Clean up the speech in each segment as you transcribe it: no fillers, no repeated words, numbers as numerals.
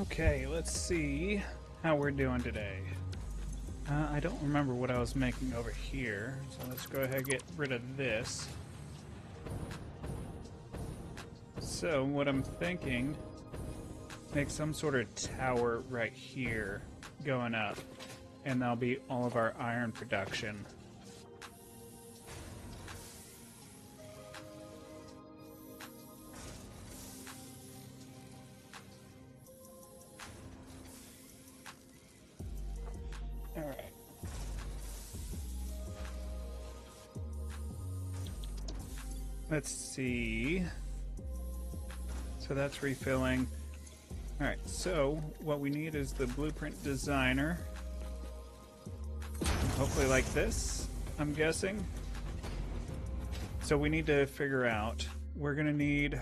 Okay, let's see how we're doing today. I don't remember what I was making over here, so let's go ahead and get rid of this. So what I'm thinking, make some sort of tower right here going up, and that'll be all of our iron production. Alright. Let's see. So that's refilling. Alright, so what we need is the blueprint designer. Hopefully like this, I'm guessing. So we need to figure out, we're gonna need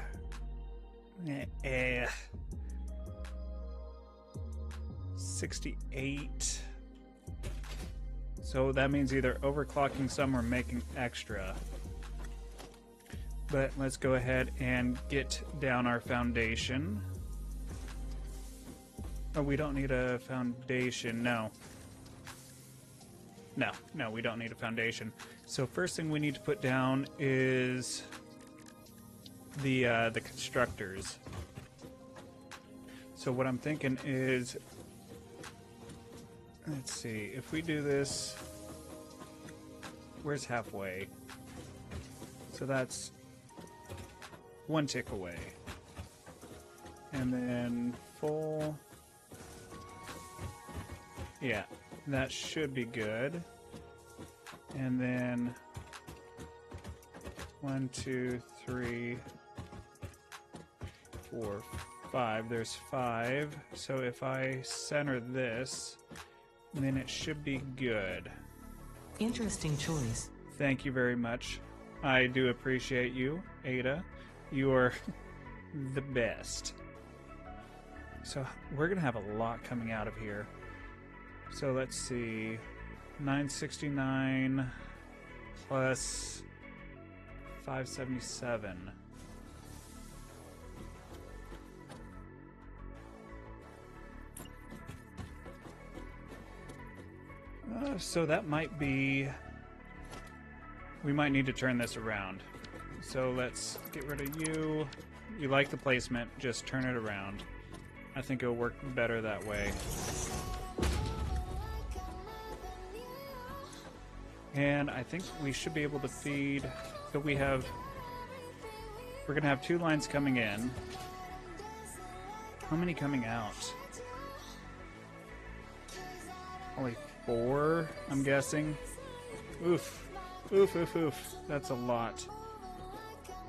68. So that means either overclocking some or making extra. But let's go ahead and get down our foundation. Oh, we don't need a foundation, no. No, we don't need a foundation. So first thing we need to put down is the constructors. So what I'm thinking is, let's see, if we do this, where's halfway? So that's one tick away. And then full. Yeah, that should be good. And then 1, 2, 3, 4, 5. There's 5. So if I center this, then it should be good. Interesting choice. Thank you very much. I do appreciate you, Ada. You are the best. So we're going to have a lot coming out of here. So let's see. 969 plus 577. So that might be... We might need to turn this around. So let's get rid of you. You like the placement, just turn it around. I think it'll work better that way. And I think we should be able to feed... So we're going to have 2 lines coming in. How many coming out? Only 4, I'm guessing. Oof. Oof, oof, oof. That's a lot.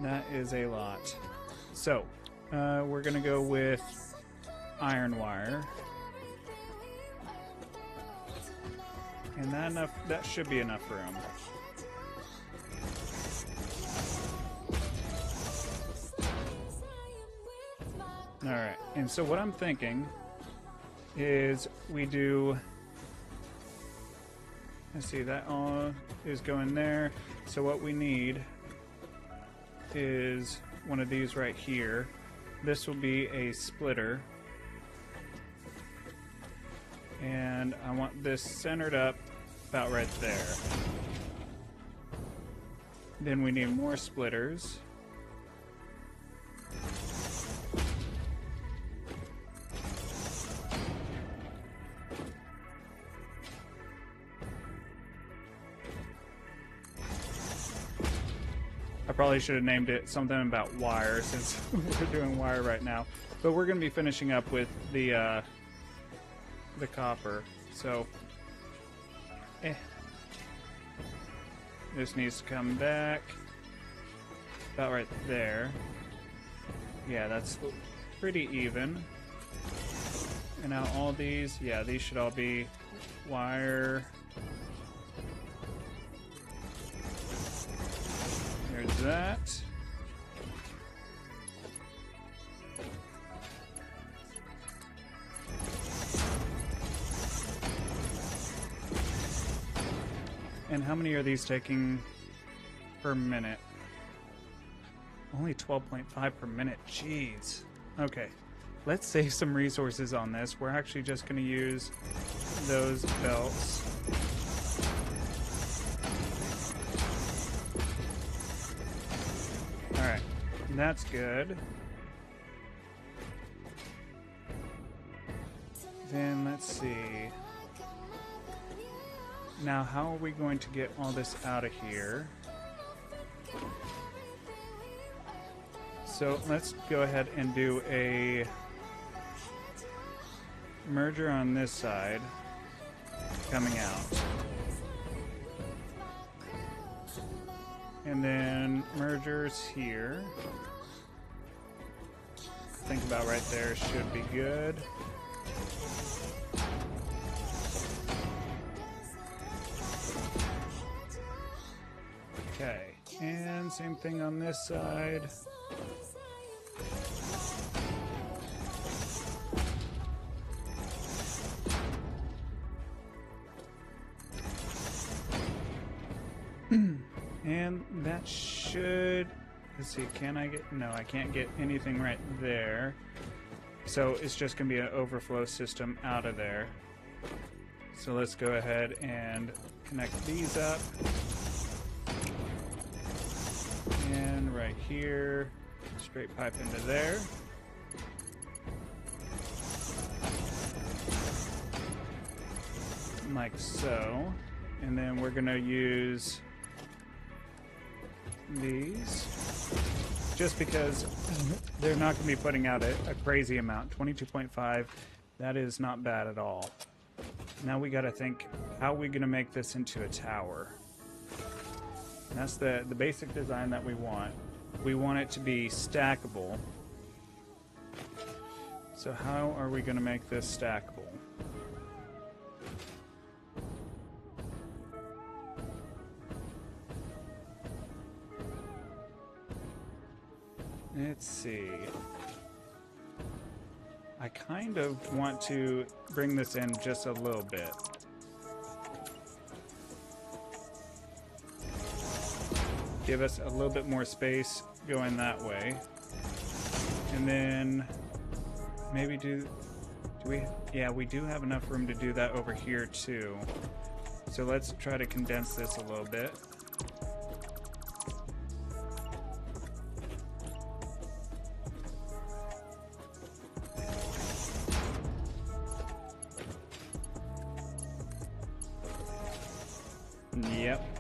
That is a lot. So, we're going to go with iron wire. And that should be enough room. Alright, and so what I'm thinking is we do... Let's see, that all is going there. So what we need is one of these right here. This will be a splitter. And I want this centered up about right there. Then we need more splitters. I probably should have named it something about wire since we're doing wire right now. But we're going to be finishing up with the copper. So, this needs to come back about right there. Yeah, that's pretty even. And now all these, yeah, these should all be wire. There's that. And how many are these taking per minute? Only 12.5 per minute. Jeez. Okay. let's save some resources on this. We're actually just going to use those belts. Alright, that's good. Then let's see. Now, how are we going to get all this out of here? So let's go ahead and do a merger on this side coming out. And then mergers here. Think about right there should be good. Okay, and same thing on this side. And that should, let's see, can I get, no, I can't get anything right there. So it's just going to be an overflow system out of there. So let's go ahead and connect these up. And right here, straight pipe into there. Like so. And then we're going to use these just because they're not going to be putting out a crazy amount. 22.5, that is not bad at all. Now we got to think, how are we going to make this into a tower? And that's the basic design that we want. We want it to be stackable. So how are we going to make this stackable? Let's see. I kind of want to bring this in just a little bit. Give us a little bit more space going that way. And then maybe do we, yeah, we do have enough room to do that over here too. So let's try to condense this a little bit.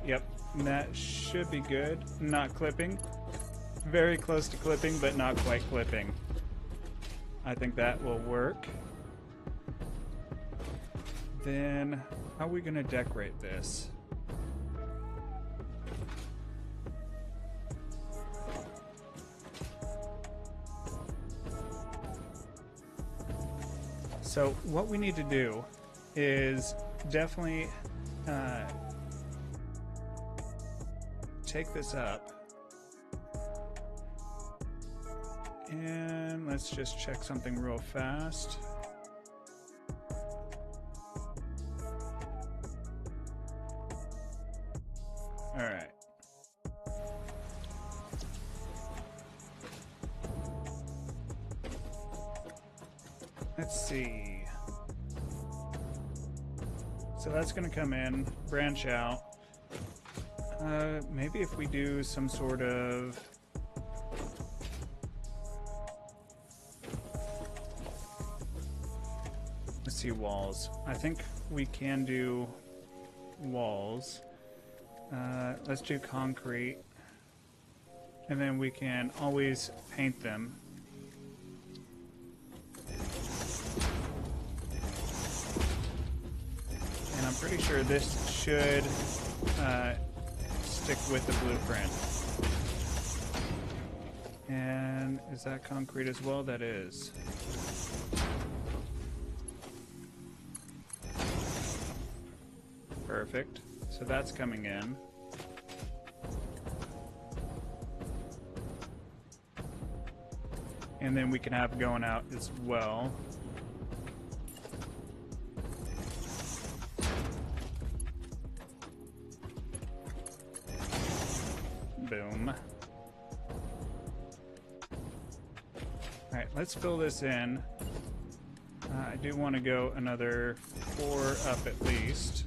Yep, that should be good. Not clipping. Very close to clipping, but not quite clipping. I think that will work. Then, how are we going to decorate this? So, what we need to do is definitely take this up, and let's just check something real fast. All right. Let's see. So that's going to come in, branch out. Maybe if we do some sort of let's see, walls. I think we can do walls. Let's do concrete, and then we can always paint them. And I'm pretty sure this should stick with the blueprint. And is that concrete as well? That is. Perfect. So that's coming in. And then we can have going out as well. Boom. Alright, let's fill this in. I do want to go another 4 up at least.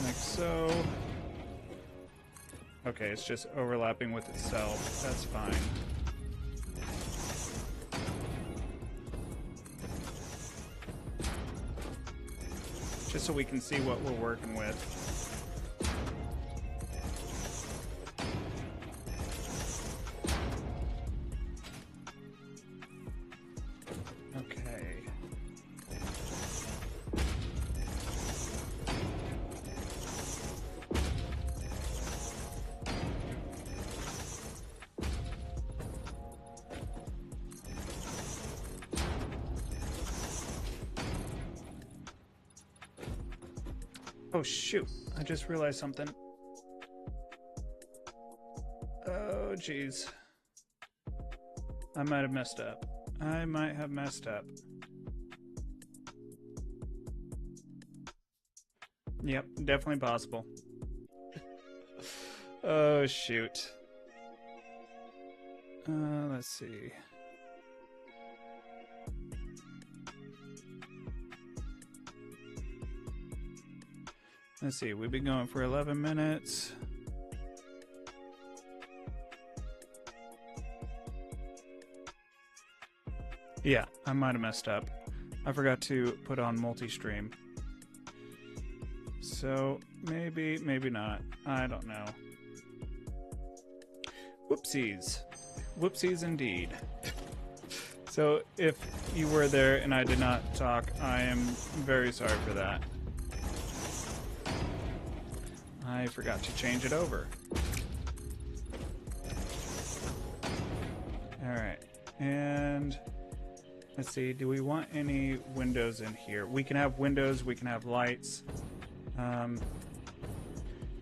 Like so. Okay, it's just overlapping with itself. That's fine. Just so we can see what we're working with. Okay. Oh shoot, I just realized something. Oh jeez. I might have messed up. I might have messed up. Yep, definitely possible. Oh shoot. Let's see. Let's see, we've been going for 11 minutes. Yeah, I might have messed up. I forgot to put on multi-stream. So, maybe, maybe not. I don't know. Whoopsies. Whoopsies indeed. So, if you were there and I did not talk, I am very sorry for that. I forgot to change it over. Alright, and let's see, do we want any windows in here? We can have windows, we can have lights.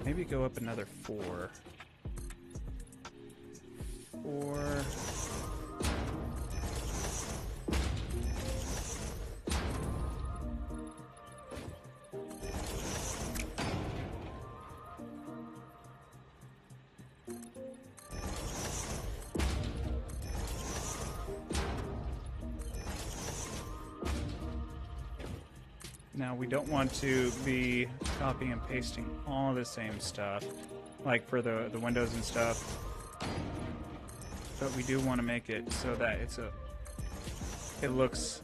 Maybe go up another 4. 4. Now we don't want to be copying and pasting all the same stuff, like for the windows and stuff, but we do want to make it so that it looks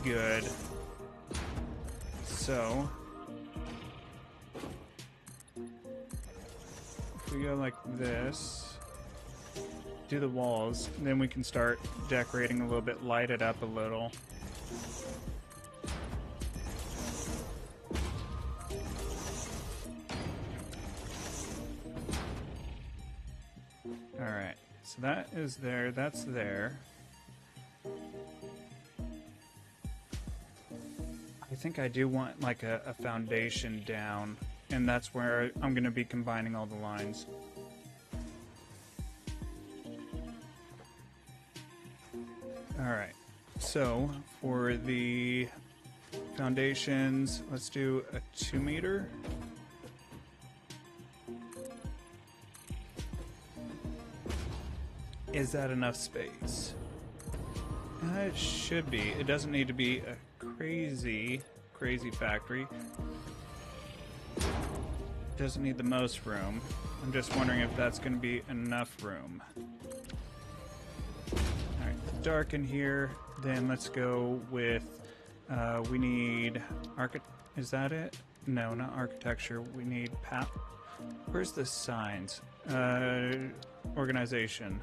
good. So if we go like this, do the walls, then we can start decorating a little bit, light it up a little. Alright, so that is there, that's there. I think I do want like a foundation down, and that's where I'm going to be combining all the lines. Alright, so for the foundations, let's do a 2 meter. Is that enough space? It should be. It doesn't need to be a crazy factory. Doesn't need the most room. I'm just wondering if that's going to be enough room. Alright, dark in here. Then let's go with, we need is that it? No, not architecture. We need where's the signs? Organization.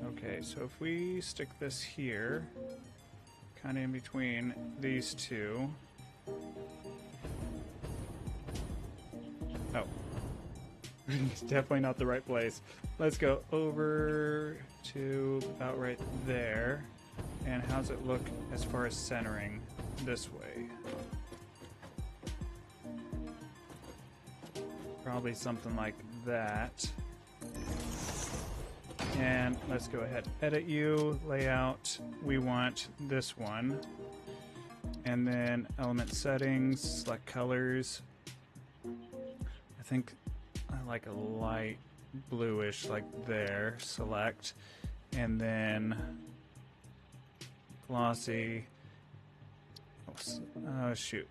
Okay, so if we stick this here, kind of in between these two. Oh. It's definitely not the right place. Let's go over to about right there. And how's it look as far as centering this way? Probably something like that. And let's go ahead, edit you, layout. We want this one. And then element settings, select colors. I think I like a light bluish like there, select. And then glossy. Oh, shoot.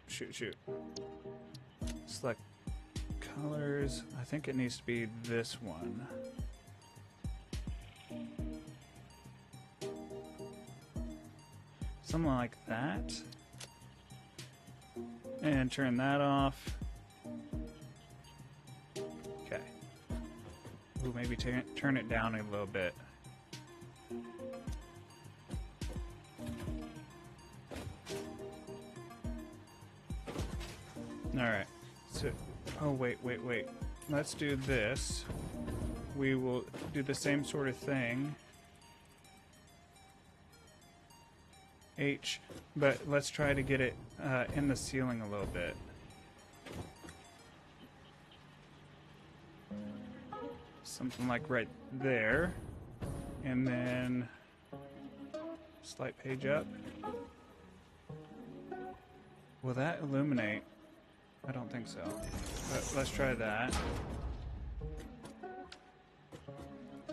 Select colors. I think it needs to be this one. Something like that. And turn that off. Okay. Ooh, maybe turn it down a little bit. Alright. So, oh, wait. Let's do this. We will do the same sort of thing. H, but let's try to get it in the ceiling a little bit. Something like right there. And then slight page up. Will that illuminate? I don't think so. But let's try that.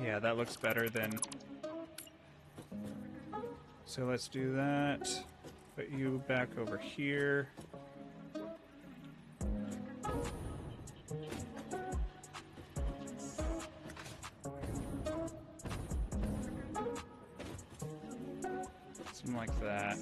Yeah, that looks better than... So let's do that. Put you back over here. Something like that.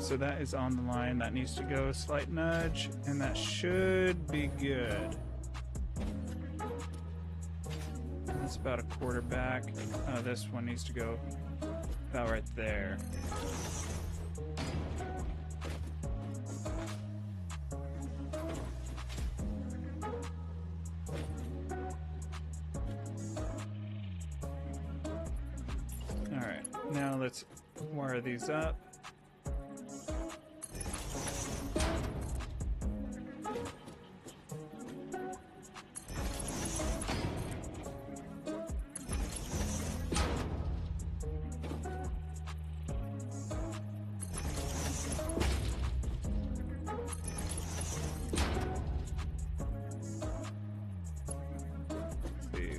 So that is on the line. That needs to go a slight nudge, and that should be good. That's about a quarter back. This one needs to go about right there. Alright, now let's wire these up.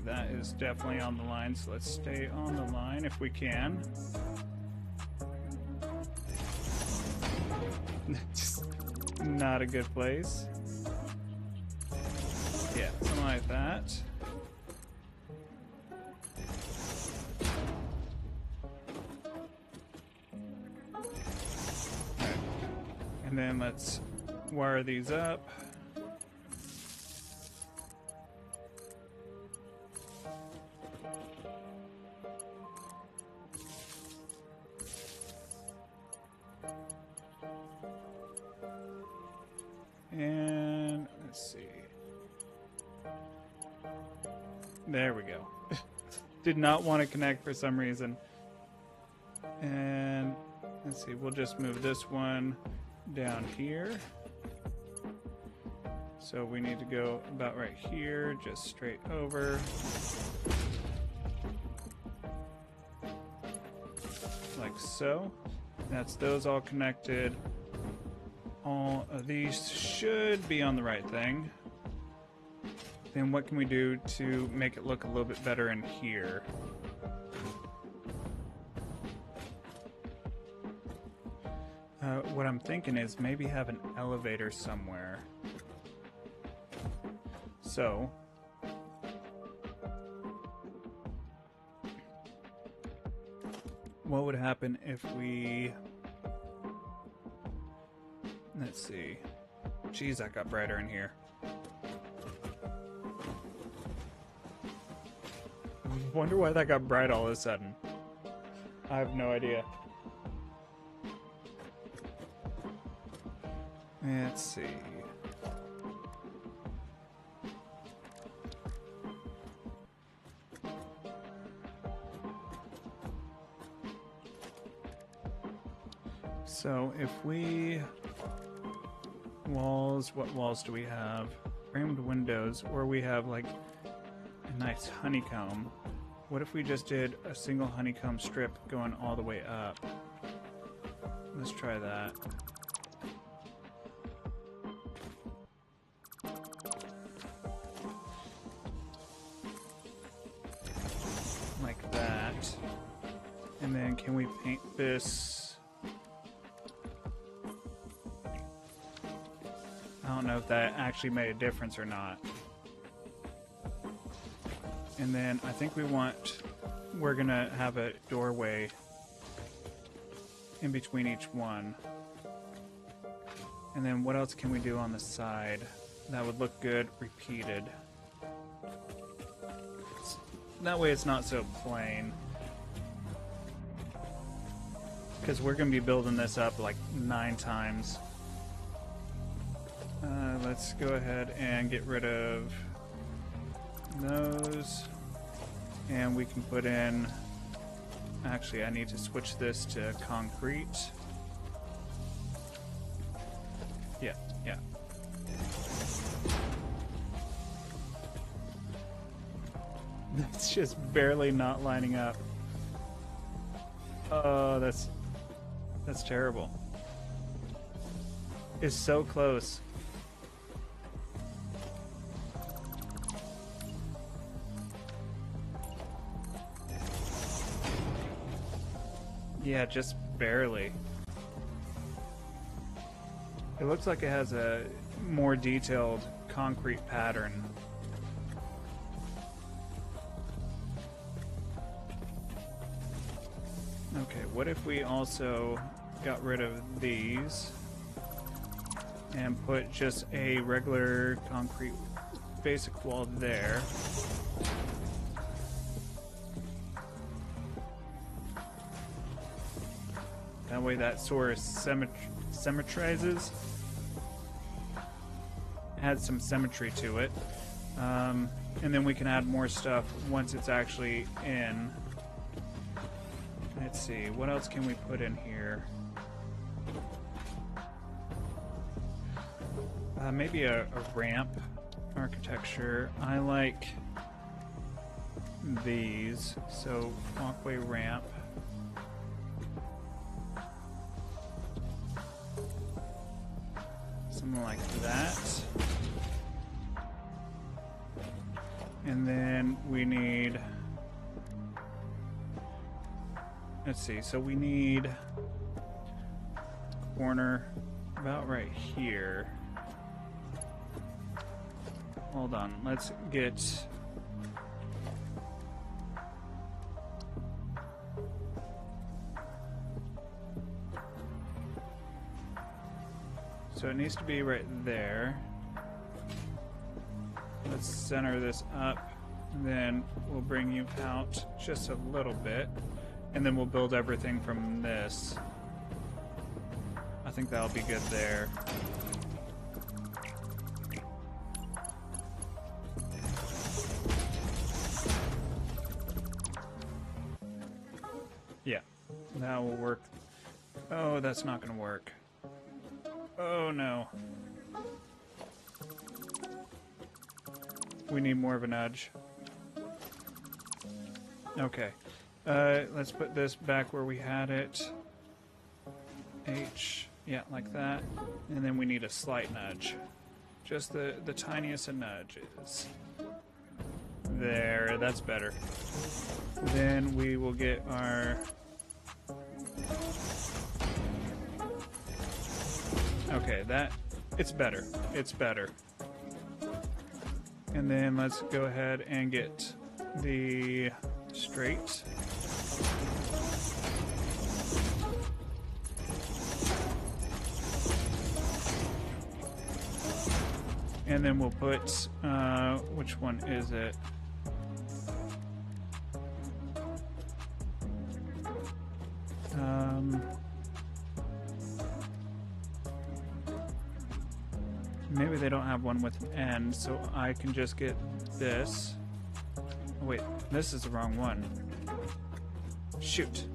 That is definitely on the line, so let's stay on the line if we can. Just not a good place. Yeah, something like that. Right. And then let's wire these up. And let's see. There we go. Did not want to connect for some reason. And let's see, we'll just move this one down here. So we need to go about right here, just straight over. Like so. That's those all connected. All of these should be on the right thing. Then what can we do to make it look a little bit better in here? What I'm thinking is maybe have an elevator somewhere. So what would happen if we... Let's see. Geez, that got brighter in here. Wonder why that got bright all of a sudden. I have no idea. Let's see. So if we... Walls, what walls do we have? Framed windows, or we have like a nice honeycomb. What if we just did a single honeycomb strip going all the way up? Let's try that. Like that. And then can we paint this? I don't know if that actually made a difference or not. And then I think we're gonna have a doorway in between each one. And then what else can we do on the side that would look good repeated? That way it's not so plain. Because we're gonna be building this up like 9 times. Let's go ahead and get rid of those. And we can put in... Actually, I need to switch this to concrete. Yeah. It's just barely not lining up. Oh, that's terrible. It's so close. Yeah, just barely. It looks like it has a more detailed concrete pattern. Okay, what if we also got rid of these and put just a regular concrete basic wall there? That way that sort of symmetrizes. Adds some symmetry to it. And then we can add more stuff once it's actually in. Let's see, what else can we put in here? Maybe a ramp architecture. I like these. So walkway ramp. Something like that. And then we need... Let's see, so we need corner about right here. Hold on, let's get... So it needs to be right there. Let's center this up, and then we'll bring you out just a little bit, and then we'll build everything from this. I think that'll be good there. Yeah, that will work. Oh, that's not gonna work. Oh no. We need more of a nudge. Okay. Let's put this back where we had it. H. Yeah, like that. And then we need a slight nudge. Just the tiniest of nudges. There, that's better. Then we will get our... Okay, it's better. It's better. And then let's go ahead and get the straight. And then we'll put, which one is it? Maybe they don't have one with an end, so I can just get this. Oh, wait, this is the wrong one. Shoot.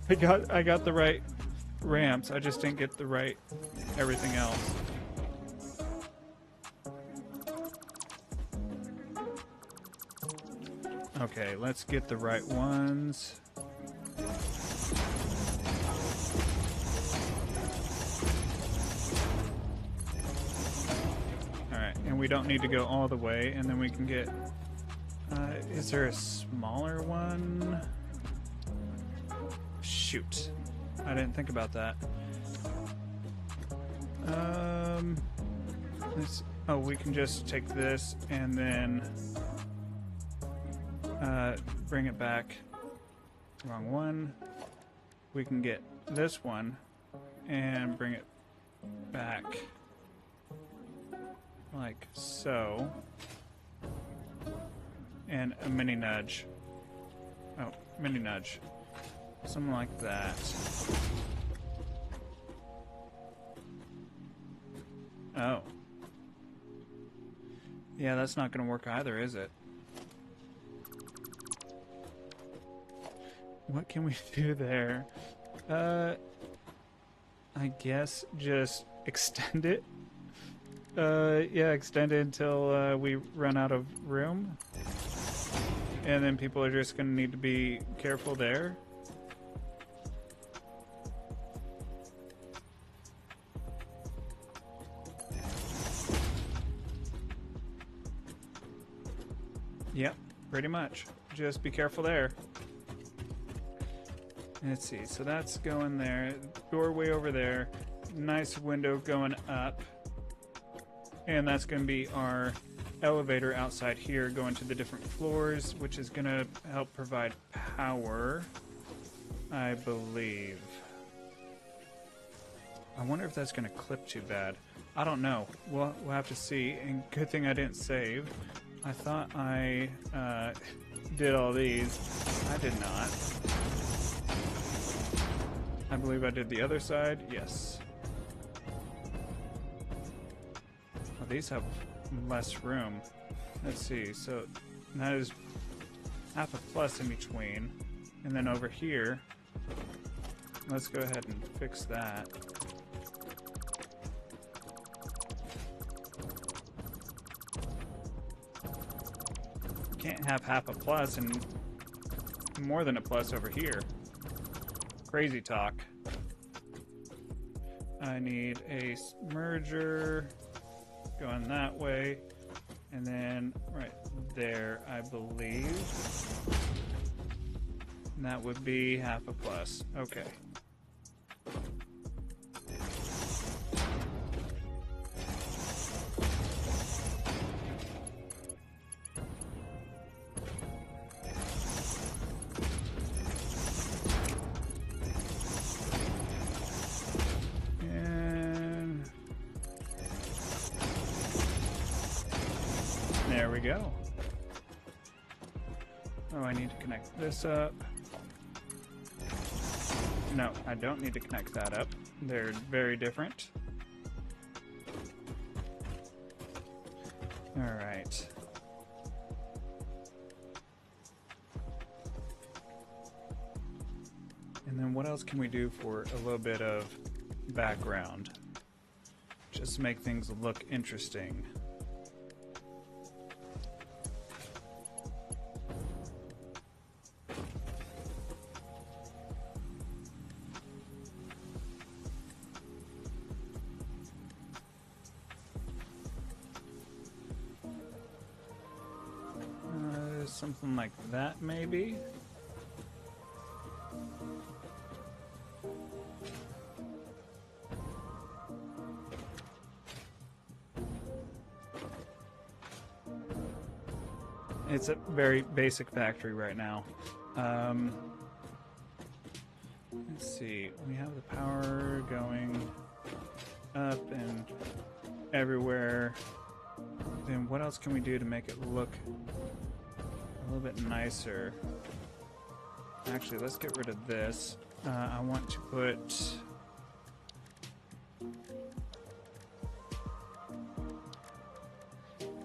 I got the right ramps. I just didn't get the right everything else. Okay, let's get the right ones. Alright, and we don't need to go all the way, and then we can get... is there a smaller one? Shoot. I didn't think about that. Oh, we can just take this and then bring it back. Wrong one. We can get this one and bring it back like so. And a mini nudge. Oh, mini nudge. Something like that. Oh. Yeah, that's not going to work either, is it? What can we do there? I guess just extend it. Yeah, extend it until we run out of room. And then people are just going to need to be careful there. Yep, pretty much. Just be careful there. Let's see, so that's going there. Doorway over there. Nice window going up. And that's going to be our elevator outside here going to the different floors, which is going to help provide power, I believe. I wonder if that's going to clip too bad. I don't know. We'll have to see. And good thing I didn't save. I thought I did all these. I did not. I believe I did the other side. Yes. Oh, these have less room. Let's see. So that is half a plus in between. And then over here, let's go ahead and fix that. Can't have half a plus and more than a plus over here. Crazy talk. I need a merger going that way, and then right there, I believe. And that would be half a plus. Okay. There we go. Oh, I need to connect this up. No, I don't need to connect that up. They're very different. Alright. And then what else can we do for a little bit of background? Just to make things look interesting. Something like that, maybe? It's a very basic factory right now. Let's see. We have the power going up and everywhere. Then what else can we do to make it look a little bit nicer? Actually, let's get rid of this. I want to put...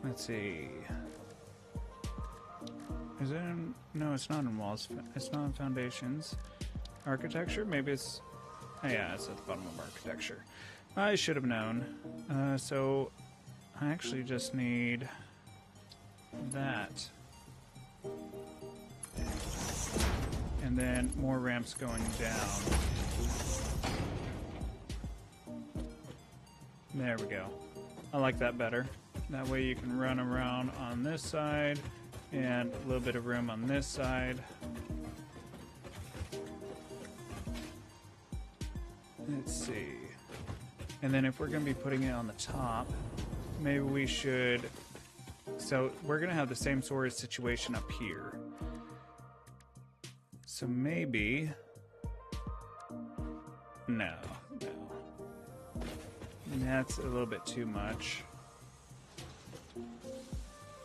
Let's see. Is it in... No, it's not in walls. It's not in foundations. architecture? Maybe it's... Oh yeah, it's at the bottom of architecture. I should have known. So I actually just need that. And then more ramps going down. There we go. I like that better. That way you can run around on this side and a little bit of room on this side. Let's see. And then if we're going to be putting it on the top, maybe we should... So we're going to have the same sort of situation up here. So maybe... No. That's a little bit too much.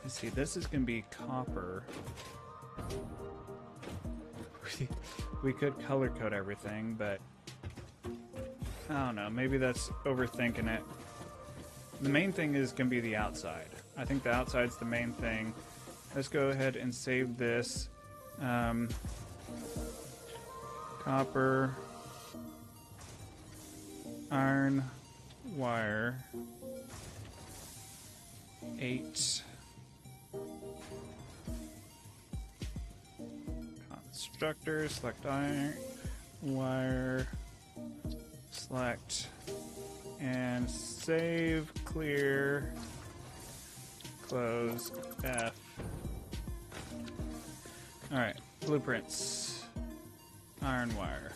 Let's see, this is going to be copper. We could color code everything, but I don't know, maybe that's overthinking it. The main thing is going to be the outside. I think the outside's the main thing. Let's go ahead and save this. Copper, iron, wire, 8. Constructor, select iron, wire, select, and save, clear, close, F. Alright, blueprints, iron wire.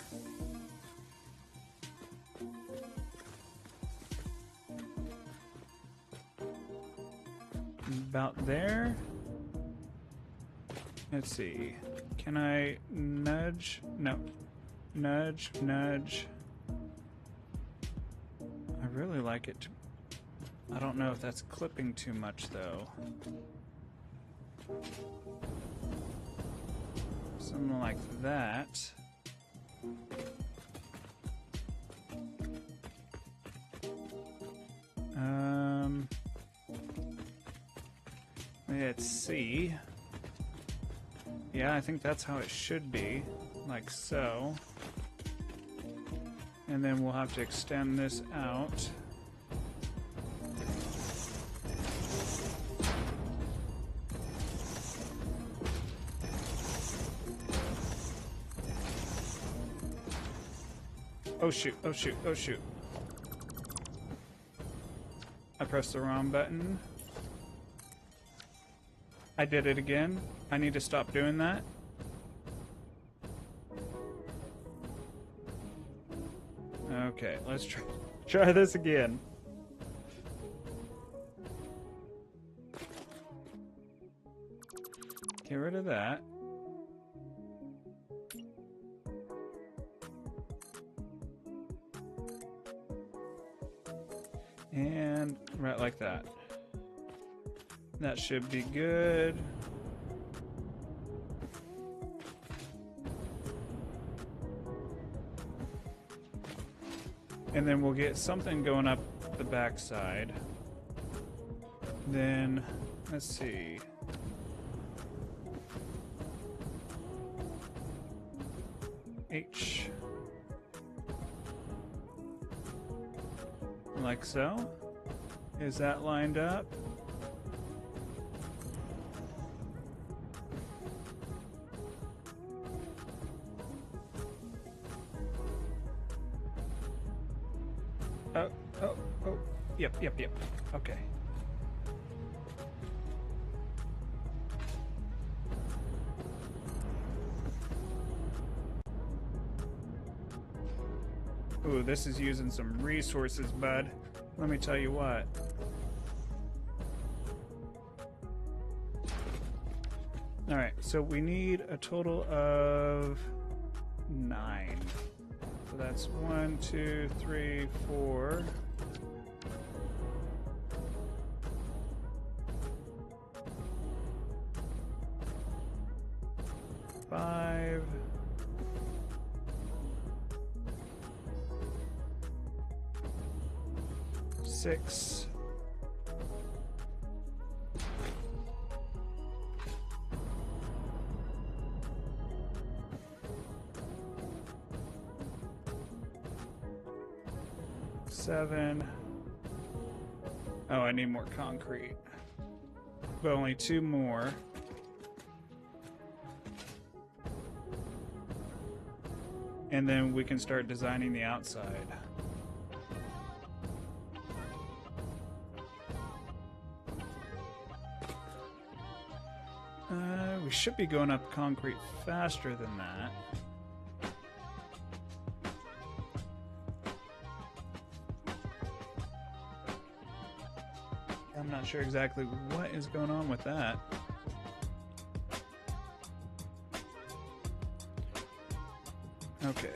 About there. Let's see. Can I nudge? No. Nudge, nudge. I really like it. I don't know if that's clipping too much though. Something like that. Let's see. Yeah, I think that's how it should be, like so. And then we'll have to extend this out. Oh shoot, oh shoot, oh shoot. I pressed the wrong button. I did it again. I need to stop doing that. Okay, let's try this again. Get rid of that. And right like that. That should be good. And then we'll get something going up the backside. Then, let's see. H. Like so. Is that lined up? Oh. Yep. Okay. Ooh, this is using some resources, bud. Let me tell you what. Alright, so we need a total of 9. So that's 1, 2, 3, 4. 5. 6. 7. Oh, I need more concrete. But only 2 more. And then we can start designing the outside. We should be going up concrete faster than that. I'm not sure exactly what is going on with that. Okay.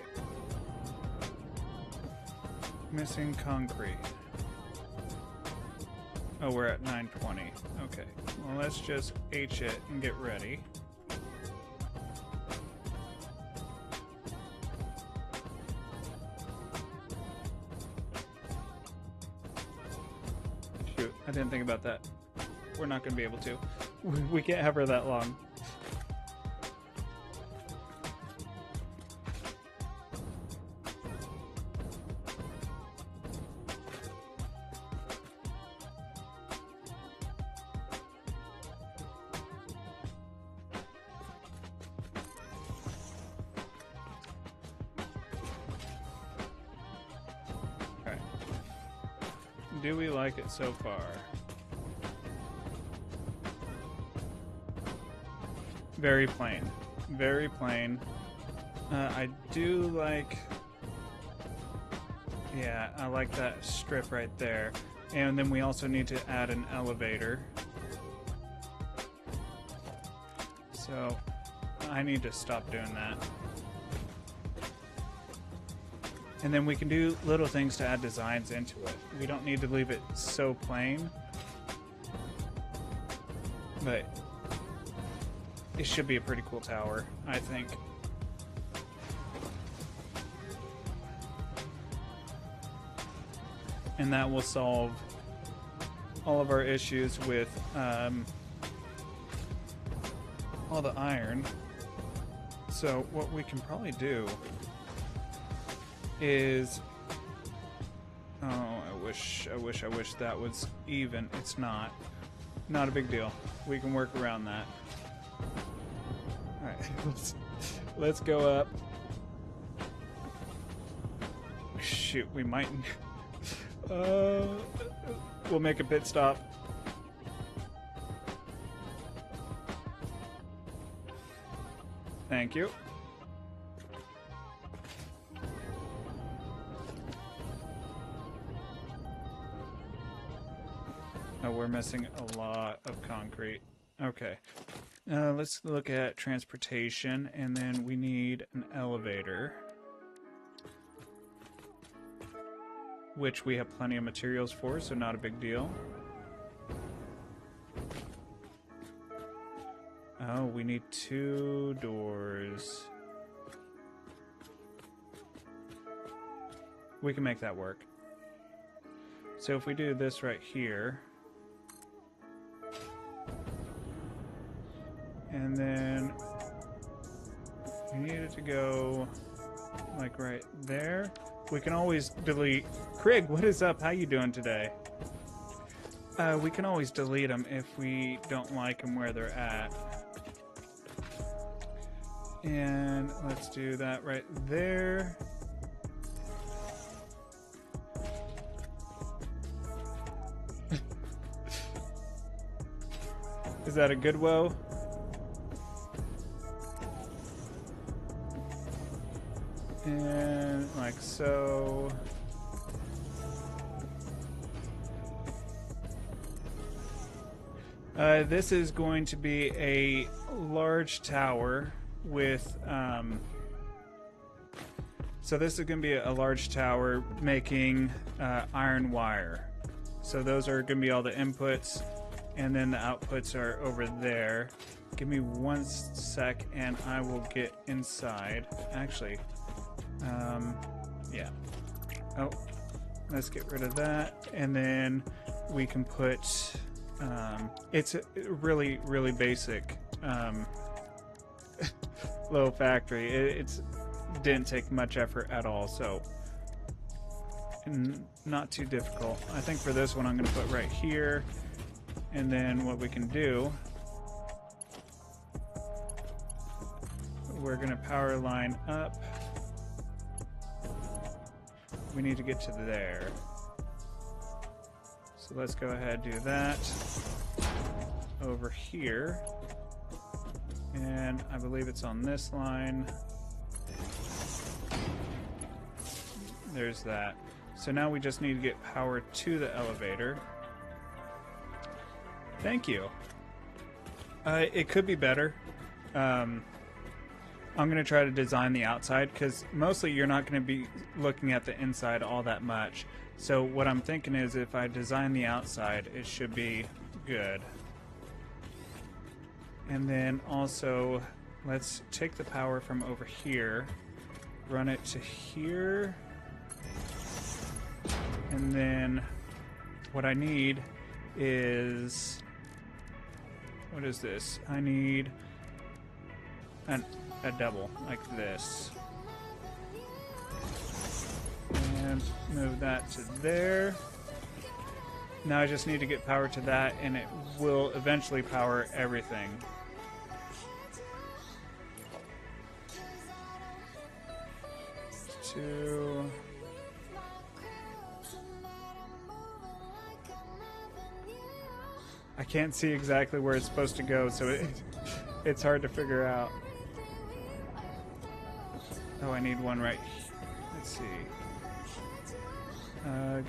Missing concrete. Oh, we're at 920. Okay. Well, let's just H it and get ready. Shoot, I didn't think about that. We're not going to be able to. We can't have her that long. Do we like it so far? Very plain. Very plain. I do like... Yeah, I like that strip right there. And then we also need to add an elevator. So, I need to stop doing that. And then we can do little things to add designs into it. We don't need to leave it so plain. But it should be a pretty cool tower, I think. And that will solve all of our issues with all the iron. So what we can probably do is, oh, I wish that was even. It's not. Not a big deal. We can work around that. All right, let's go up. Shoot, we might. We'll make a pit stop. Thank you. Oh, we're missing a lot of concrete. Okay. Let's look at transportation, and then we need an elevator, which we have plenty of materials for, so not a big deal. Oh, we need 2 doors. We can make that work. So if we do this right here, and then we need it to go like right there. We can always delete. Craig, what is up? How you doing today? We can always delete them if we don't like them where they're at. And let's do that right there. Is that a good woe? And like so. This is going to be a large tower with so this is going to be a large tower making iron wire. So those are going to be all the inputs, and then the outputs are over there. Give me 1 sec and I will get inside. Actually, yeah. Oh, let's get rid of that, and then we can put it's a really, really basic little factory. It's didn't take much effort at all. So and not too difficult. I think for this one I'm going to put right here, and then what we can do, we're going to power line up. We need to get to there. So let's go ahead and do that over here. And I believe it's on this line. There's that. So now we just need to get power to the elevator. Thank you. It could be better. I'm going to try to design the outside because mostly you're not going to be looking at the inside all that much. So what I'm thinking is if I design the outside, it should be good. And then also, let's take the power from over here, run it to here, and then what I need is, what is this? I need a double like this. And move that to there. Now I just need to get power to that, and it will eventually power everything. Two. I can't see exactly where it's supposed to go, so it's hard to figure out. Oh, I need one right here. Let's see.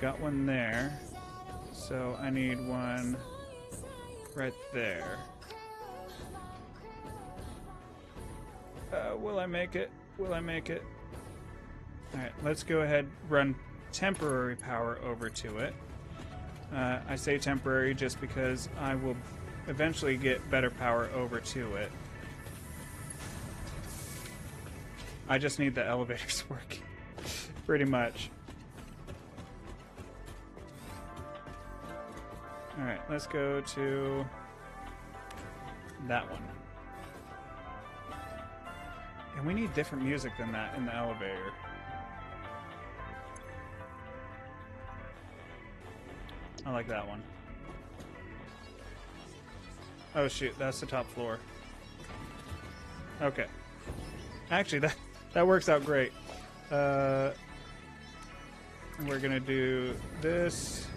Got one there. So I need one right there. Will I make it? Will I make it? Alright, let's go ahead and run temporary power over to it. I say temporary just because I will eventually get better power over to it. I just need the elevators working. Pretty much. Alright, let's go to that one. And we need different music than that in the elevator. I like that one. Oh shoot, that's the top floor. Okay. Actually, that works out great. We're gonna do this.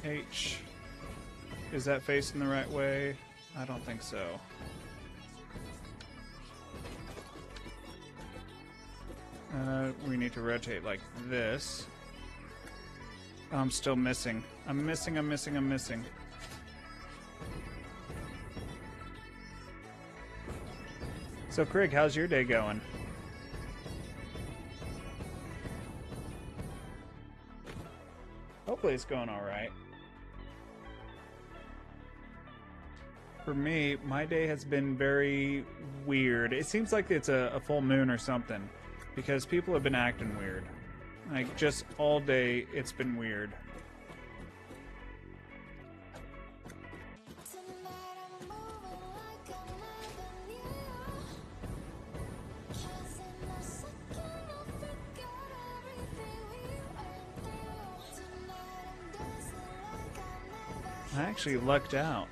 H. Is that facing the right way? I don't think so. We need to rotate like this. Oh, I'm still missing. I'm missing. So, Craig, how's your day going? Hopefully it's going alright. For me, my day has been very weird. It seems like it's a full moon or something, because people have been acting weird. Like, just all day, it's been weird. I actually lucked out.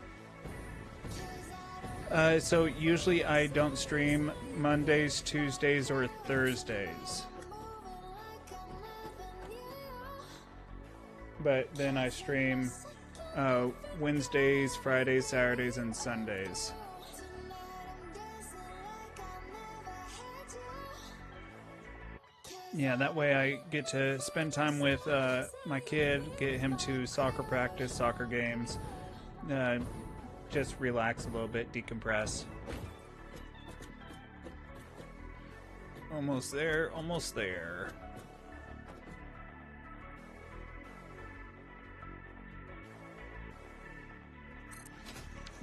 So usually I don't stream Mondays, Tuesdays, or Thursdays. But then I stream Wednesdays, Fridays, Saturdays, and Sundays. Yeah, that way I get to spend time with my kid, get him to soccer practice, soccer games, just relax a little bit, decompress. Almost there, almost there.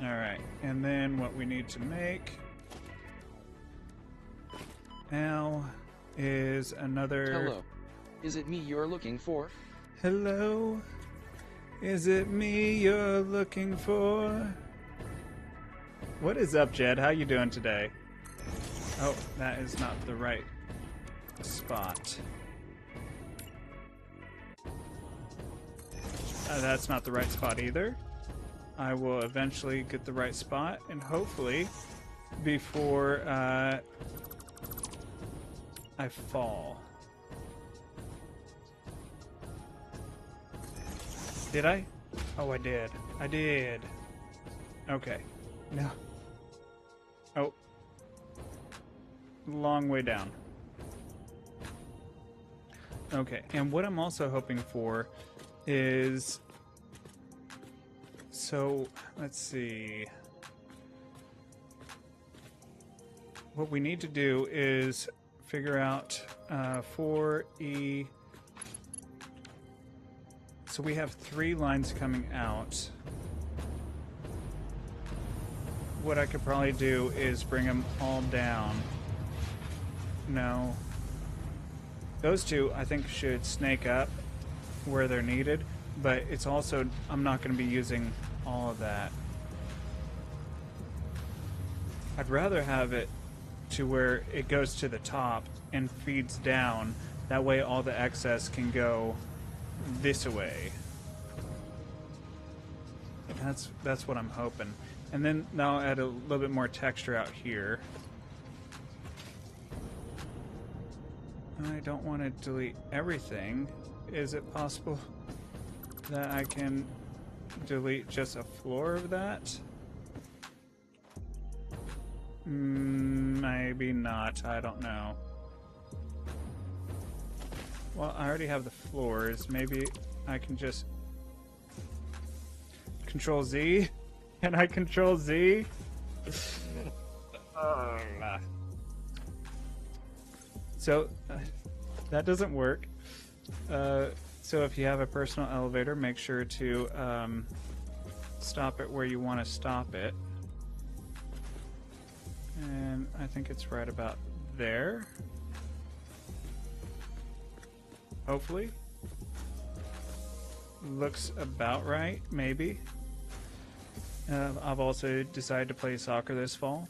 Alright, and then what we need to make now is another... Hello. Is it me you're looking for? Hello? Is it me you're looking for? What is up, Jed? How you doing today? Oh, that is not the right spot. That's not the right spot either. I will eventually get the right spot, and hopefully before I fall. Did I? Oh, I did. I did. Okay. No. Oh. Long way down. Okay, and what I'm also hoping for is... So, let's see. What we need to do is figure out 4E... So we have 3 lines coming out. What I could probably do is bring them all down. No. Those 2, I think, should snake up where they're needed, but it's also, I'm not going to be using all of that. I'd rather have it to where it goes to the top and feeds down. That way all the excess can go this way. That's what I'm hoping. And then now I'll add a little bit more texture out here. I don't want to delete everything. Is it possible that I can delete just a floor of that? Maybe not. I don't know. Well, I already have the floors. Maybe I can just Control Z. Can I Control Z? So that doesn't work. So if you have a personal elevator, make sure to stop it where you want to stop it. And I think it's right about there. Hopefully. Looks about right, maybe. I've also decided to play soccer this fall.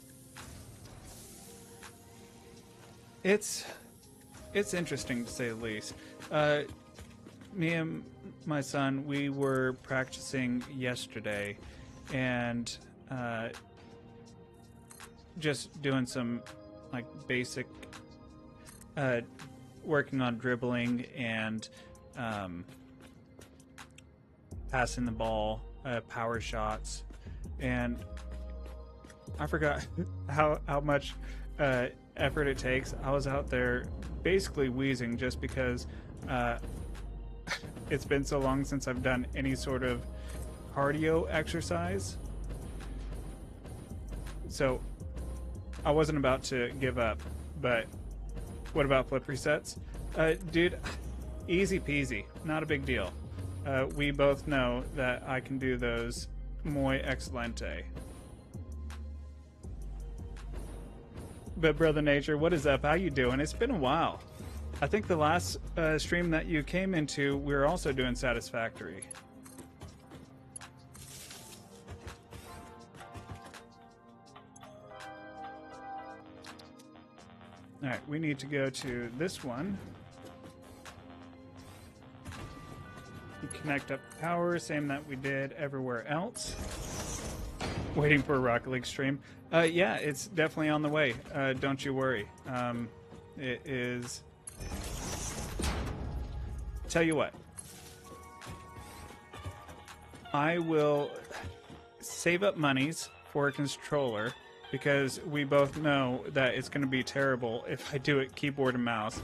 It's interesting to say the least. Me and my son, we were practicing yesterday, and just doing some like basic working on dribbling and passing the ball, power shots, and I forgot how much effort it takes. I was out there basically wheezing just because it's been so long since I've done any sort of cardio exercise. So I wasn't about to give up, but what about flip resets? Dude, easy peasy, not a big deal. We both know that I can do those muy excelente. But Brother Nature, what is up? How you doing? It's been a while. I think the last stream that you came into, we were also doing Satisfactory. Alright, we need to go to this one. Connect up the power, same that we did everywhere else. Waiting for a Rocket League stream. Yeah, it's definitely on the way. Don't you worry. It is... Tell you what. I will save up monies for a controller because we both know that it's going to be terrible if I do it keyboard and mouse.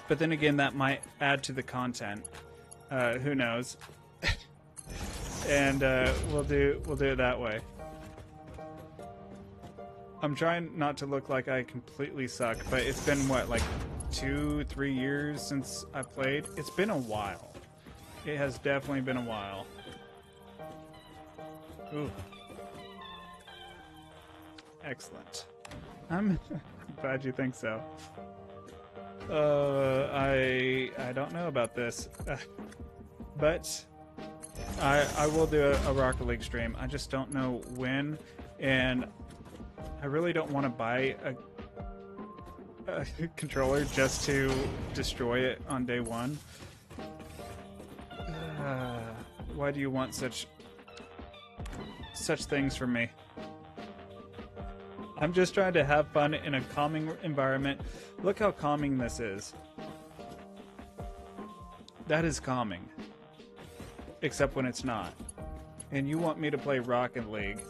But then again, that might add to the content. Who knows? And we'll do it that way. I'm trying not to look like I completely suck, but it's been what, like 2-3 years since I played? It's been a while. It has definitely been a while. Ooh. Excellent. I'm glad you think so. I don't know about this, but I will do a Rocket League stream. I just don't know when, and I really don't want to buy controller just to destroy it on day one. Why do you want such things from me? I'm just trying to have fun in a calming environment. Look how calming this is. That is calming. Except when it's not. And you want me to play Rocket League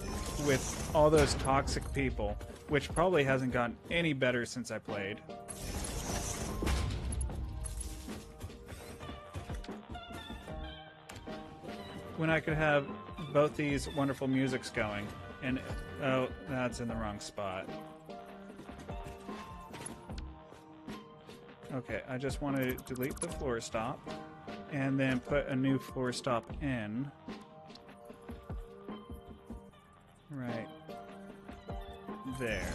with all those toxic people, which probably hasn't gotten any better since I played. When I could have both these wonderful musics going. And, oh, that's in the wrong spot. Okay, I just want to delete the floor stop and then put a new floor stop in. Right there.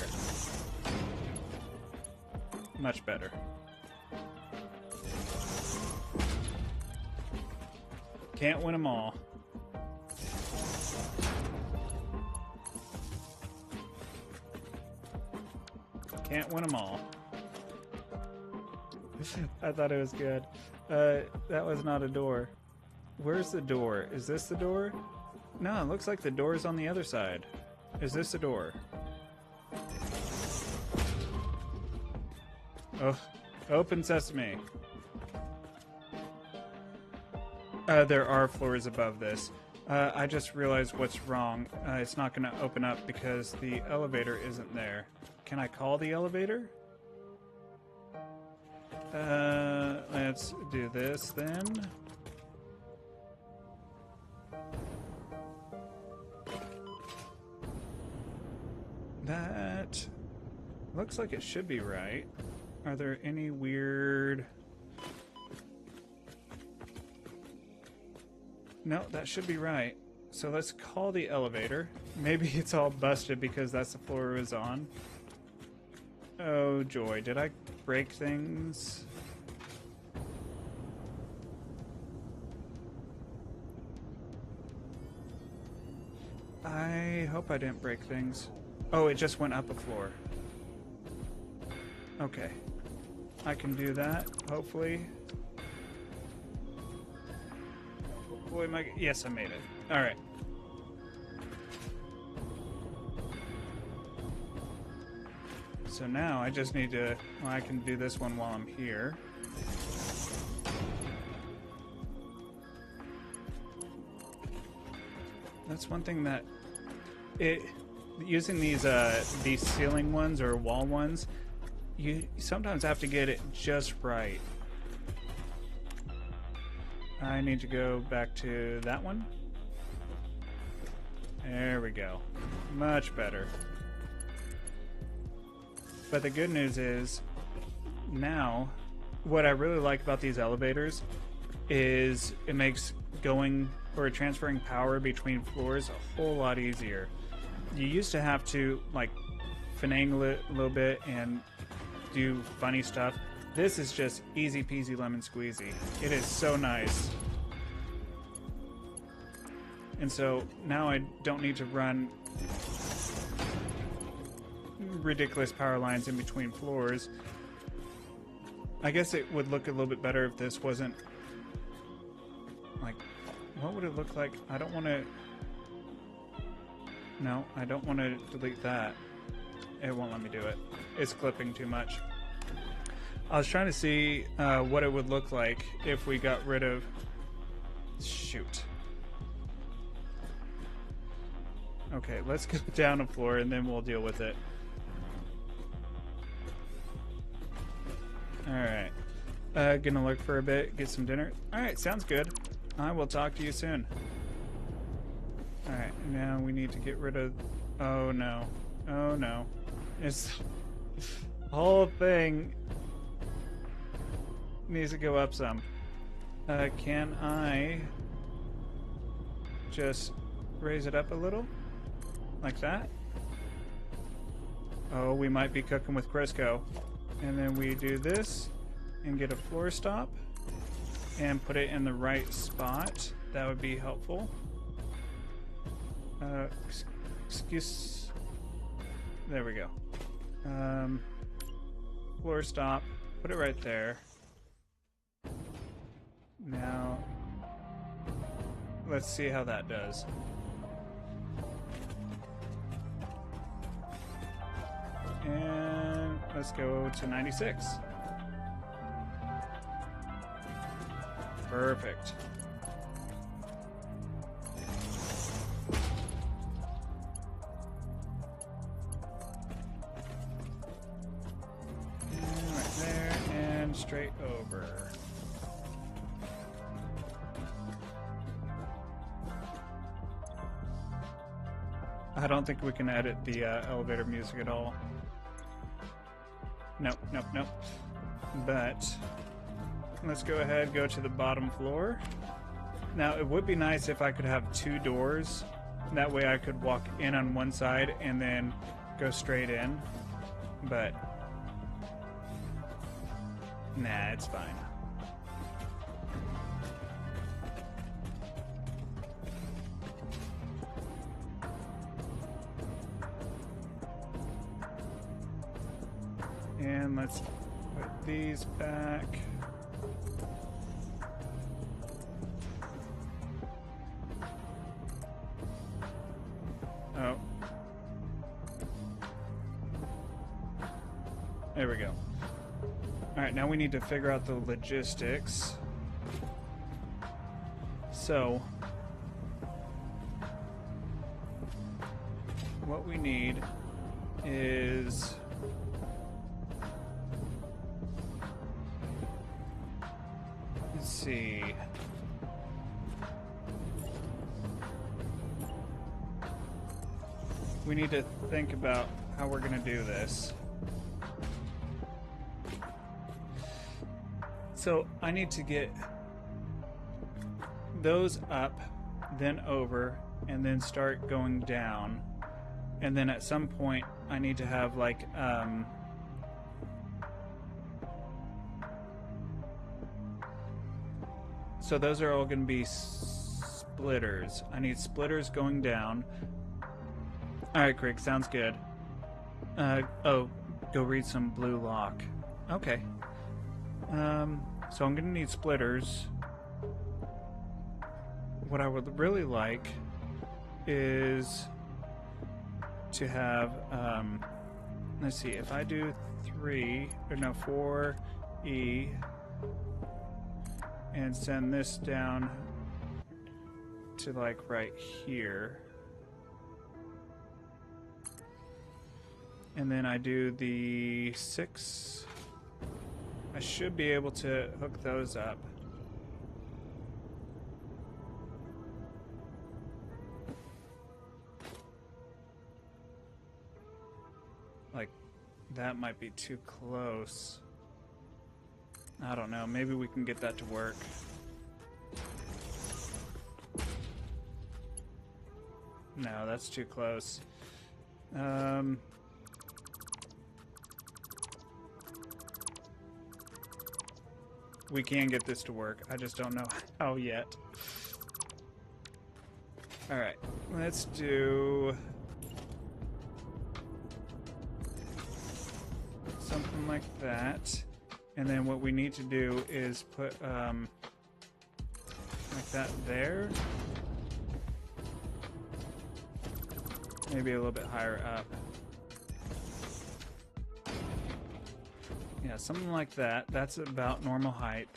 Much better. Can't win them all. Can't win them all. I thought it was good. That was not a door. Where's the door? Is this the door? No, it looks like the door is on the other side. Is this the door? Oh, open sesame. There are floors above this. I just realized what's wrong. It's not going to open up because the elevator isn't there. Can I call the elevator? Let's do this then. That looks like it should be right. Are there any weird... No, that should be right. So let's call the elevator. Maybe it's all busted because that's the floor it was on. Oh joy, did I break things? I hope I didn't break things. Oh, it just went up a floor. Okay. I can do that, hopefully. Boy, yes, I made it. Alright. So now I just need to... Well, I can do this one while I'm here. That's one thing that... Using these ceiling ones or wall ones, you sometimes have to get it just right. I need to go back to that one. There we go. Much better. But the good news is, now, what I really like about these elevators is it makes going or transferring power between floors a whole lot easier. You used to have to, like, finagle it a little bit and do funny stuff. This is just easy peasy lemon squeezy. It is so nice. And so now I don't need to run ridiculous power lines in between floors. I guess it would look a little bit better if this wasn't like, what would it look like? I don't want to... No, I don't want to delete that. It won't let me do it. It's clipping too much. I was trying to see what it would look like if we got rid of... Shoot. Okay, let's go down a floor and then we'll deal with it. Alright. Gonna look for a bit, get some dinner. Alright, sounds good. I will talk to you soon. Alright, now we need to get rid of... Oh no. Oh no. It's... The whole thing needs to go up some. Can I just raise it up a little? Like that? Oh, we might be cooking with Crisco. And then we do this and get a floor stop and put it in the right spot. That would be helpful. Excuse... There we go. floor stop, put it right there. Now, let's see how that does. And let's go to 96. Perfect. And right there, and straight over. I don't think we can edit the elevator music at all. Nope, nope, nope. But let's go ahead, go to the bottom floor. Now, it would be nice if I could have 2 doors. That way I could walk in on one side and then go straight in. But nah, it's fine. And let's put these back. Oh. There we go. Alright, now we need to figure out the logistics. So, what we need is... let's see. We need to think about how we're going to do this. So I need to get those up, then over, and then start going down. And then at some point I need to have like so those are all going to be splitters. I need splitters going down. Alright, Craig, sounds good. Oh, go read some blue lock. Okay. So I'm going to need splitters. What I would really like is to have, let's see, if I do 4E, and send this down to like right here. And then I do the 6. I should be able to hook those up. Like, that might be too close. I don't know. Maybe we can get that to work. No, that's too close. We can get this to work. I just don't know how yet. Alright, let's do something like that. And then what we need to do is put like that there. Maybe a little bit higher up. Yeah, something like that. That's about normal height.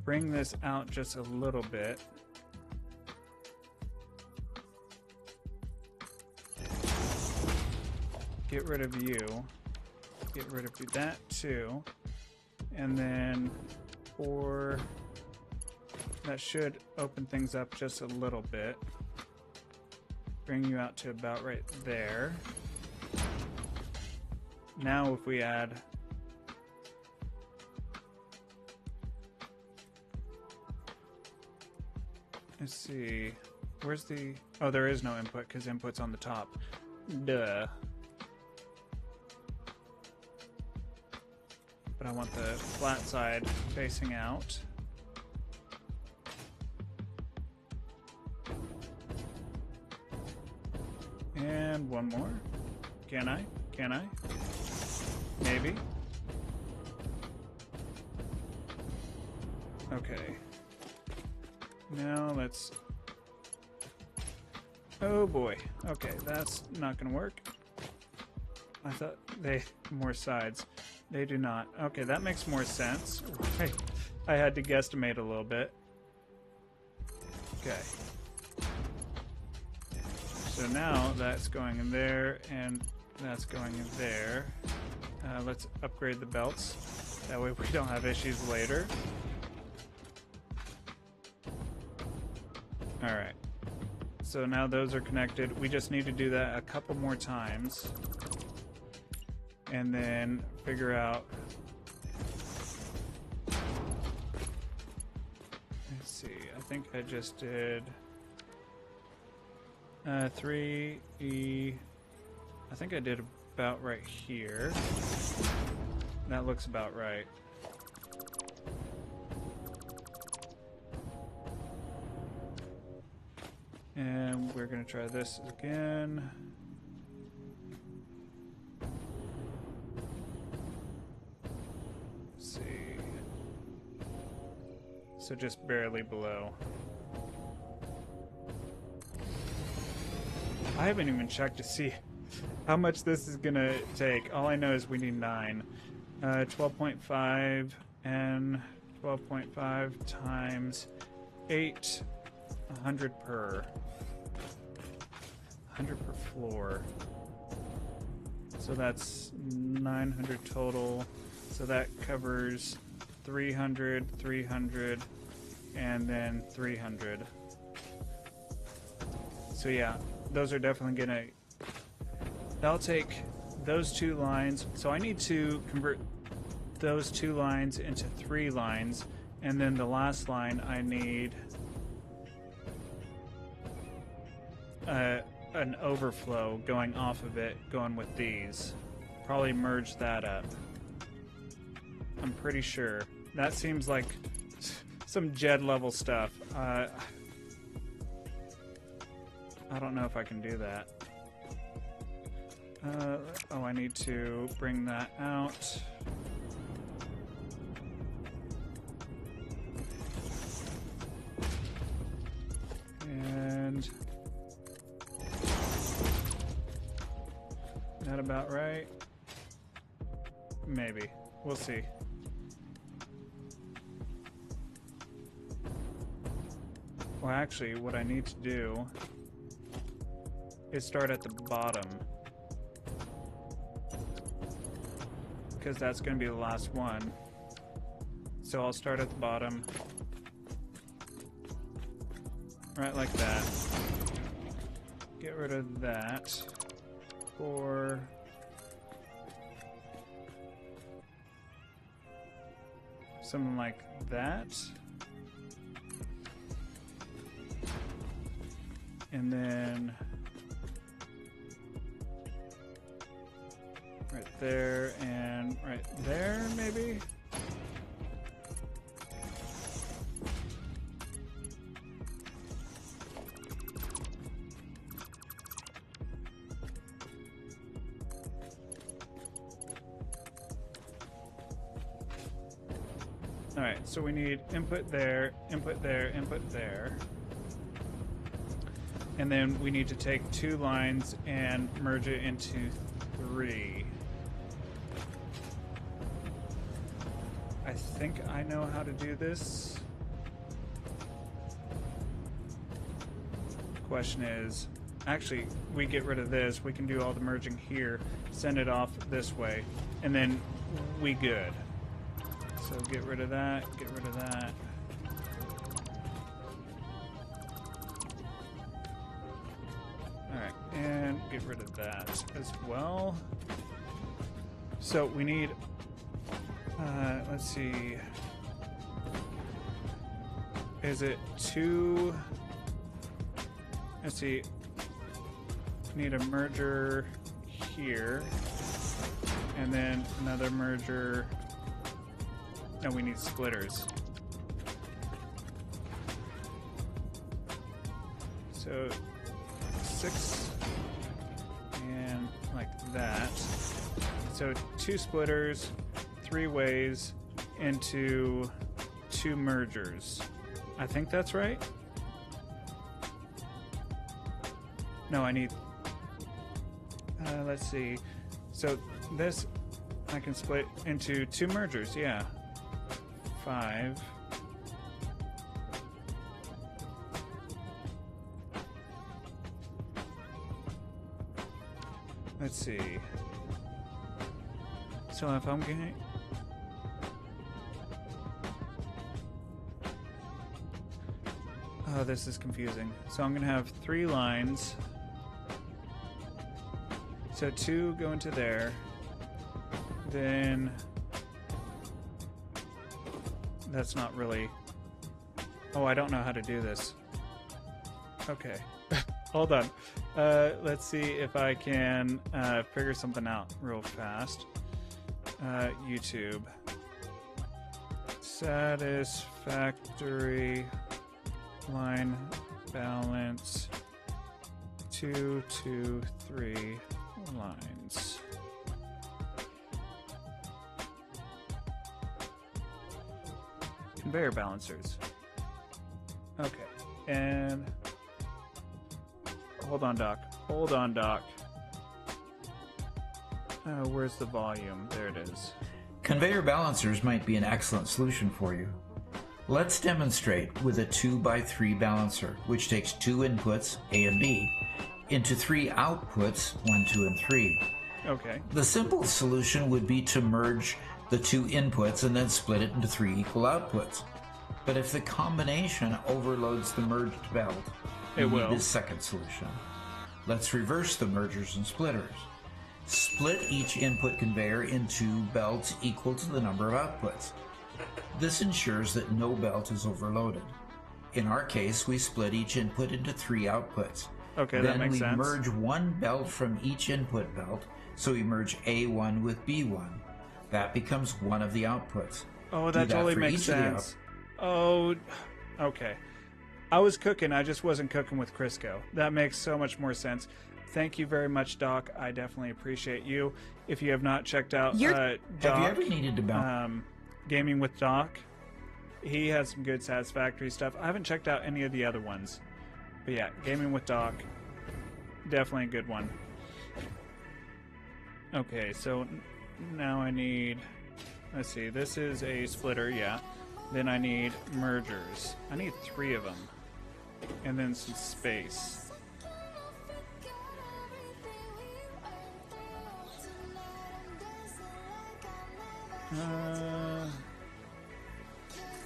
Bring this out just a little bit. Get rid of you. Get rid of that too. And then that should open things up just a little bit. Bring you out to about right there. Now if we add let's see, where's the, oh, there is no input because input's on the top. Duh. But I want the flat side facing out. And one more. Can I? Can I? Maybe. Okay. Now let's... Oh boy. Okay, that's not gonna work. I thought they... More sides. They do not. Okay, that makes more sense. Right. I had to guesstimate a little bit. Okay. So now that's going in there, and that's going in there. Let's upgrade the belts. That way we don't have issues later. Alright. So now those are connected. We just need to do that a couple more times. And then figure out... Let's see. I think I just did... 3E... I think I did about right here. That looks about right. And we're going to try this again. Let's see. So just barely below. I haven't even checked to see how much this is going to take. All I know is we need 9. 12.5 and 12.5 times 8. 100 per. 100 per floor. So that's 900 total. So that covers 300, 300, and then 300. So yeah, those are definitely gonna... That'll take those 2 lines. So I need to convert those 2 lines into 3 lines. And then the last line I need... an overflow going off of it, going with these. Probably merge that up. I'm pretty sure. That seems like some Jed level stuff. I don't know if I can do that. Oh, I need to bring that out. And... That about right? Maybe. We'll see. Well, actually, what I need to do is start at the bottom. Because that's going to be the last one. So I'll start at the bottom. Right like that. Get rid of that. Or something like that. And then right there and right there, maybe? Alright, so we need input there, input there, input there. And then we need to take 2 lines and merge it into 3. I think I know how to do this. Question is, actually, we get rid of this. We can do all the merging here, send it off this way, and then we good. So get rid of that, get rid of that. Alright, and get rid of that as well. So we need, let's see, is it 2, let's see, need a merger here, and then another merger. No, we need splitters. So 6 and like that. So 2 splitters, 3 ways into 2 mergers. I think that's right. No, I need... let's see. So this I can split into 2 mergers, yeah. 5. Let's see. So if I'm getting... Oh, this is confusing. So I'm going to have 3 lines. So 2 go into there. Then... That's not really... Oh, I don't know how to do this. Okay. Hold on. Let's see if I can figure something out real fast. YouTube. Satisfactory line balance 2 to 3 lines. Conveyor balancers. Okay. And hold on, Doc. Hold on, Doc. Where's the volume? There it is. Conveyor balancers might be an excellent solution for you. Let's demonstrate with a 2x3 balancer, which takes 2 inputs, A and B, into 3 outputs, 1, 2, and 3. Okay. The simple solution would be to merge the 2 inputs and then split it into 3 equal outputs. But if the combination overloads the merged belt, It will. need a second solution. Let's reverse the mergers and splitters. Split each input conveyor into belts equal to the number of outputs. This ensures that no belt is overloaded. In our case, we split each input into 3 outputs. Okay, then that makes we sense. merge 1 belt from each input belt, so we merge A1 with B1. That becomes one of the outputs. Oh, Do that totally for makes each of the sense. Oh, okay. I was cooking, I just wasn't cooking with Crisco. That makes so much more sense. Thank you very much, Doc. I definitely appreciate you. If you have not checked out Doc, Have you ever needed to balance? Gaming with Doc, he has some good Satisfactory stuff. I haven't checked out any of the other ones. But yeah, Gaming with Doc, definitely a good one. Okay, so now I need... Let's see, this is a splitter, yeah. Then I need mergers. I need 3 of them. And then some space.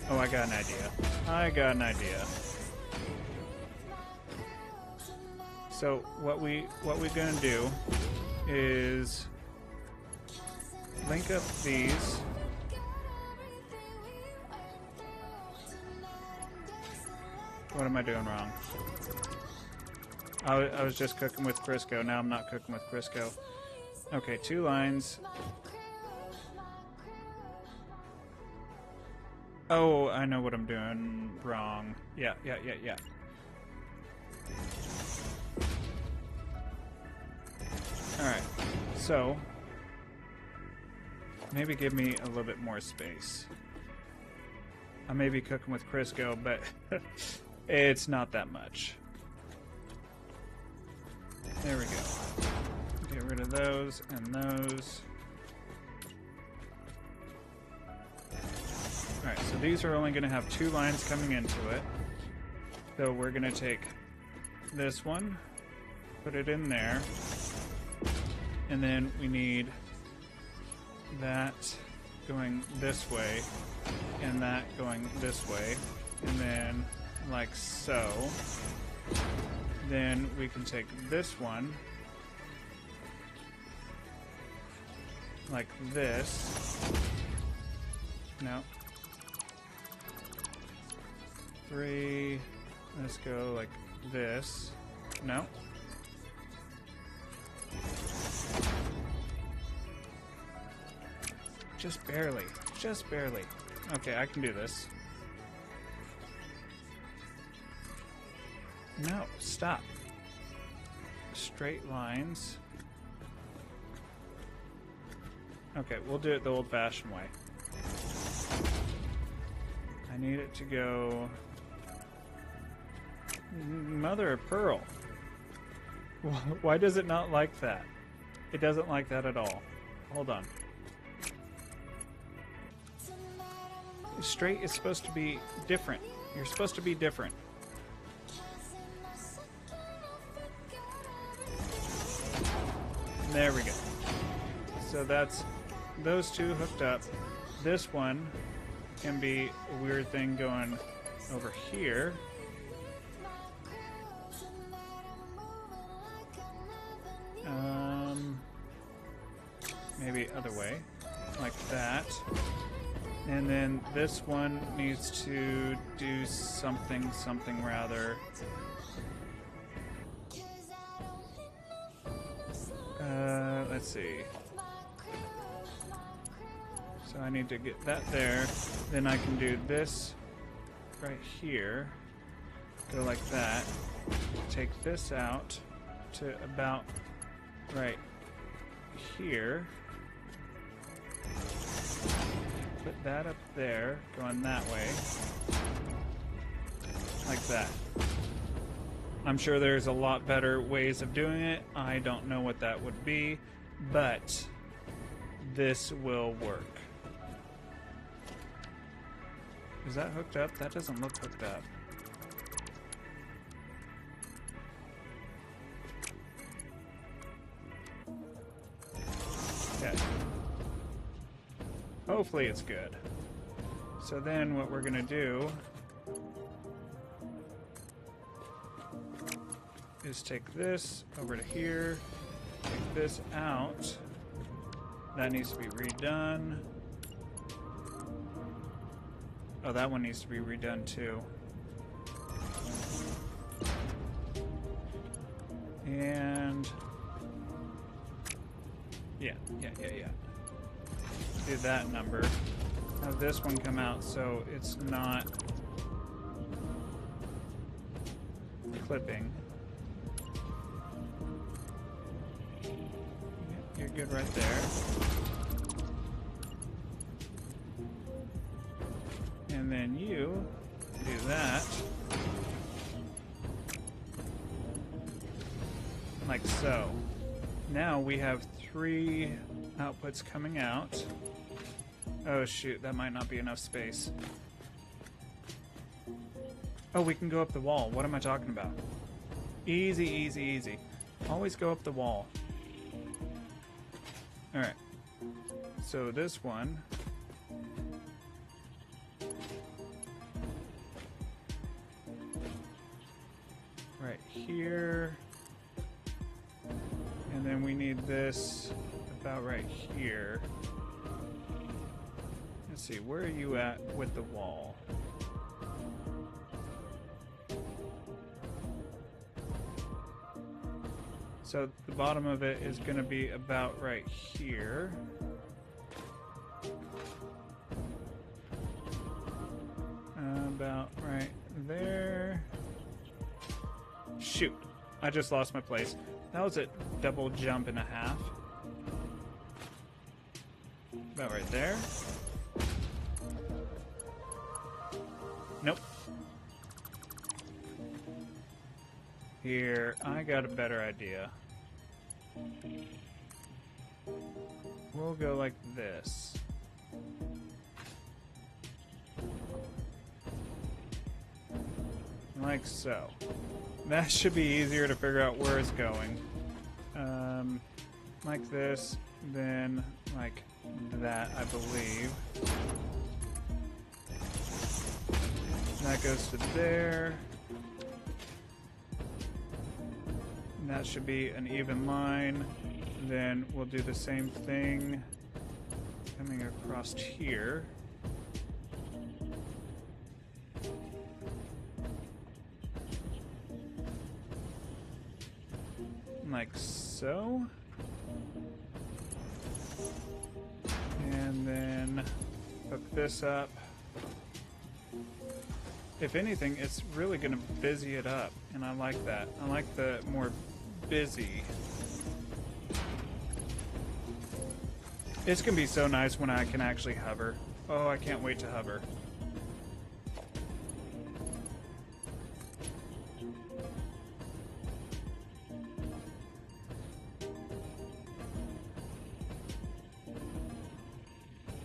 Oh, I got an idea. I got an idea. So what we're gonna do is link up these. What am I doing wrong? I was just cooking with Crisco. Now I'm not cooking with Crisco. Okay, 2 lines. Oh, I know what I'm doing wrong. Yeah. Alright, so maybe give me a little bit more space. I may be cooking with Crisco, but it's not that much. There we go. Get rid of those and those. Alright, so these are only going to have 2 lines coming into it. So we're going to take this one, put it in there, and then we need that going this way, and that going this way, and then like so. Then we can take this one, like this. No. 3. Let's go like this. No. Just barely. Just barely. Okay, I can do this. No, stop. Straight lines. Okay, we'll do it the old-fashioned way. I I need it to go... Mother of pearl. Why does it not like that? It doesn't like that at all. Hold on. Straight is supposed to be different. You're supposed to be different. There we go. So that's those two hooked up. This one can be a weird thing going over here. Maybe other way, like that. And then this one needs to do something rather. Let's see. So I need to get that there. Then I can do this right here. Go like that. Take this out to about right here. Put that up there, going that way. Like that. I'm sure there's a lot better ways of doing it. I don't know what that would be, but this will work. Is that hooked up? That doesn't look hooked up. Okay. Hopefully it's good. So then what we're gonna do is take this over to here, take this out. That needs to be redone. Oh, that one needs to be redone too. And yeah. Do that number. Have this one come out so it's not clipping. You're good right there. And then you do that. Like so. Now we have 3 outputs coming out. Oh shoot, that might not be enough space. Oh, we can go up the wall. What am I talking about? Easy, easy, easy. Always go up the wall. Alright. So this one. Right here. And then we need this about right here. Let's see, where are you at with the wall? So the bottom of it is going to be about right here. About right there. Shoot, I just lost my place. That was a double jump and a half. About right there. Nope. Here, I got a better idea. We'll go like this. Like so. That should be easier to figure out where it's going. Like this, then like that, I believe. That goes to there. And that should be an even line. Then we'll do the same thing coming across here. Like so. And then hook this up. If anything, it's really going to busy it up, and I like that. I like the more busy. It's going to be so nice when I can actually hover. Oh, I can't wait to hover.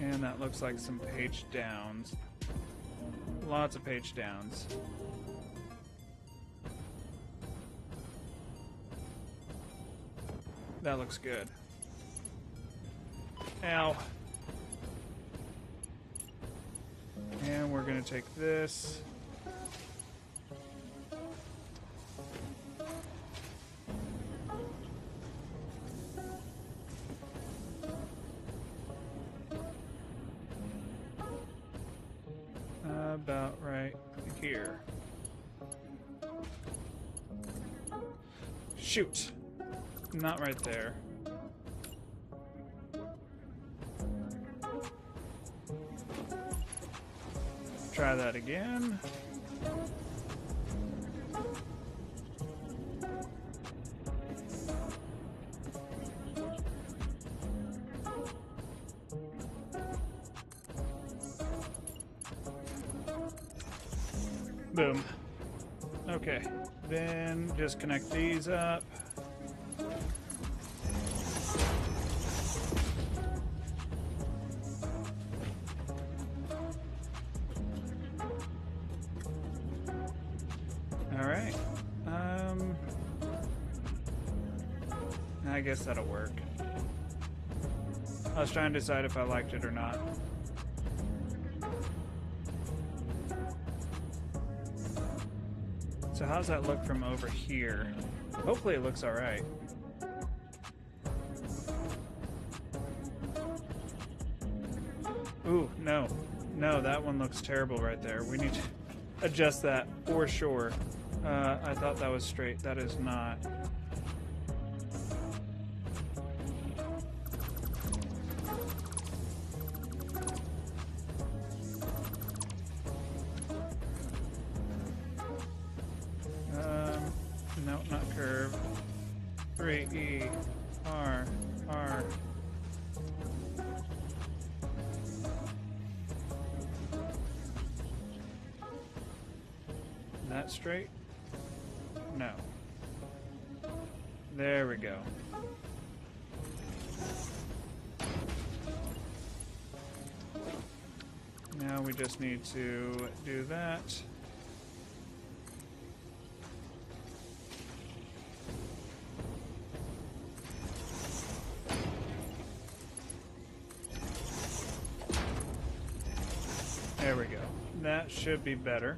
And that looks like some page downs. Lots of page downs. That looks good. Ow. And we're gonna take this. About right here. Shoot! Not right there. Try that again. Boom. Okay, then just connect these up. All right. I guess that'll work. I was trying to decide if I liked it or not. So how's that look from over here? Hopefully it looks all right. Ooh, no. No, that one looks terrible right there. We need to adjust that for sure. I thought that was straight. That is not. No, not curve. 3E, R, R. That straight? No. There we go. Now we just need to do that. There we go. That should be better.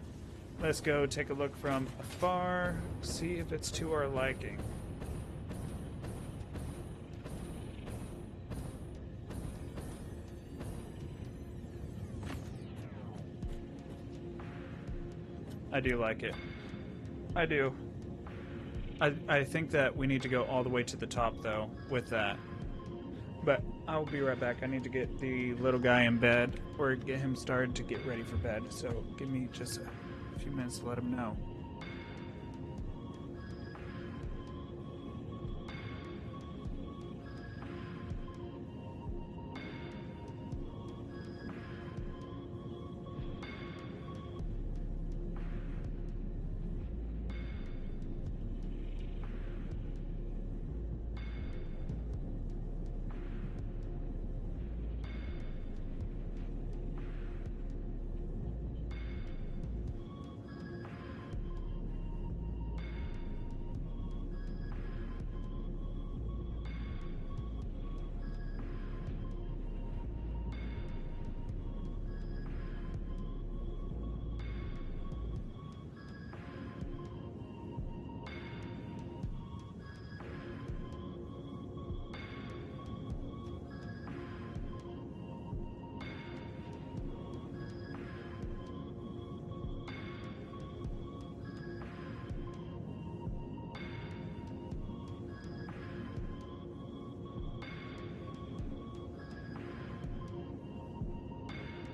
Let's go take a look from afar, see if it's to our liking. I do like it. I do. I think that we need to go all the way to the top, though, with that. But I'll be right back. I need to get the little guy in bed, or get him started to get ready for bed. So give me just a few minutes to let him know.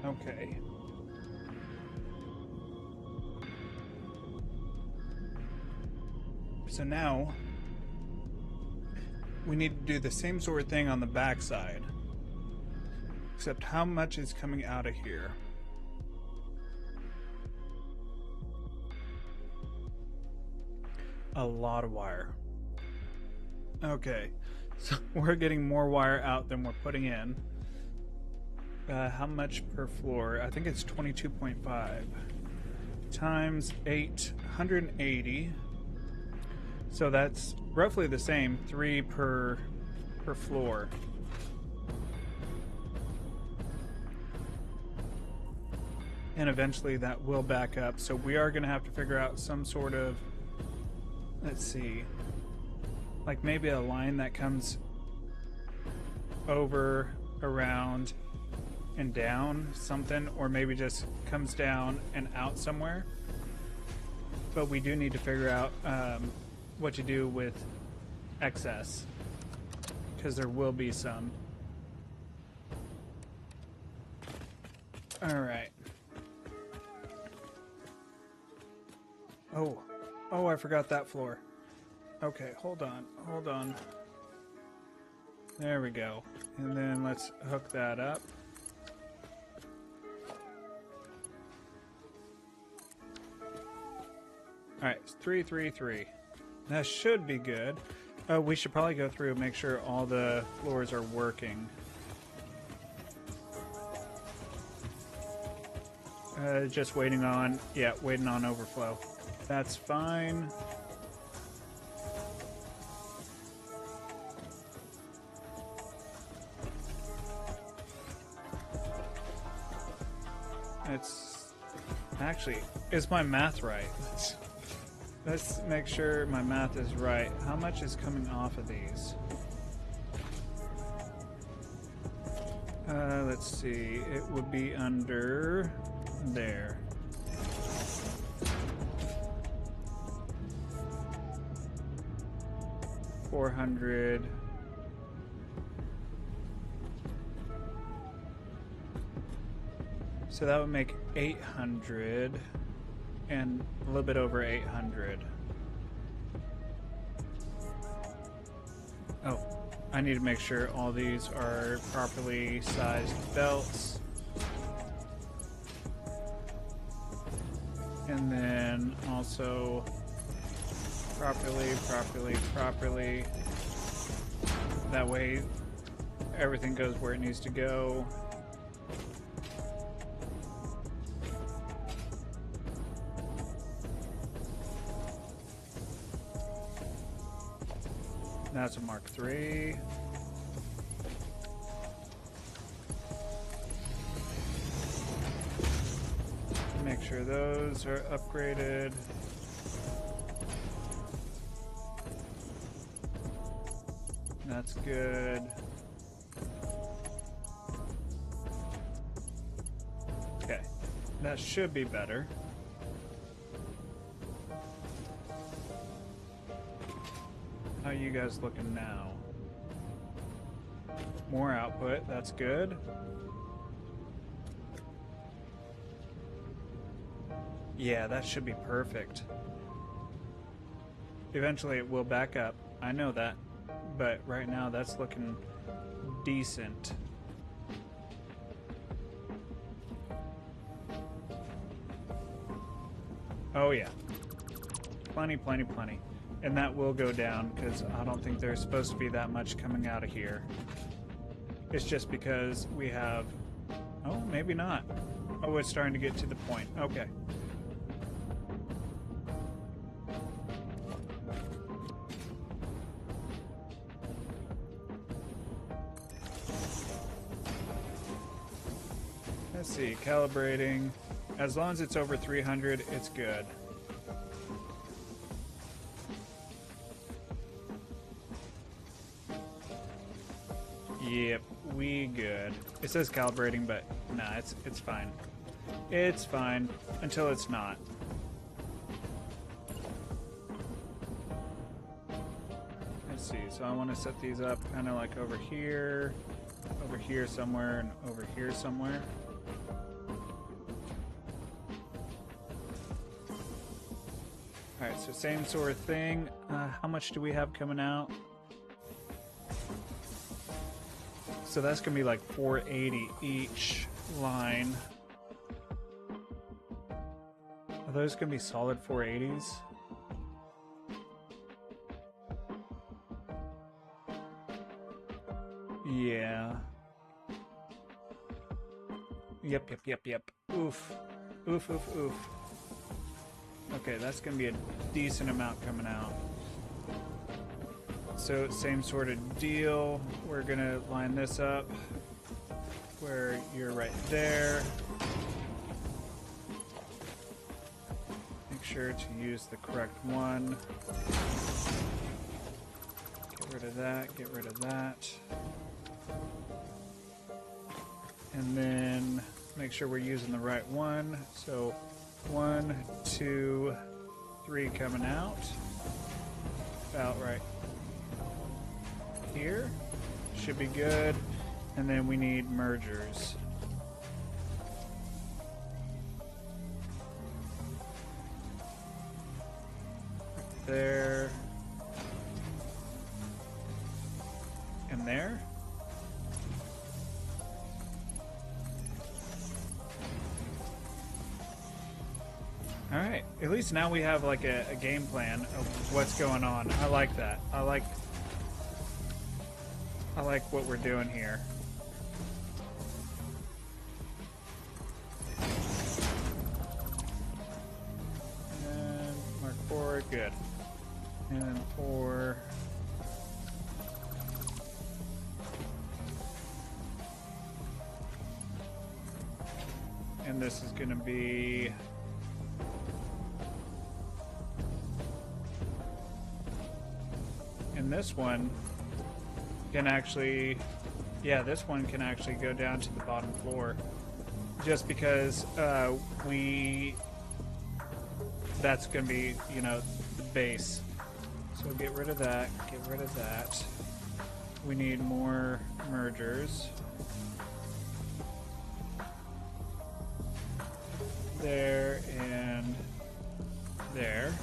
Okay. So now we need to do the same sort of thing on the back side. Except how much is coming out of here? A lot of wire. Okay. So we're getting more wire out than we're putting in. How much per floor? I think it's 22.5 times 880. So that's roughly the same, 3 per floor. And eventually that will back up. So we are going to have to figure out some sort of, let's see, like maybe a line that comes over, around, and down, something, or maybe just comes down and out somewhere. But we do need to figure out what to do with excess, because there will be some. All right. Oh, I forgot that floor. Okay, hold on. There we go. And then let's hook that up. Alright, it's 333. That should be good. Oh, we should probably go through and make sure all the floors are working. Just waiting on overflow. That's fine. It's actually, is my math right? Let's make sure my math is right. How much is coming off of these? Let's see. It would be under there. $400. So that would make 800 and a little bit over 800. Oh, I need to make sure all these are properly sized belts. And then also properly. That way everything goes where it needs to go. That's a Mark III. Make sure those are upgraded. That's good. Okay, that should be better. How are you guys looking now? More output, that's good. Yeah, that should be perfect. Eventually it will back up, I know that, but right now that's looking decent. Oh yeah, plenty. And that will go down because I don't think there's supposed to be that much coming out of here. It's just because we have, oh, maybe not. Oh, it's starting to get to the point. Okay. Let's see, calibrating. As long as it's over 300, it's good. Yep, we good. It says calibrating, but nah, it's fine. It's fine until it's not. Let's see, so I want to set these up kind of like over here somewhere, and over here somewhere. Alright, so same sort of thing. How much do we have coming out? So that's going to be like 480 each line. Are those going to be solid 480s? Yeah. Yep. Oof. Oof. Okay, that's gonna be a decent amount coming out. So, same sort of deal. We're gonna line this up where you're right there. Make sure to use the correct one. Get rid of that. And then make sure we're using the right one. So 1, 2, 3 coming out. About right here. Should be good. And then we need mergers. There. And there. Alright, at least now we have like a game plan of what's going on. I like that. I like what we're doing here. And mark 4, good. And 4. And this is going to be... And this one can actually... Yeah, this one can actually go down to the bottom floor. Just because that's going to be, you know, the base. So get rid of that, get rid of that. We need more mergers. There and there.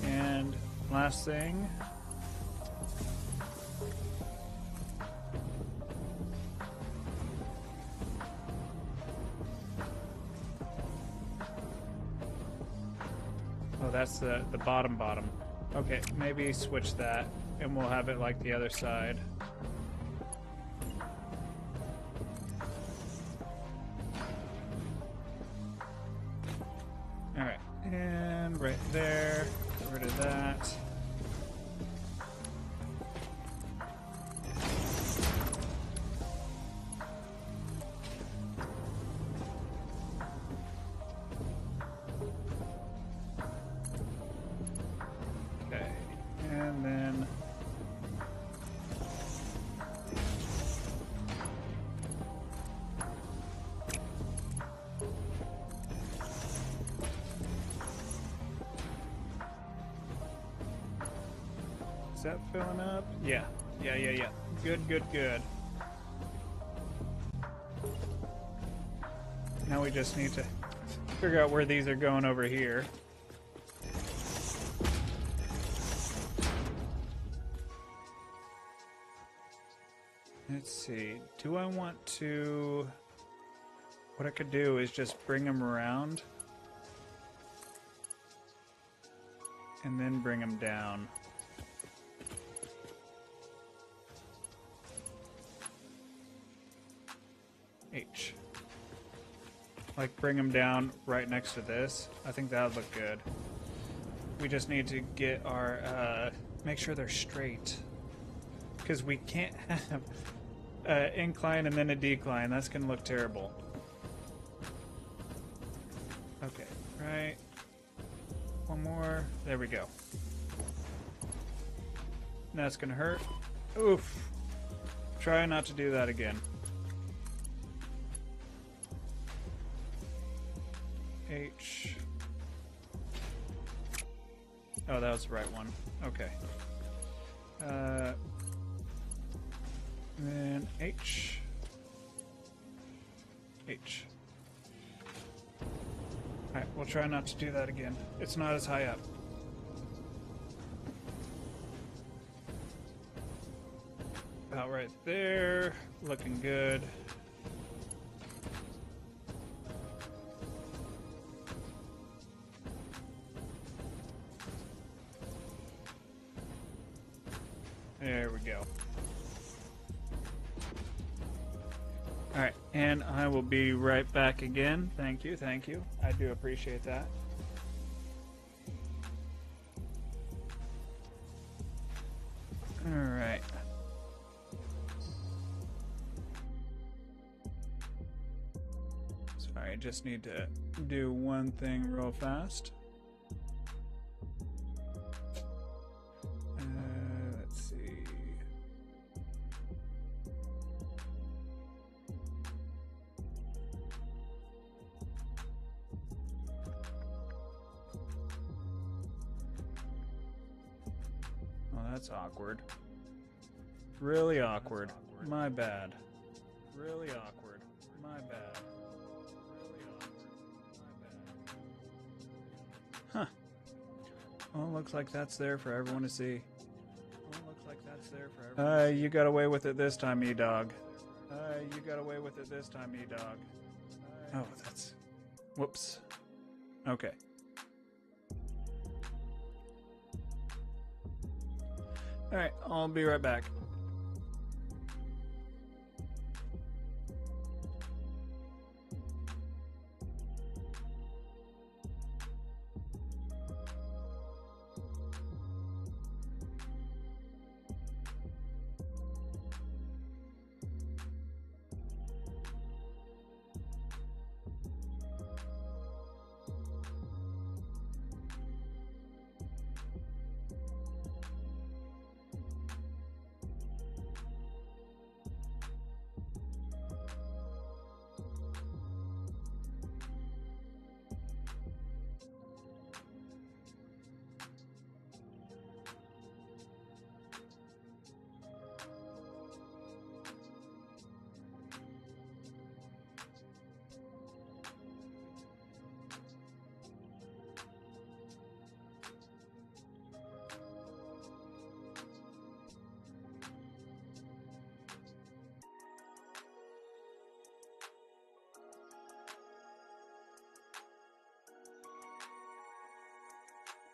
And last thing. Oh, that's the bottom. Okay, maybe switch that and we'll have it like the other side. Alright, and right there, get rid of that. Okay, and then is that filling up? Yeah. Good. Now we just need to figure out where these are going over here. Let's see. Do I want to... What I could do is just bring them around and then bring them down. H. Like bring them down right next to this. I think that would look good. We just need to get our, make sure they're straight. Because we can't have an incline and then a decline. That's going to look terrible. Okay, right. One more. There we go. That's going to hurt. Oof. Try not to do that again. H. Oh, that was the right one. Okay. Then H. H. Alright, we'll try not to do that again. It's not as high up. About right there. Looking good. There we go. Alright, and I will be right back again. Thank you, thank you. I do appreciate that. Alright. Sorry, I just need to do one thing real fast. Let's see. Oh, that's awkward. Really awkward. My bad. Really awkward. My bad. Really awkward. My bad. Huh. Well, looks like that's there for everyone to see. Well, looks like that's there for everyone to see. You got away with it this time, E-Dog. You got away with it this time, E-Dog. Oh, that's... Whoops. Okay. Alright, I'll be right back.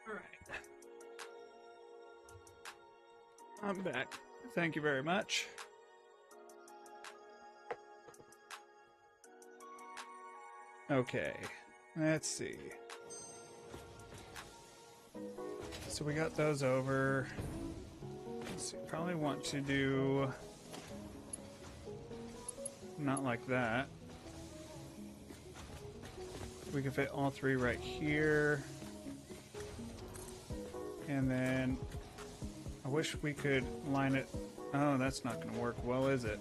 Alright. I'm back. Thank you very much. Okay, let's see. So we got those over. Let's see, probably want to do... not like that. We can fit all three right here. And then I wish we could line it. Oh, that's not going to work well, is it?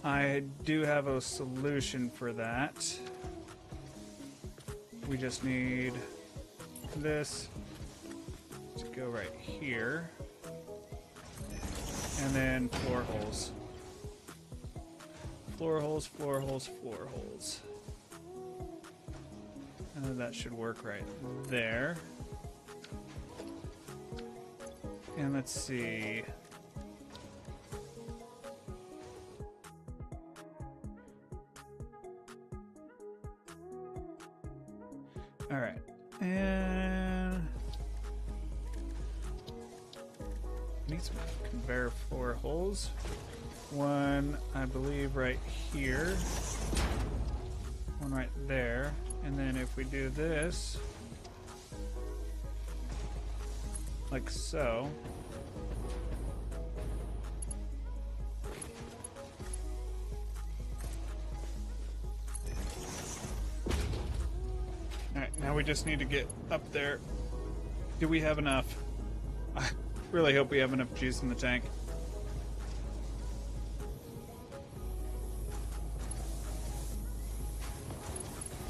I do have a solution for that. We just need this to go right here. And then floor holes. Floor holes, floor holes, floor holes. That should work right there. And let's see. All right. And need some conveyor floor holes. One, I believe, right here. One right there. And then if we do this, like so, alright, now we just need to get up there. Do we have enough? I really hope we have enough juice in the tank.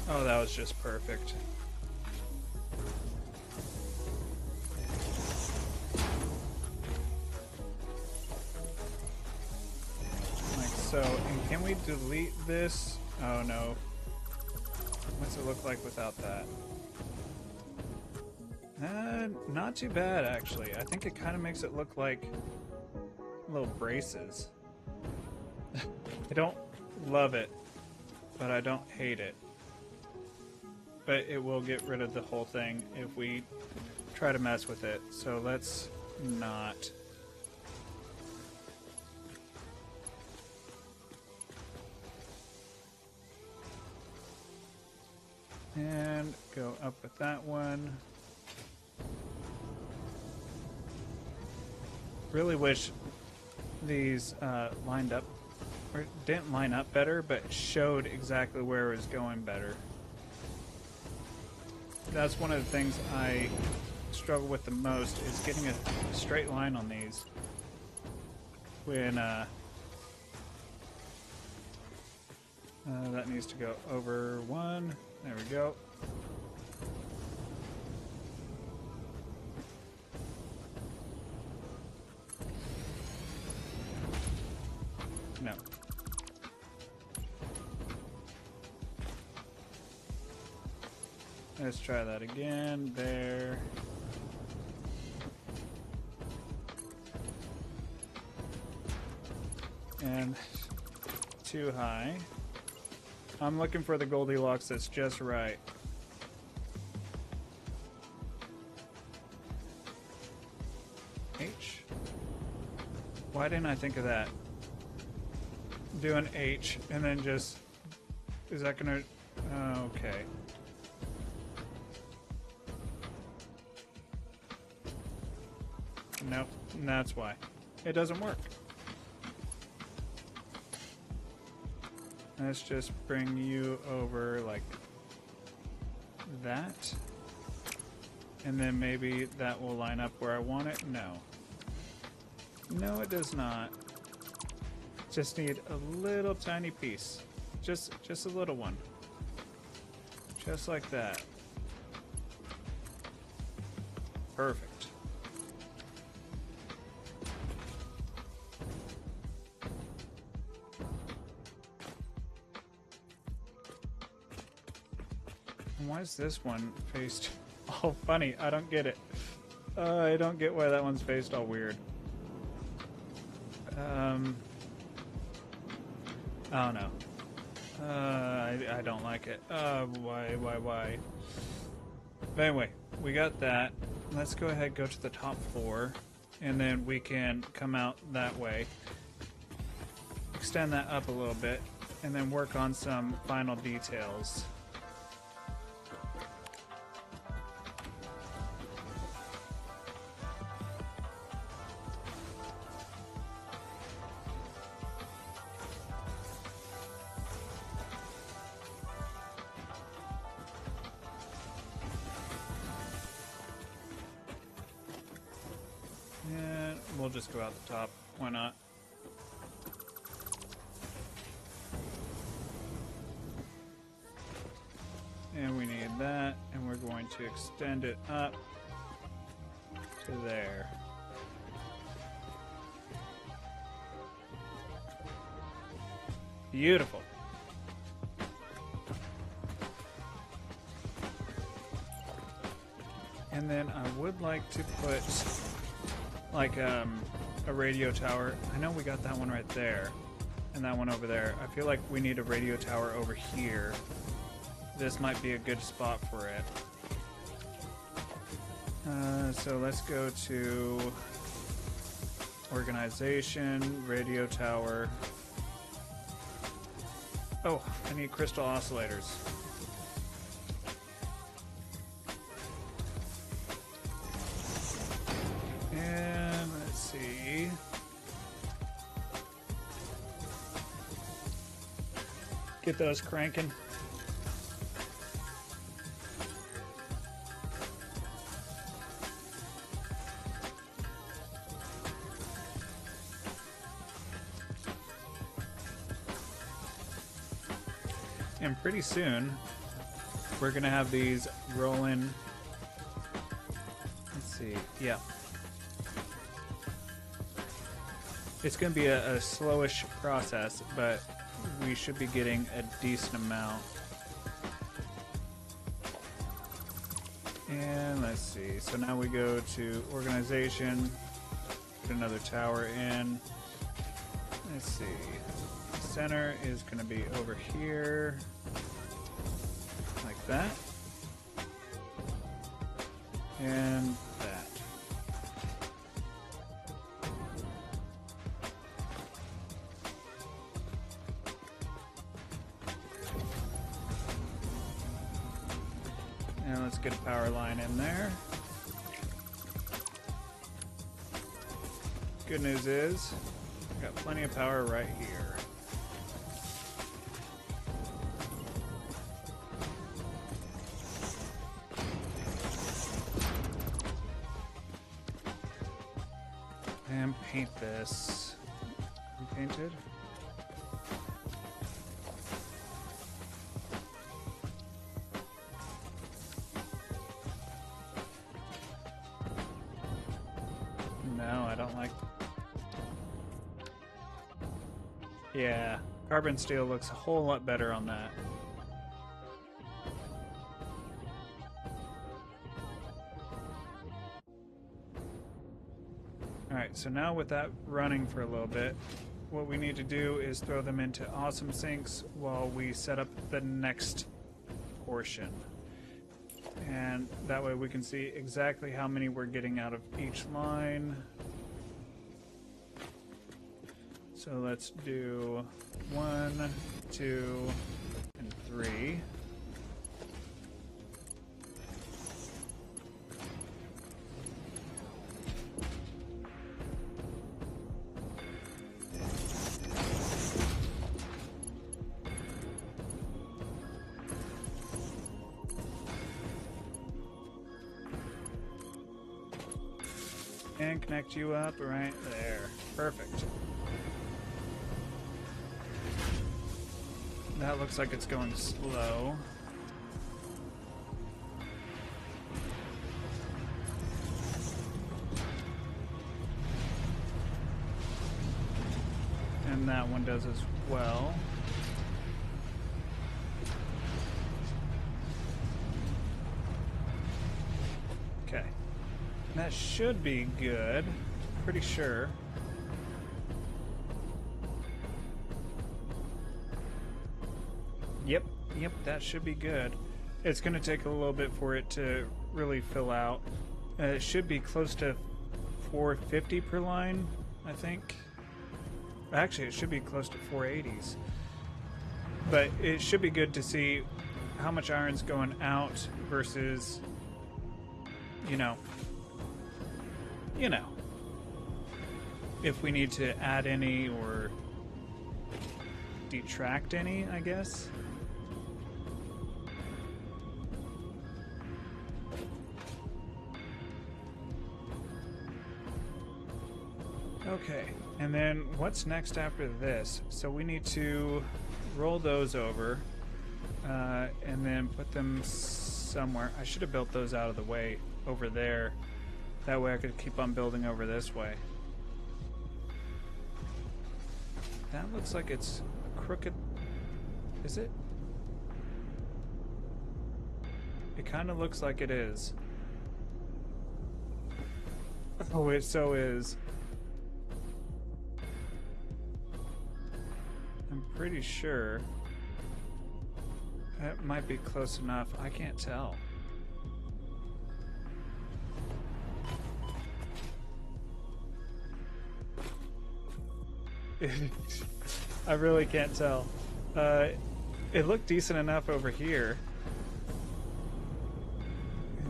Oh, that was just perfect. Like so. And can we delete this? Oh no. What's it look like without that? Not too bad, actually. I think it kind of makes it look like little braces. I don't love it, but I don't hate it. But it will get rid of the whole thing if we try to mess with it. So let's not. And go up with that one. Really wish these lined up, or didn't line up better, but showed exactly where it was going better. That's one of the things I struggle with the most, is getting a straight line on these. When that needs to go over one. There we go. No. Let's try that again. There. And too high. I'm looking for the Goldilocks that's just right. H? Why didn't I think of that? Do an H and then just... Is that gonna... okay. Nope, and that's why. It doesn't work. Let's just bring you over like that. And then maybe that will line up where I want it. No. No, it does not. Just need a little tiny piece. Just a little one. Just like that. Perfect. Why is this one faced all funny? I don't get it. I don't get why that one's faced all weird. I don't know. I don't like it. Why? But anyway, we got that. Let's go ahead and go to the top 4, and then we can come out that way. Extend that up a little bit, and then work on some final details. And we'll just go out the top. Why not? And we need that, and we're going to extend it up to there. Beautiful. And then I would like to put like a radio tower. I know we got that one right there and that one over there. I feel like we need a radio tower over here. This might be a good spot for it. So let's go to organization, radio tower. Oh, I need crystal oscillators. And let's see. Get those cranking. And pretty soon, we're going to have these rolling. Let's see. Yeah. It's going to be a slowish process, but we should be getting a decent amount. And let's see. So now we go to organization. Put another tower in. Let's see. Center is going to be over here, like that, and that. let's get a power line in there. Good news is, got plenty of power right here. And paint this. Painted. No, I don't like. Yeah, carbon steel looks a whole lot better on that. Alright, so now with that running for a little bit, what we need to do is throw them into awesome sinks while we set up the next portion. And that way we can see exactly how many we're getting out of each line. So let's do 1, 2, and 3. And connect you up right there. Perfect. That looks like it's going slow. And that one does as well. Okay. That should be good. Pretty sure. Yep, that should be good. It's going to take a little bit for it to really fill out. It should be close to 450 per line, I think. Actually, it should be close to 480s. But it should be good to see how much iron's going out versus, you know, if we need to add any or detract any, I guess. Okay, and then what's next after this? So we need to roll those over and then put them somewhere. I should have built those out of the way over there. That way I could keep on building over this way. That looks like it's crooked. Is it? It kind of looks like it is. Oh, it so is. I'm pretty sure that might be close enough. I can't tell. I really can't tell. It looked decent enough over here.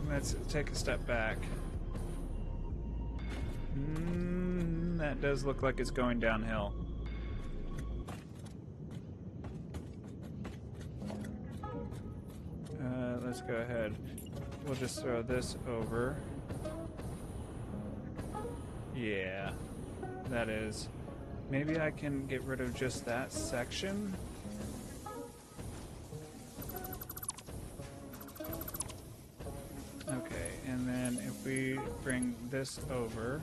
Let's take a step back. That does look like it's going downhill. Let's go ahead. We'll just throw this over. Yeah, that is. Maybe I can get rid of just that section. Okay, and then if we bring this over.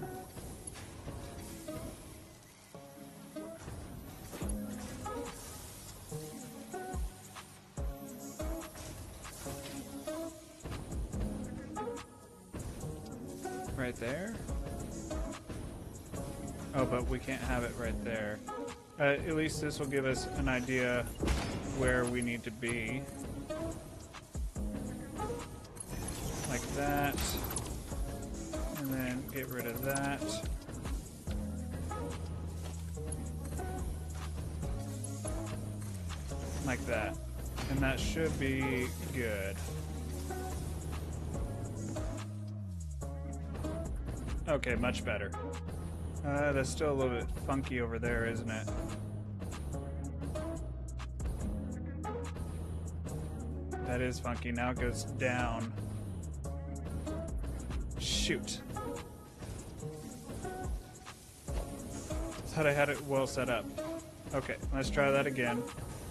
Right there. Oh, but we can't have it right there. At least this will give us an idea where we need to be. Like that. And then get rid of that. Like that. And that should be good. Okay, much better. That's still a little bit funky over there, isn't it? That is funky. Now it goes down. Shoot. Thought I had it well set up. Okay, let's try that again.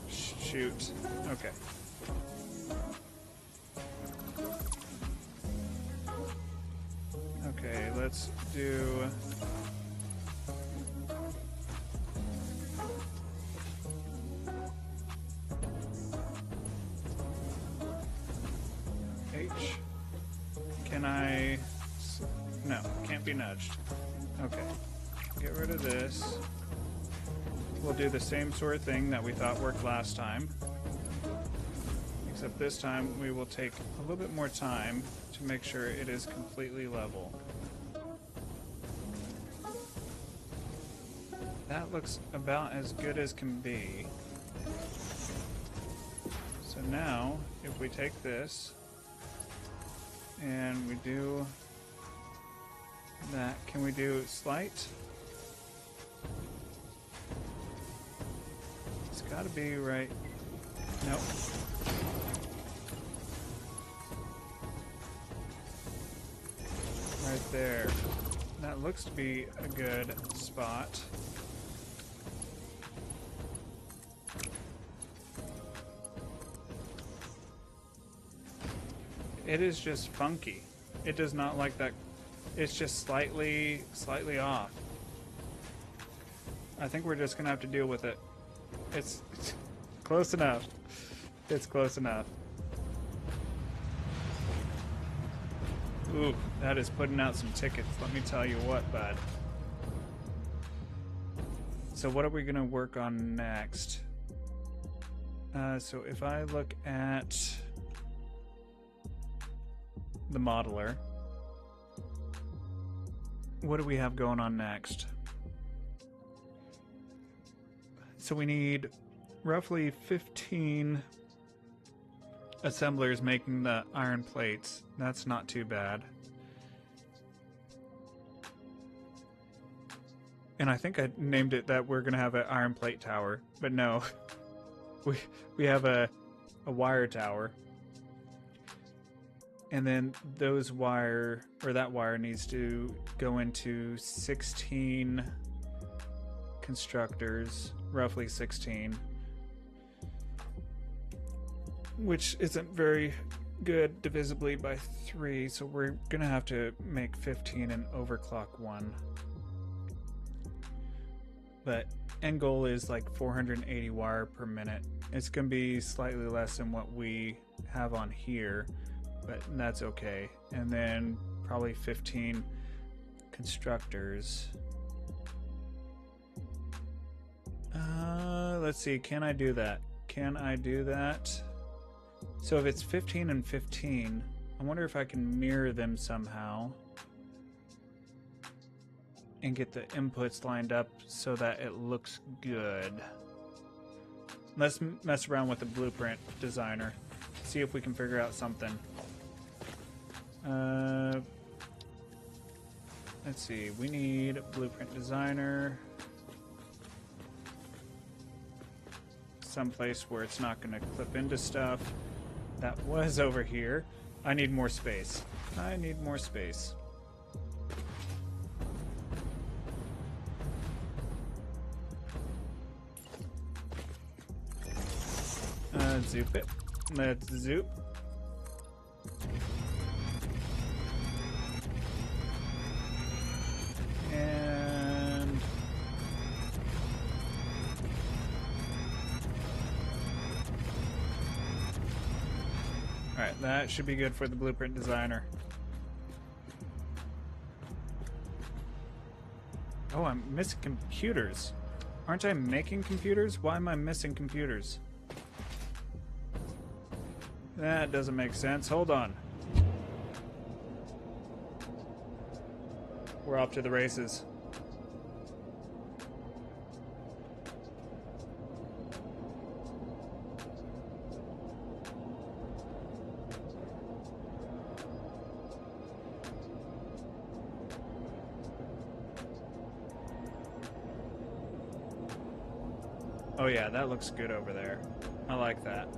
Shoot. Okay. Okay, let's do... H. Can I... No, can't be nudged. Okay. Get rid of this. We'll do the same sort of thing that we thought worked last time. Except this time we will take a little bit more time to make sure it is completely level. That looks about as good as can be. So now, if we take this and we do that, can we do slight? It's gotta be right. Nope. Right there. That looks to be a good spot. It is just funky. It does not like that. It's just slightly off. I think we're just gonna have to deal with it. It's close enough. It's close enough. Ooh, that is putting out some tickets. Let me tell you what, bud. So what are we gonna work on next? So if I look at the modeler, what do we have going on next? So we need roughly 15 assemblers making the iron plates. That's not too bad. And I think I named it that we're gonna have an iron plate tower, but no. We have a wire tower. And then those wire, or that wire needs to go into 16 constructors, roughly 16, which isn't very good divisibly by 3, so we're gonna have to make 15 and overclock 1. But end goal is like 480 wire per minute. It's gonna be slightly less than what we have on here, but that's okay. And then probably 15 constructors. Let's see, can I do that? Can I do that? So if it's 15 and 15, I wonder if I can mirror them somehow and get the inputs lined up so that it looks good. Let's mess around with the blueprint designer. See if we can figure out something. Let's see, we need a blueprint designer. Someplace where it's not going to clip into stuff. That was over here. I need more space. I need more space. Zoop it. Let's zoop. And alright, that should be good for the blueprint designer. Oh, I'm missing computers. Aren't I making computers? Why am I missing computers? That doesn't make sense. Hold on. We're off to the races. Oh yeah, that looks good over there. I like that.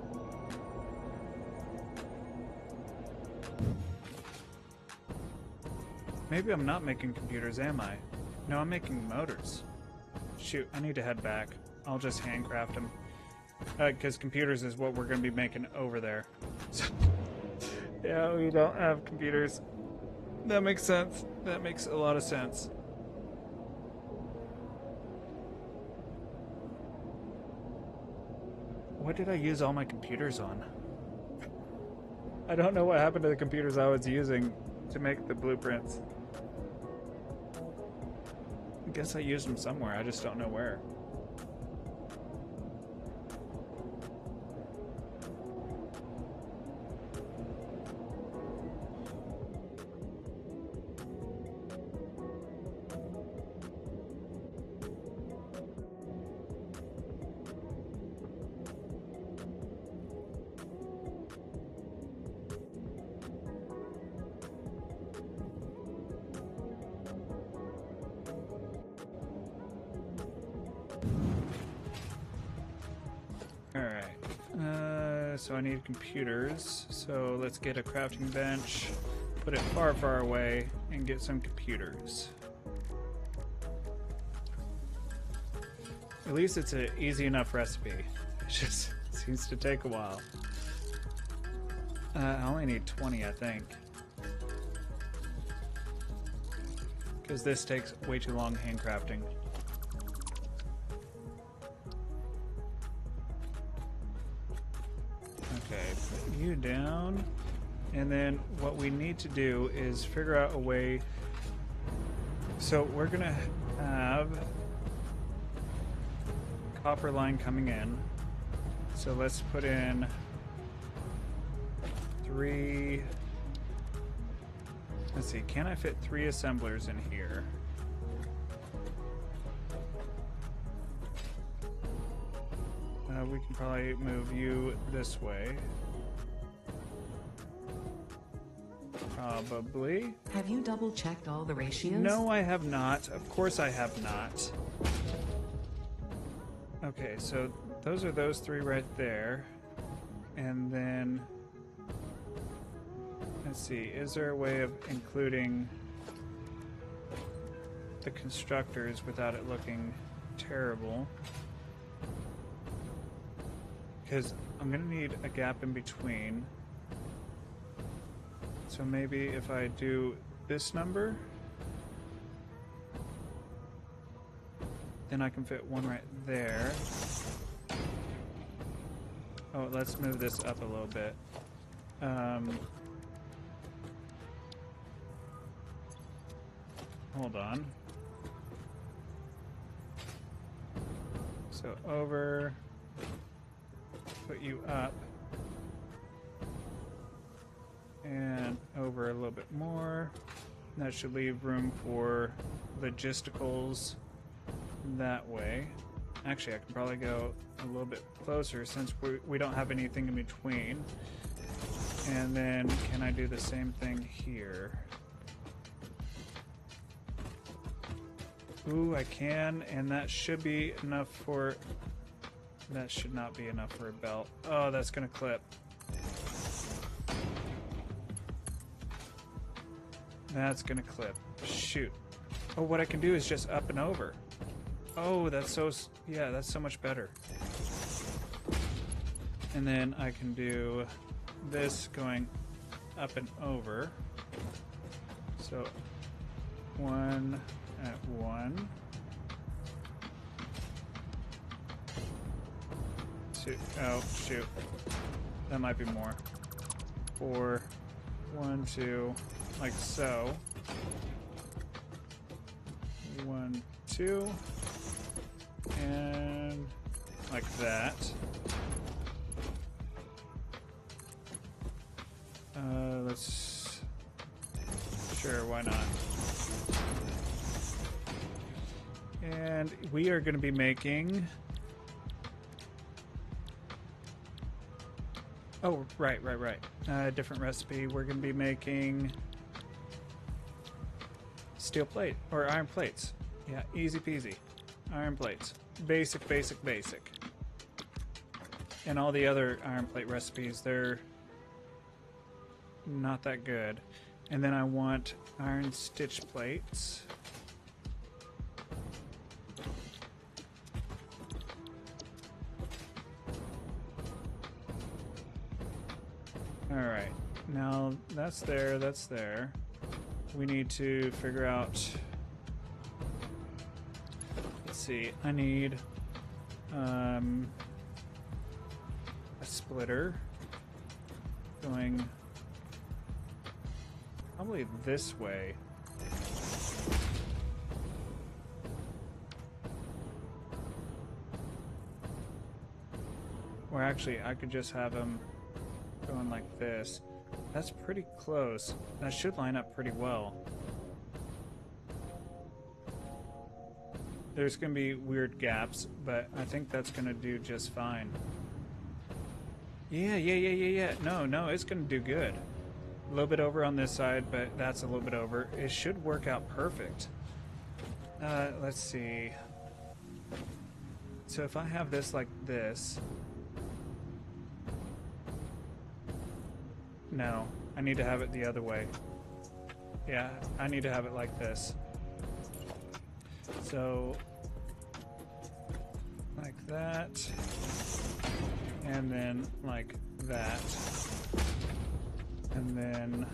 Maybe I'm not making computers, am I? No, I'm making motors. Shoot, I need to head back. I'll just handcraft them. Because computers is what we're going to be making over there. So, yeah, we don't have computers. That makes sense. That makes a lot of sense. What did I use all my computers on? I don't know what happened to the computers I was using to make the blueprints. I guess I used them somewhere, I just don't know where. Alright, so I need computers, so let's get a crafting bench, put it far, far away, and get some computers. At least it's an easy enough recipe. It just seems to take a while. I only need 20, I think. Because this takes way too long handcrafting. Okay, put you down. And then what we need to do is figure out a way. So we're gonna have copper line coming in. So let's put in 3. Let's see, can I fit 3 assemblers in here? We can probably move you this way. Probably. Have you double checked all the ratios? No, I have not. Of course I have not. Okay, so those are those 3 right there. And then... let's see, is there a way of including the constructors without it looking terrible? Because I'm going to need a gap in between. So maybe if I do this number, then I can fit one right there. Oh, let's move this up a little bit. Hold on. So over, put you up, and over a little bit more. That should leave room for logisticals that way. Actually, I can probably go a little bit closer since we don't have anything in between. And then can I do the same thing here? Ooh, I can, and that should be enough for... that should not be enough for a belt. Oh, that's gonna clip. That's gonna clip. Shoot. Oh, what I can do is just up and over. Oh, that's so... yeah, that's so much better. And then I can do this going up and over. So, 1 at 1. 2. Oh, shoot. That might be more. 4. 1, 2. Like so. 1, 2. And like that. Let's... sure, why not? And we are going to be making... oh, right. Different recipe. We're going to be making steel plate, or iron plates. Yeah, easy peasy. Iron plates. Basic. And all the other iron plate recipes, they're not that good. And then I want iron stitch plates. Alright, now that's there, that's there. We need to figure out... Let's see, I need a splitter going probably this way. Or actually, I could just have them going like this. That's pretty close. That should line up pretty well. There's going to be weird gaps, but I think that's going to do just fine. Yeah. No, it's going to do good. A little bit over on this side, but that's a little bit over. It should work out perfect. Let's see. So if I have this like this... No, I need to have it the other way. Yeah, I need to have it like this. So, like that, and then like that, and then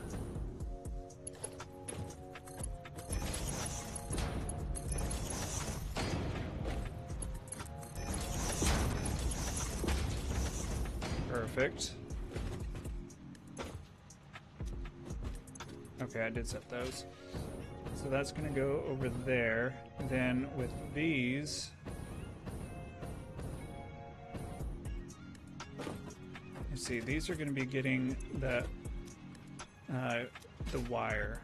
perfect. Okay, I did set those. So that's going to go over there. Then with these, let's see, these are going to be getting the wire.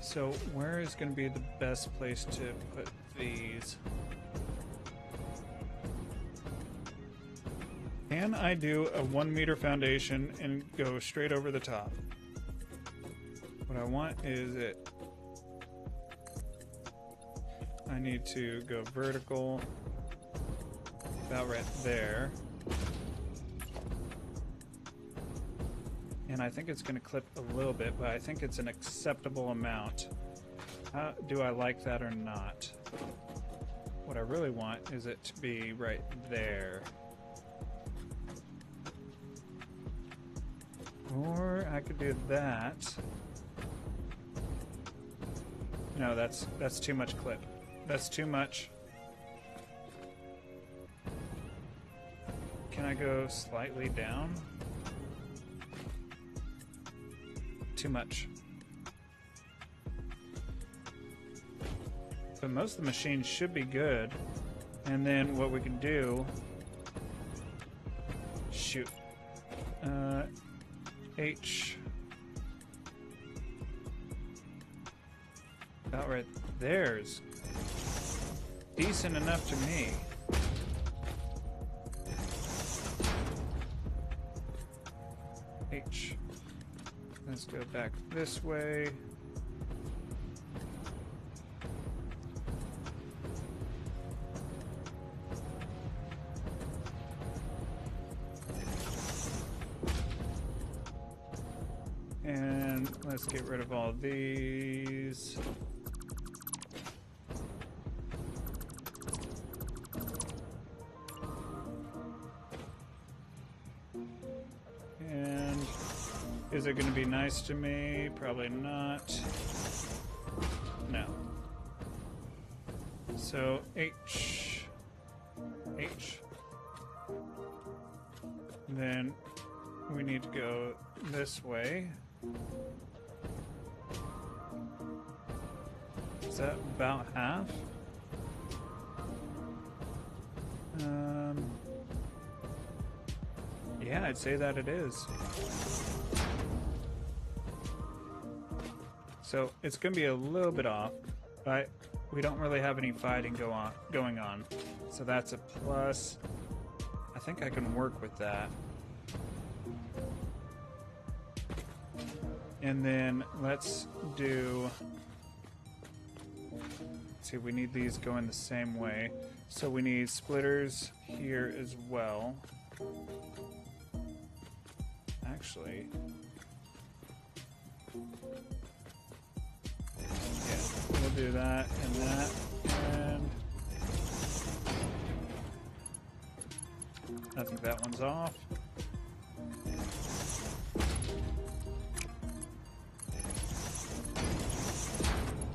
So where is going to be the best place to put these? Can I do a 1 meter foundation and go straight over the top? What I want is it. I need to go vertical about right there. And I think it's going to clip a little bit, but I think it's an acceptable amount. Do I like that or not? What I really want is it to be right there. Or I could do that. No, that's too much clip. That's too much. Can I go slightly down? Too much. But most of the machines should be good. And then what we can do... Shoot. H. About right there's decent enough to me. H. Let's go back this way. And let's get rid of all these. And is it going to be nice to me? Probably not. No. So H. Then we need to go this way. Is that about half? Yeah, I'd say that it is. So it's going to be a little bit off, but we don't really have any fighting going on. So that's a plus. I think I can work with that. And then let's see, we need these going the same way. So we need splitters here as well. Actually, yeah, we'll do that and that, and I think that one's off.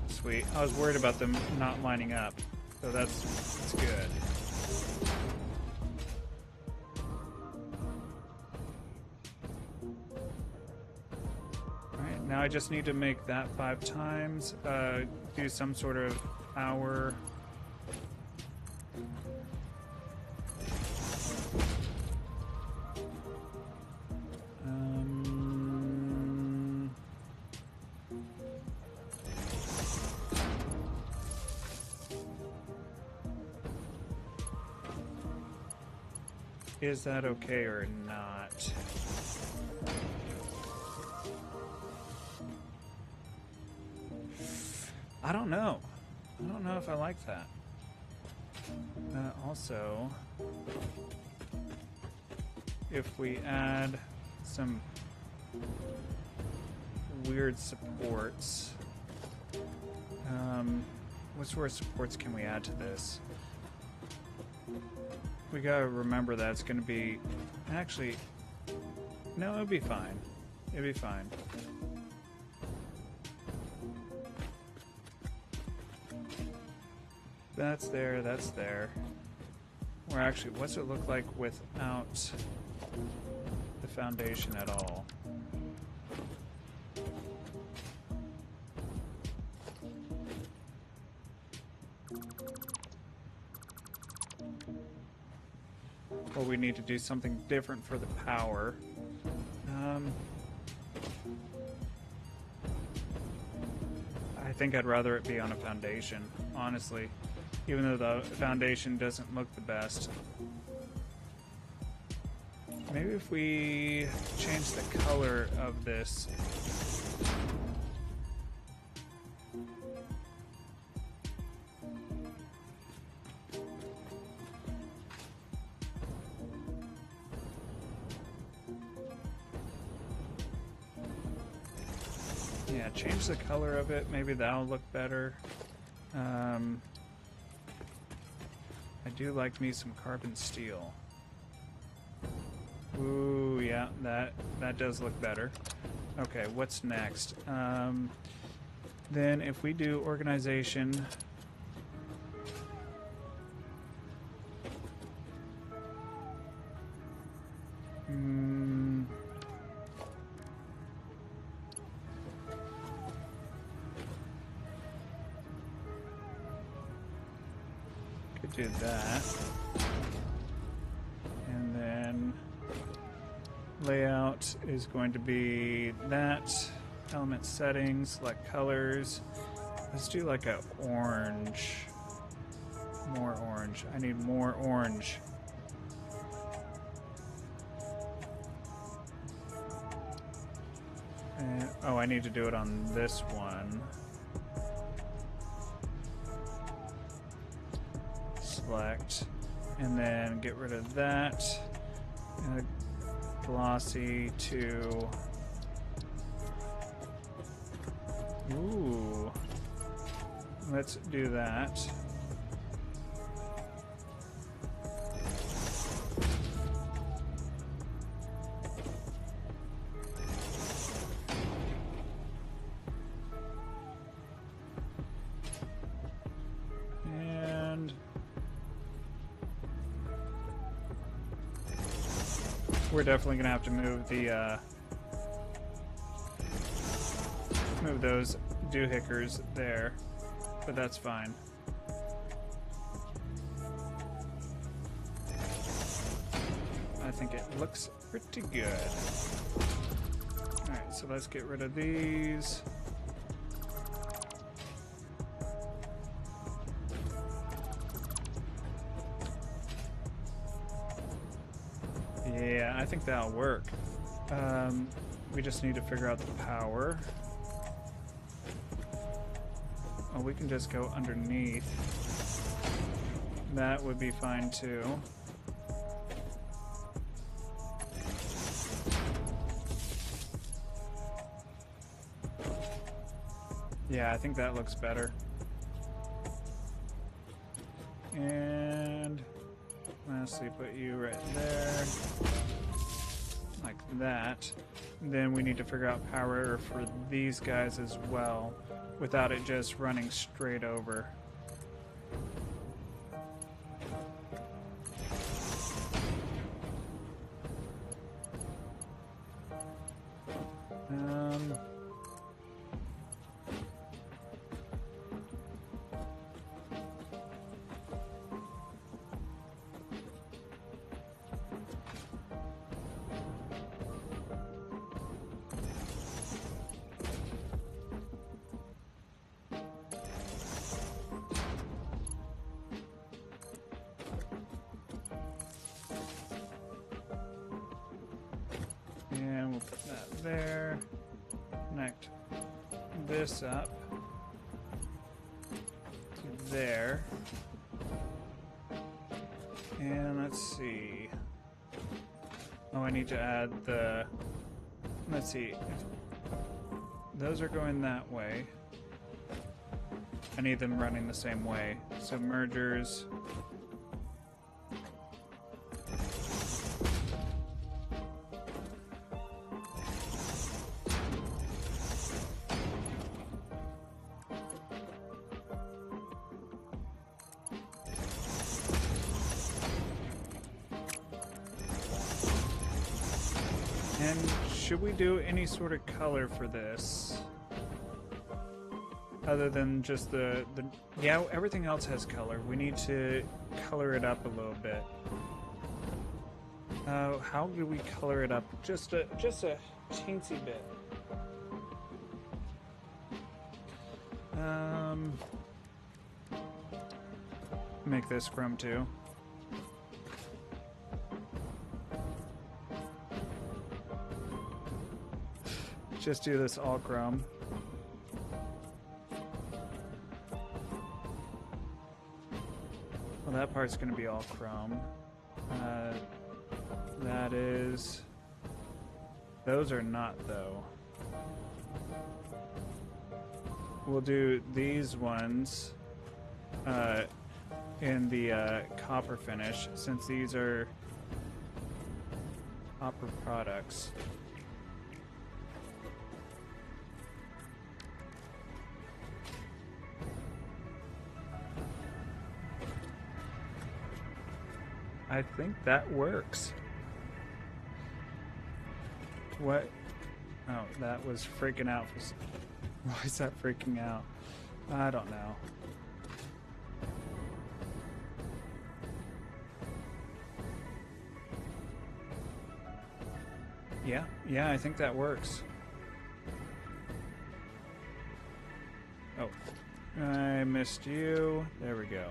Sweet. I was worried about them not lining up, so that's good. Alright, now I just need to make that 5 times, do some sort of hour. Is that okay or not? I don't know. I don't know if I like that. Also, if we add some weird supports, what sort of supports can we add to this? We gotta remember that it's gonna be... Actually, no, it'll be fine. It'll be fine. That's there, that's there. Or actually, what's it look like without the foundation at all? Or we need to do something different for the power. I think I'd rather it be on a foundation, honestly. Even though the foundation doesn't look the best. Maybe if we change the color of this. Yeah, change the color of it. Maybe that'll look better. I do like me some carbon steel. Ooh, yeah, that does look better. Okay, what's next? Then if we do organization... could do that. And then layout is going to be that. Element settings, select colors. Let's do like a orange. More orange. I need more orange. And, oh, I need to do it on this one. Select. And then get rid of that. And glossy to... Ooh. Let's do that. And we're definitely gonna have to move the move those doohickers there, but that's fine. I think it looks pretty good. Alright, so let's get rid of these. Yeah, I think that'll work. We just need to figure out the power. Oh, we can just go underneath. That would be fine too. Yeah, I think that looks better. And lastly, put you right there. Like that. Then we need to figure out power for these guys as well, without it just running straight over. And we'll put that there. Connect this up to there. And let's see. Oh, I need to add the... Let's see. Those are going that way. I need them running the same way. So mergers... And should we do any sort of color for this? Other than just the yeah, everything else has color. We need to color it up a little bit. How do we color it up? Just a teensy bit. Make this chrome too. Just do this all chrome. Well, that part's going to be all chrome. That is... Those are not, though. We'll do these ones in the copper finish, since these are copper products. I think that works. What? Oh, that was freaking out. Why is that freaking out? I don't know. Yeah, I think that works. Oh, I missed you. There we go.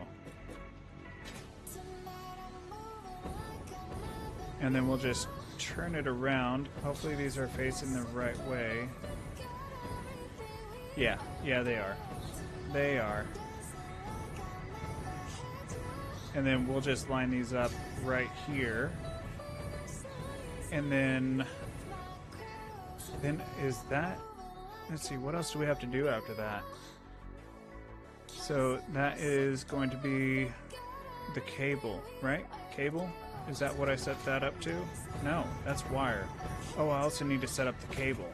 And then we'll just turn it around. Hopefully these are facing the right way. Yeah, they are. They are. And then we'll just line these up right here. And then is that... Let's see, what else do we have to do after that? So that is going to be the cable, right? Cable? Is that what I set that up to? No, that's wire. Oh, I also need to set up the cable.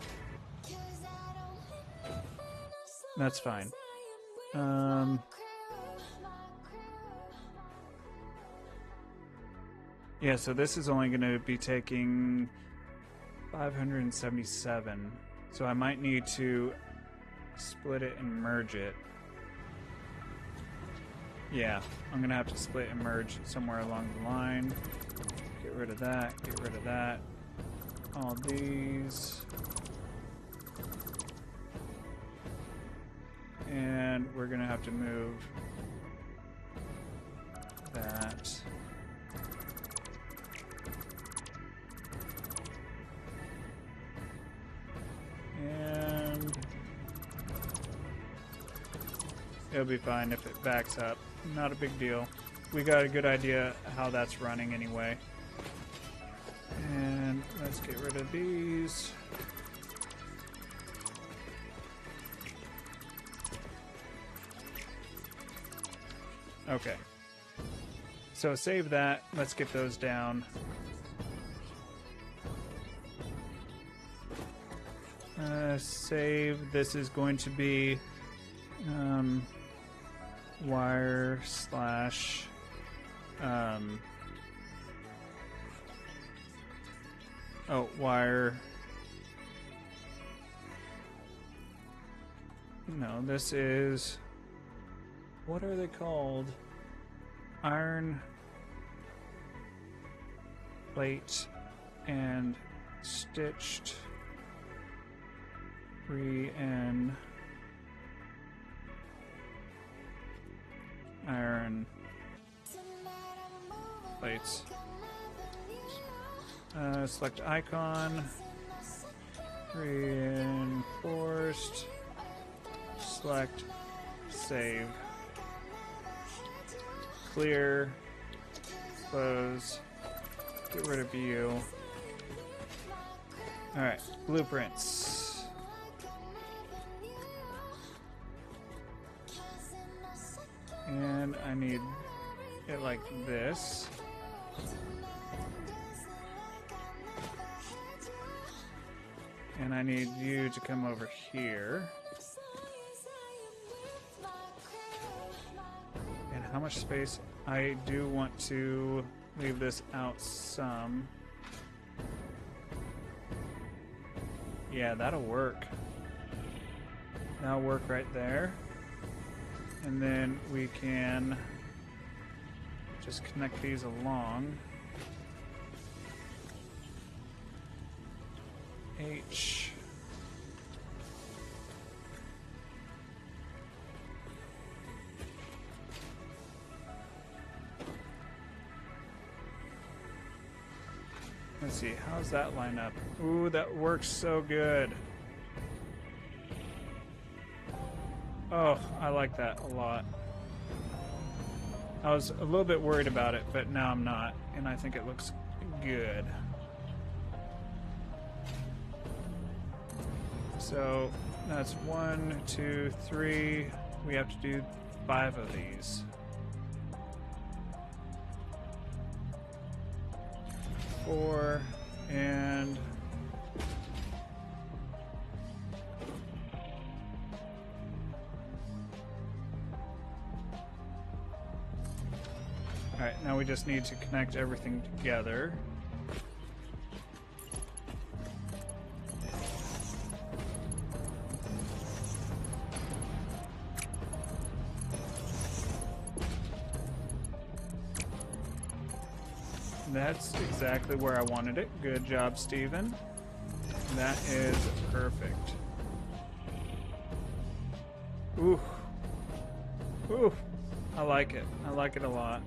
That's fine. Yeah, so this is only going to be taking 577. So I might need to split it and merge it. Yeah, I'm going to have to split and merge somewhere along the line. Get rid of that, get rid of that. All these. And we're going to have to move that. And It'll be fine if it backs up. Not a big deal. We got a good idea how that's running anyway. And let's get rid of these. Okay. So save that. Let's get those down. Save. This is going to be wire slash wire. No, this is, what are they called? Iron plate and stitched and iron plates. Select icon, reinforced, select, save, clear, close, get rid of view. Alright, blueprints. And I need it like this. And I need you to come over here. And how much space? I do want to leave this out some. Yeah, that'll work. That'll work right there. And then we can just connect these along. H. Let's see, how's that line up? Ooh, that works so good. Oh, I like that a lot. I was a little bit worried about it, but now I'm not, and I think it looks good. So that's 1, 2, 3. We have to do 5 of these. 4 and alright, now we just need to connect everything together. That's exactly where I wanted it. Good job, Steven. That is perfect. Ooh. Ooh. I like it. I like it a lot.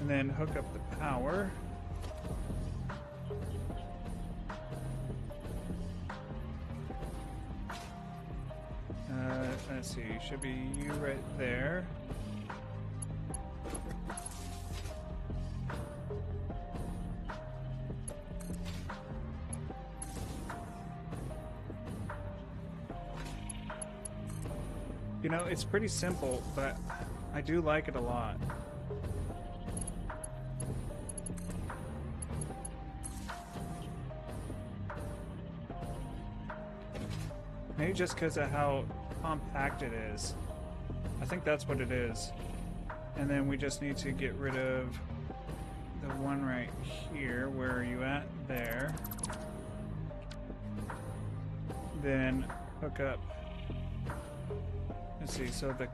And then hook up the power. Let's see, should be you right there. You know, it's pretty simple, but I do like it a lot. Maybe just because of how compact it is. I think that's what it is. And then we just need to get rid of the one right here. Where are you at? There. Then hook up. Let's see, so the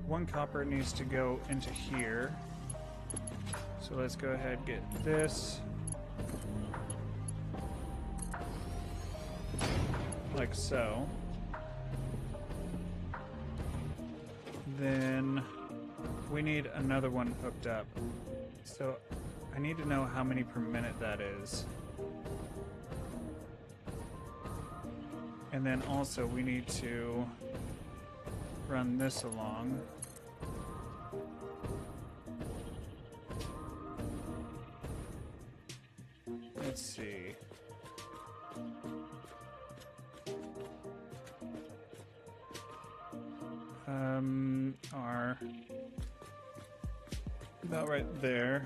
one copper needs to go into here. So let's go ahead and get this. Like so. Then we need another one hooked up. So I need to know how many per minute that is. And then also we need to run this along. Let's see. Are about right there.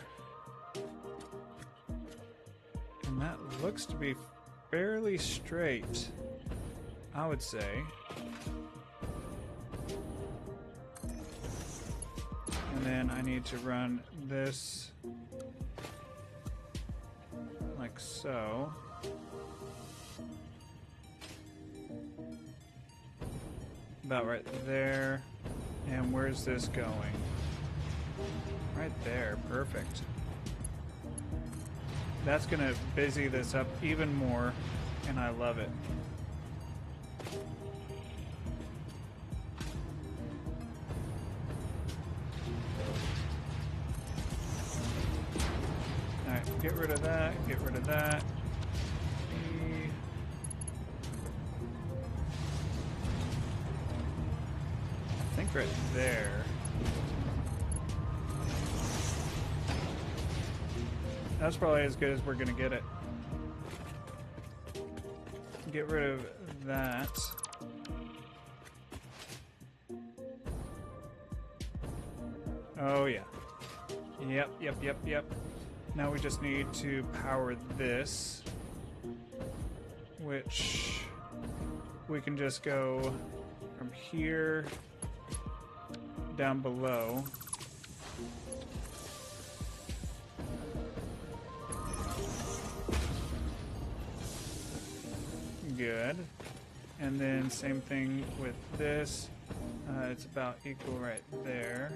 And that looks to be fairly straight, I would say. And then I need to run this like so. About right there. And where's this going? Right there. Perfect. That's gonna busy this up even more, and I love it. Alright, get rid of that, get rid of that. I think right there. That's probably as good as we're gonna get it. Get rid of that. Oh yeah. Yep. Now we just need to power this, which we can just go from here down below. Good. And then same thing with this. It's about equal right there.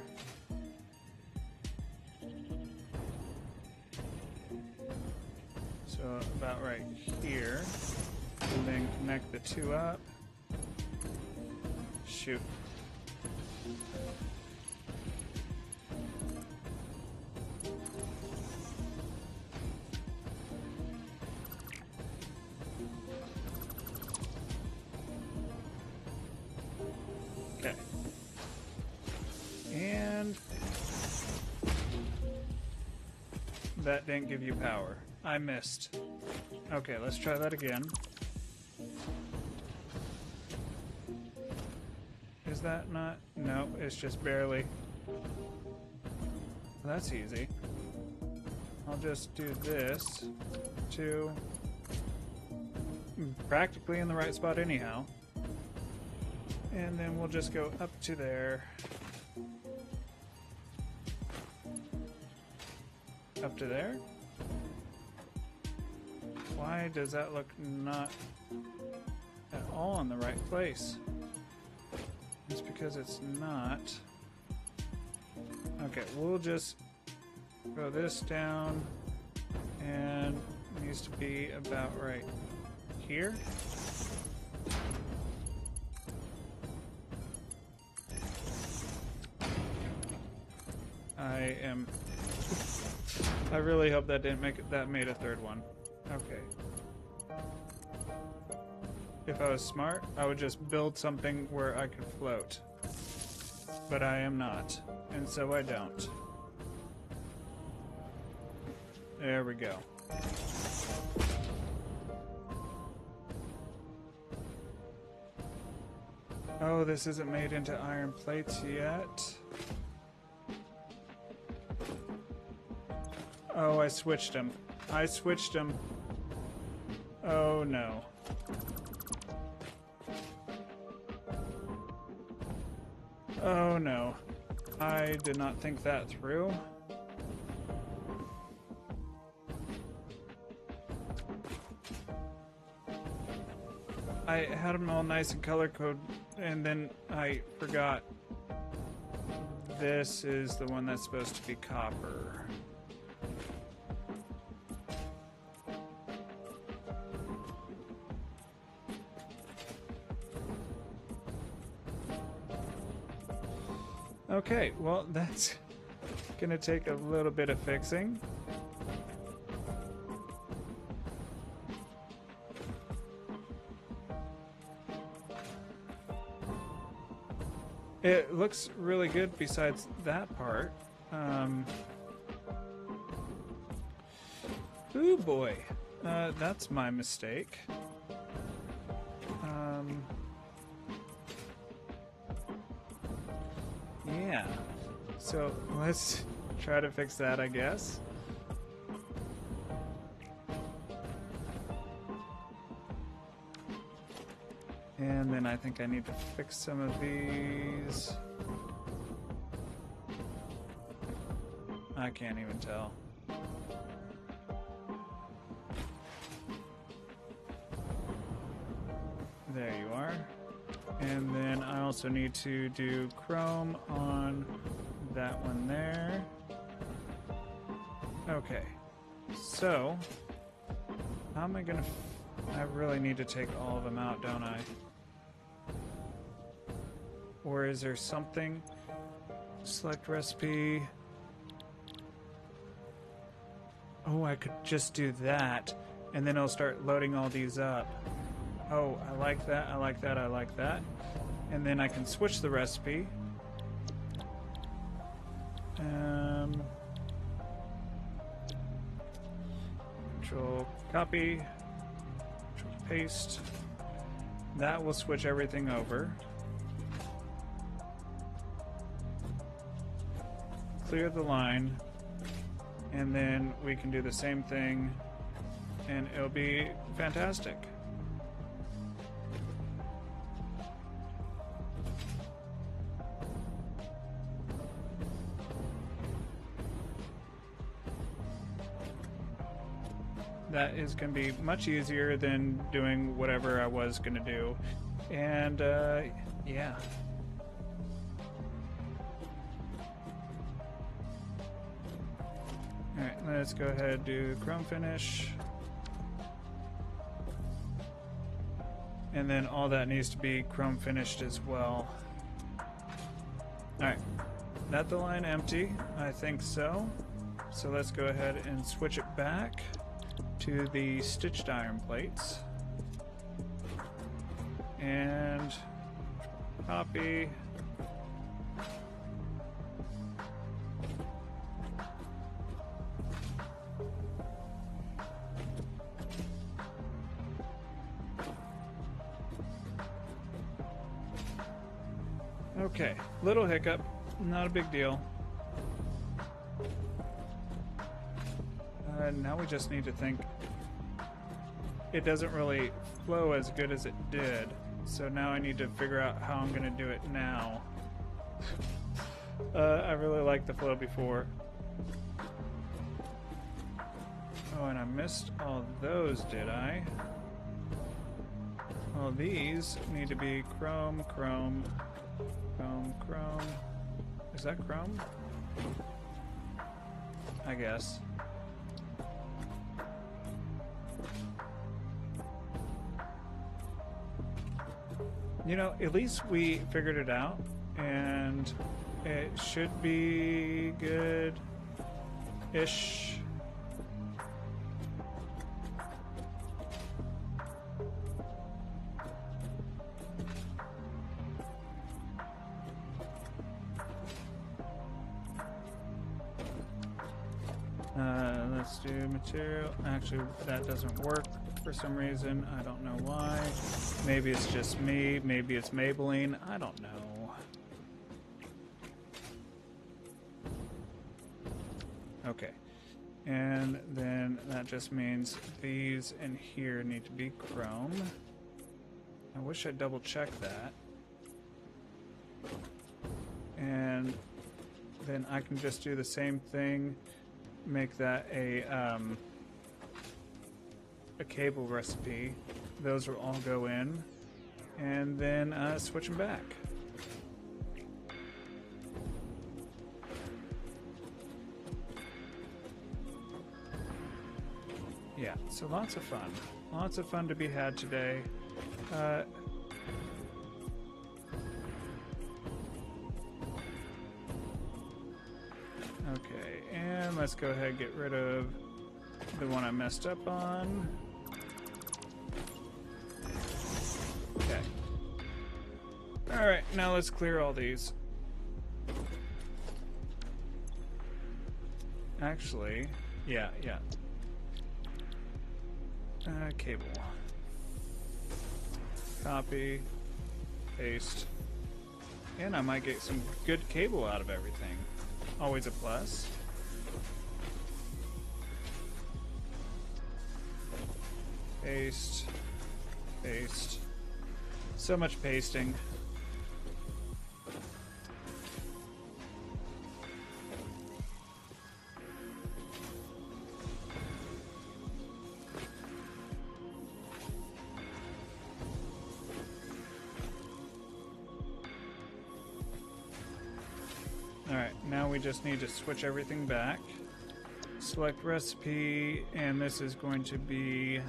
So about right here. And then connect the two up. Shoot. Okay. And that didn't give you power. I missed. Okay, let's try that again. Is that not? No, it's just barely. That's easy. I'll just do this to practically in the right spot anyhow. And then we'll just go up to there. Up to there? Why does that look not at all in the right place? It's because it's not. Okay, we'll just throw this down, and it needs to be about right here. I really hope that didn't make it. That made a third one. Okay. If I was smart, I would just build something where I could float. But I am not, and so I don't. There we go. Oh, this isn't made into iron plates yet. Oh, I switched them. Oh no. Oh no. I did not think that through. I had them all nice and color coded, and then I forgot this is the one that's supposed to be copper. Okay, well, that's gonna take a little bit of fixing. It looks really good besides that part. Ooh boy, that's my mistake. Yeah, so let's try to fix that, I guess. And then I think I need to fix some of these. I can't even tell. There you are. And then I also need to do chrome on that one there. Okay. So, how am I gonna... I really need to take all of them out, don't I? Or is there something? Select recipe. Oh, I could just do that, and then it'll start loading all these up. Oh, I like that, I like that, I like that. And then I can switch the recipe. Control copy. Control paste. That will switch everything over. Clear the line. And then we can do the same thing, and it'll be fantastic. That is going to be much easier than doing whatever I was going to do. And, yeah. Alright, let's go ahead and do chrome finish. And then all that needs to be chrome finished as well. Alright, that the line empty? I think so. So let's go ahead and switch it back to the stitched iron plates. And copy. Okay, little hiccup, not a big deal. Now we just need to think. It doesn't really flow as good as it did, so now I need to figure out how I'm going to do it now. I really liked the flow before. Oh, and I missed all those, did I? Well, these need to be chrome, chrome, chrome, chrome. Is that chrome? I guess. You know, at least we figured it out, and it should be good-ish. Let's do material. Actually, that doesn't work for some reason. I don't know why. Maybe it's just me. Maybe it's Maybelline. I don't know. Okay. And then that just means these in here need to be chrome. I wish I'd double check that. And then I can just do the same thing. Make that a cable recipe. Those will all go in, and then switch them back. Yeah, so lots of fun. Lots of fun to be had today. Okay, and let's go ahead and get rid of the one I messed up on. Okay. Alright, now let's clear all these. Actually, yeah. Cable. Copy. Paste. And I might get some good cable out of everything. Always a plus. Paste. Paste. So much pasting. Alright, now we just need to switch everything back. Select recipe, and this is going to be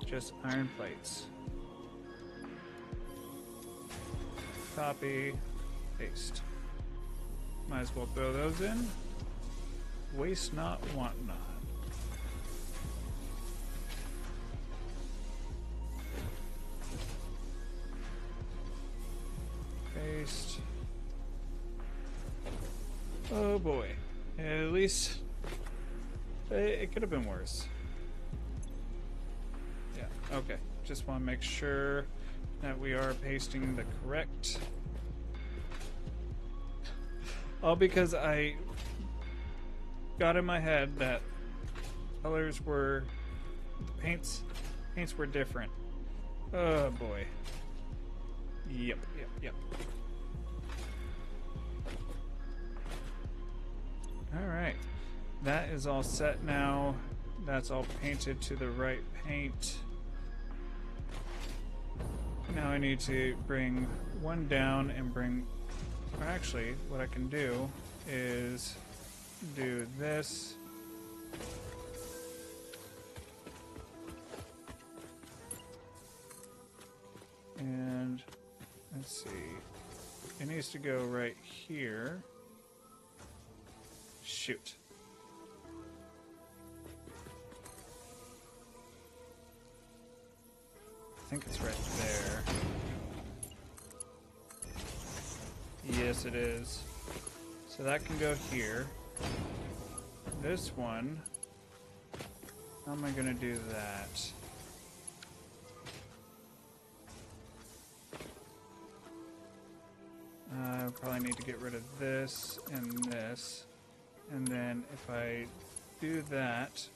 just iron plates. Copy, paste. Might as well throw those in. Waste not, want not. Paste. Oh boy. At least it could have been worse. Yeah, okay. Just want to make sure that we are pasting the correct. All because I got in my head that colors were, the paints were different. Oh boy. Yep. Alright, that is all set now. That's all painted to the right paint. Now I need to bring one down and bring... Or actually, what I can do is do this. And let's see. It needs to go right here. Shoot. I think it's right there. Yes, it is. So that can go here. This one, how am I going to do that? I probably need to get rid of this and this. And then if I do that,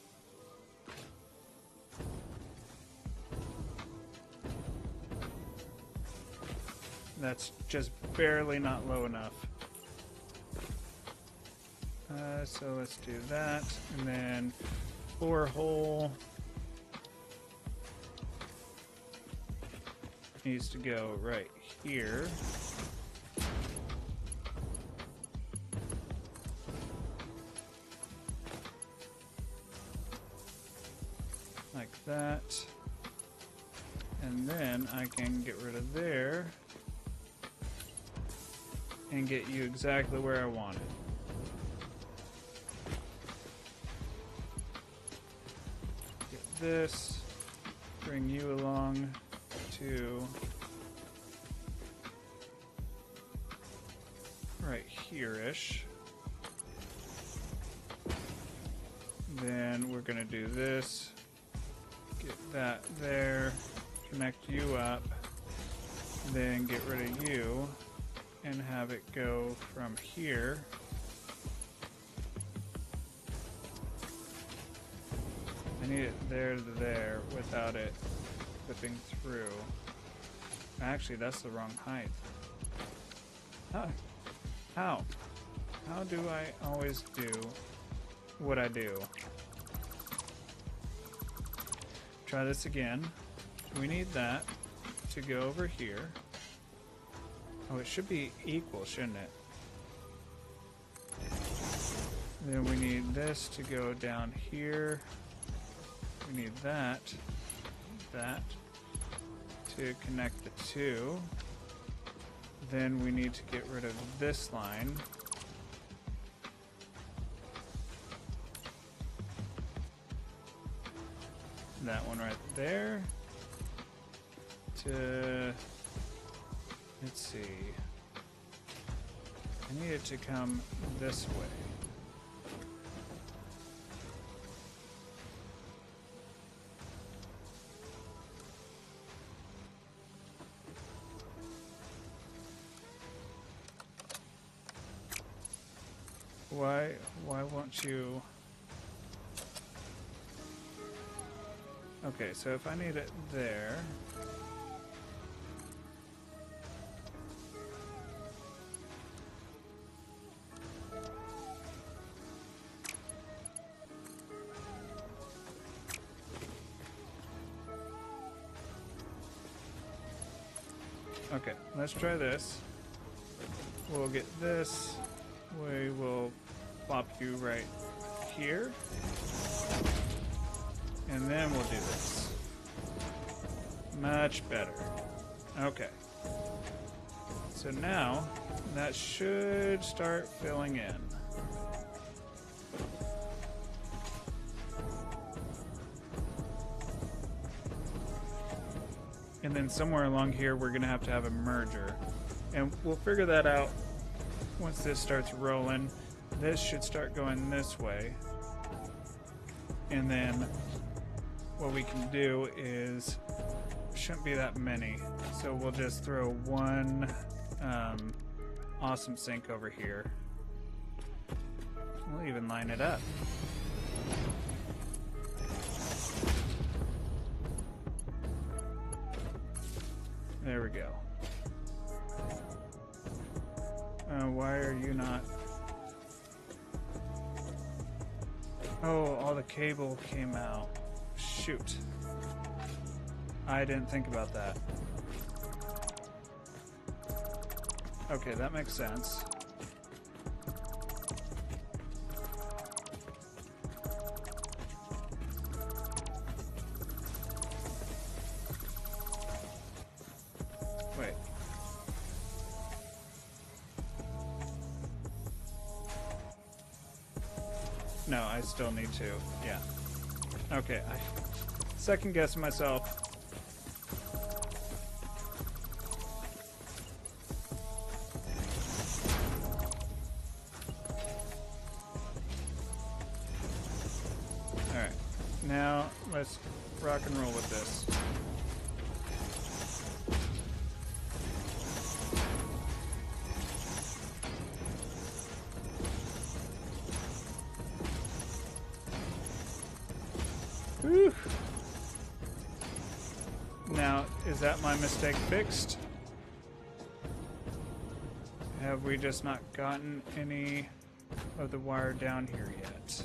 that's just barely not low enough. So let's do that, and then floor hole needs to go right here. Like that. And then I can get rid of there and get you exactly where I want it. Get this, bring you along to right here-ish. Then we're gonna do this. Get that there, connect you up, then get rid of you and have it go from here I need it there to there without it flipping through. Actually, that's the wrong height. How do I always do what I do? Try this again. We need that to go over here. Oh, it should be equal, shouldn't it? Then we need this to go down here. We need that to connect the two. Then we need to get rid of this line. That one right there. Let's see. I need it to come this way. Why won't you? Okay, so if I need it there. Okay, let's try this. We'll get this. We will plop you right here. And then we'll do this. Much better. Okay. So now, that should start filling in. And then somewhere along here, we're going to have a merger. And we'll figure that out once this starts rolling. This should start going this way. And then what we can do is, shouldn't be that many. So we'll just throw one awesome sink over here. We'll even line it up. There we go. Why are you not? Oh, all the cable came out. Shoot. I didn't think about that. Okay, that makes sense. Wait. No, I still need to. Yeah. Okay, I second guessing myself. Alright, now let's rock and roll with this. Whew. Now, is that my mistake fixed? Have we just not gotten any of the wire down here yet?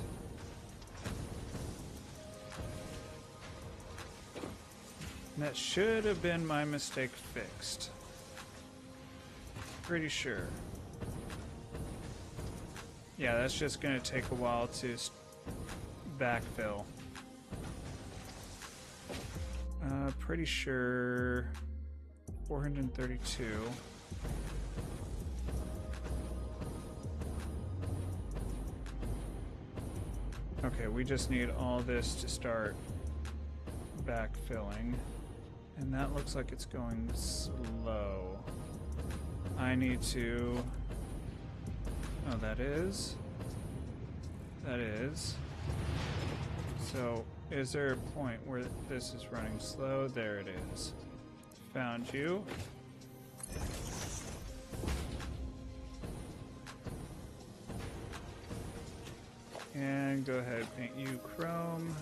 That should have been my mistake fixed. Pretty sure. Yeah, that's just going to take a while to backfill. Pretty sure 432. Okay, we just need all this to start backfilling. And that looks like it's going slow. I need to... Oh, that is. So, is there a point where this is running slow? There it is. Found you. And go ahead, paint you chrome.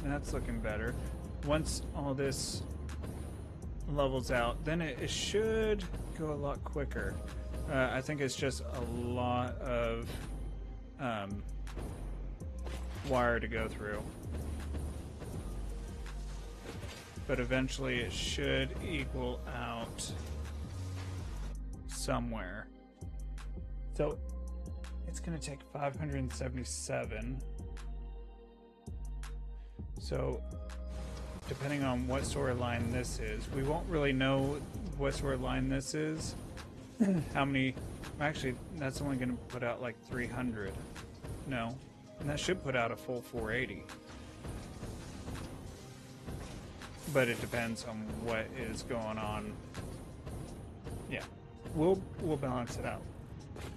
That's looking better. Once all this levels out, then it should go a lot quicker. I think it's just a lot of wire to go through. but eventually it should equal out somewhere. So it's going to take 577. So depending on what sort of line this is, we won't really know what sort of line this is. How many, actually that's only going to put out like 300. No, and that should put out a full 480. But it depends on what is going on. Yeah, we'll balance it out.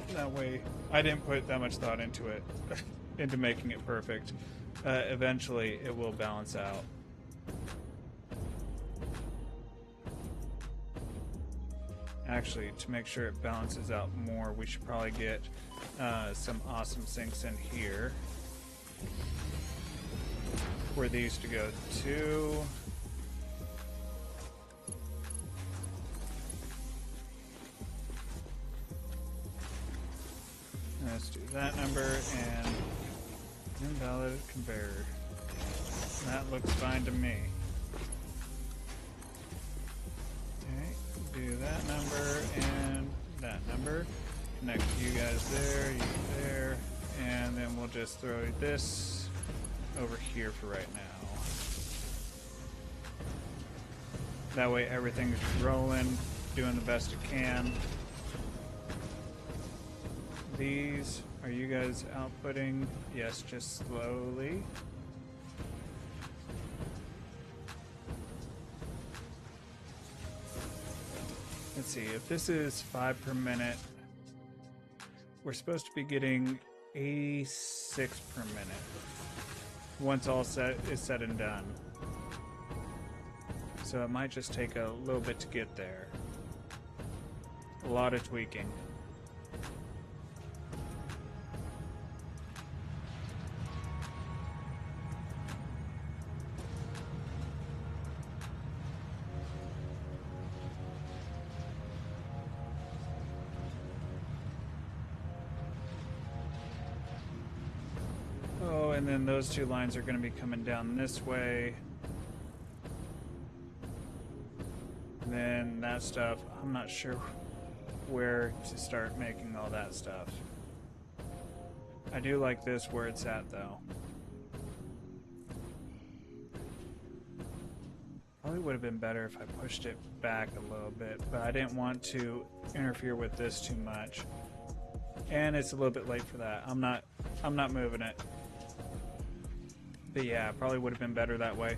That way, I didn't put that much thought into it, into making it perfect. Eventually, it will balance out. Actually, to make sure it balances out more, we should probably get some awesome sinks in here. For these to go to. Let's do that number and invalid conveyor. That looks fine to me. Okay, do that number and that number. Connect you guys there, you there, and then we'll just throw this over here for right now. That way everything's rolling, doing the best it can. These, are you guys outputting? Yes, just slowly. Let's see, if this is 5 per minute, we're supposed to be getting 86 per minute once all is said and done. So it might just take a little bit to get there. A lot of tweaking. And then those two lines are going to be coming down this way. And then that stuff, I'm not sure where to start making all that stuff. I do like this where it's at though. Probably would have been better if I pushed it back a little bit, but I didn't want to interfere with this too much. And it's a little bit late for that. I'm not moving it. But yeah, probably would have been better that way.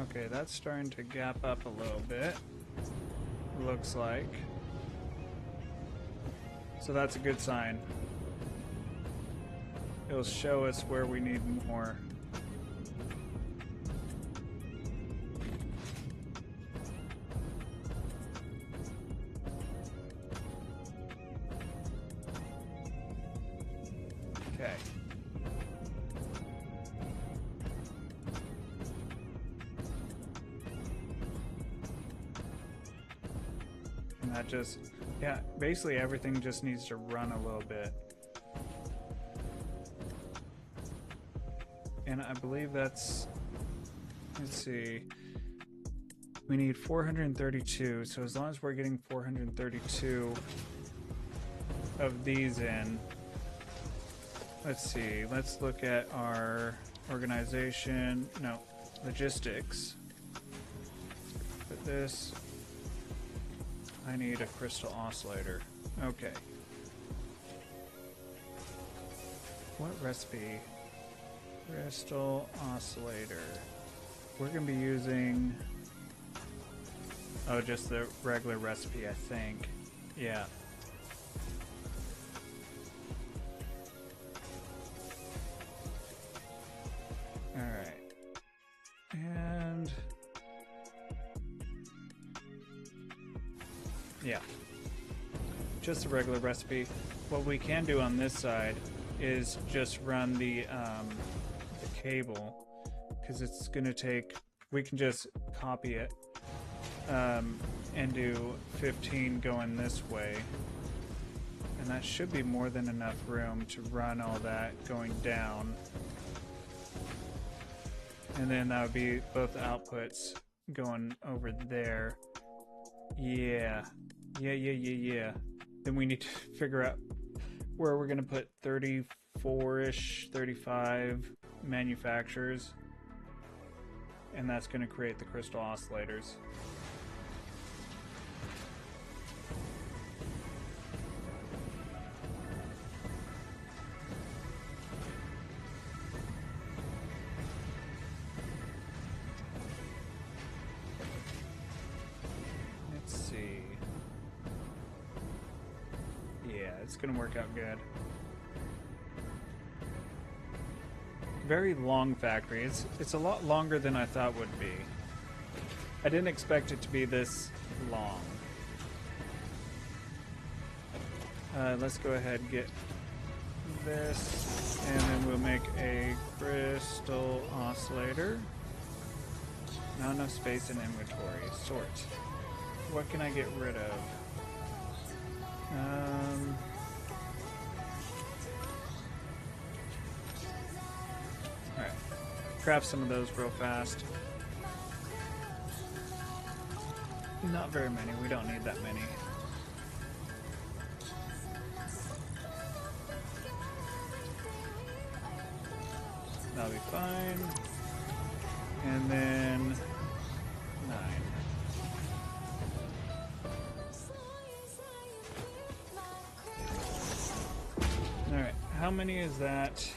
Okay, that's starting to gap up a little bit. Looks like. So that's a good sign. It'll show us where we need more. Okay. And that just, yeah, basically everything just needs to run a little bit. And I believe that's, let's see, we need 432, so as long as we're getting 432 of these in, let's see, let's look at our organization, no, logistics. Put this, I need a crystal oscillator, okay. What recipe? Crystal oscillator. We're going to be using, oh, just the regular recipe, I think. Yeah. Alright. And yeah. Just a regular recipe. What we can do on this side is just run the cable, because it's going to take, we can just copy it and do 15 going this way. And that should be more than enough room to run all that going down. And then that would be both outputs going over there. Yeah. Then we need to figure out where we're going to put 34-ish, 35 manufacturers. And that's going to create the crystal oscillators. It's gonna work out good. Very long factory. It's a lot longer than I thought would be. I didn't expect it to be this long. Let's go ahead and get this, and then we'll make a crystal oscillator. Not enough space in inventory. Sort. What can I get rid of? Alright. Craft some of those real fast. Not very many. We don't need that many. That'll be fine. And then 9. Alright, how many is that?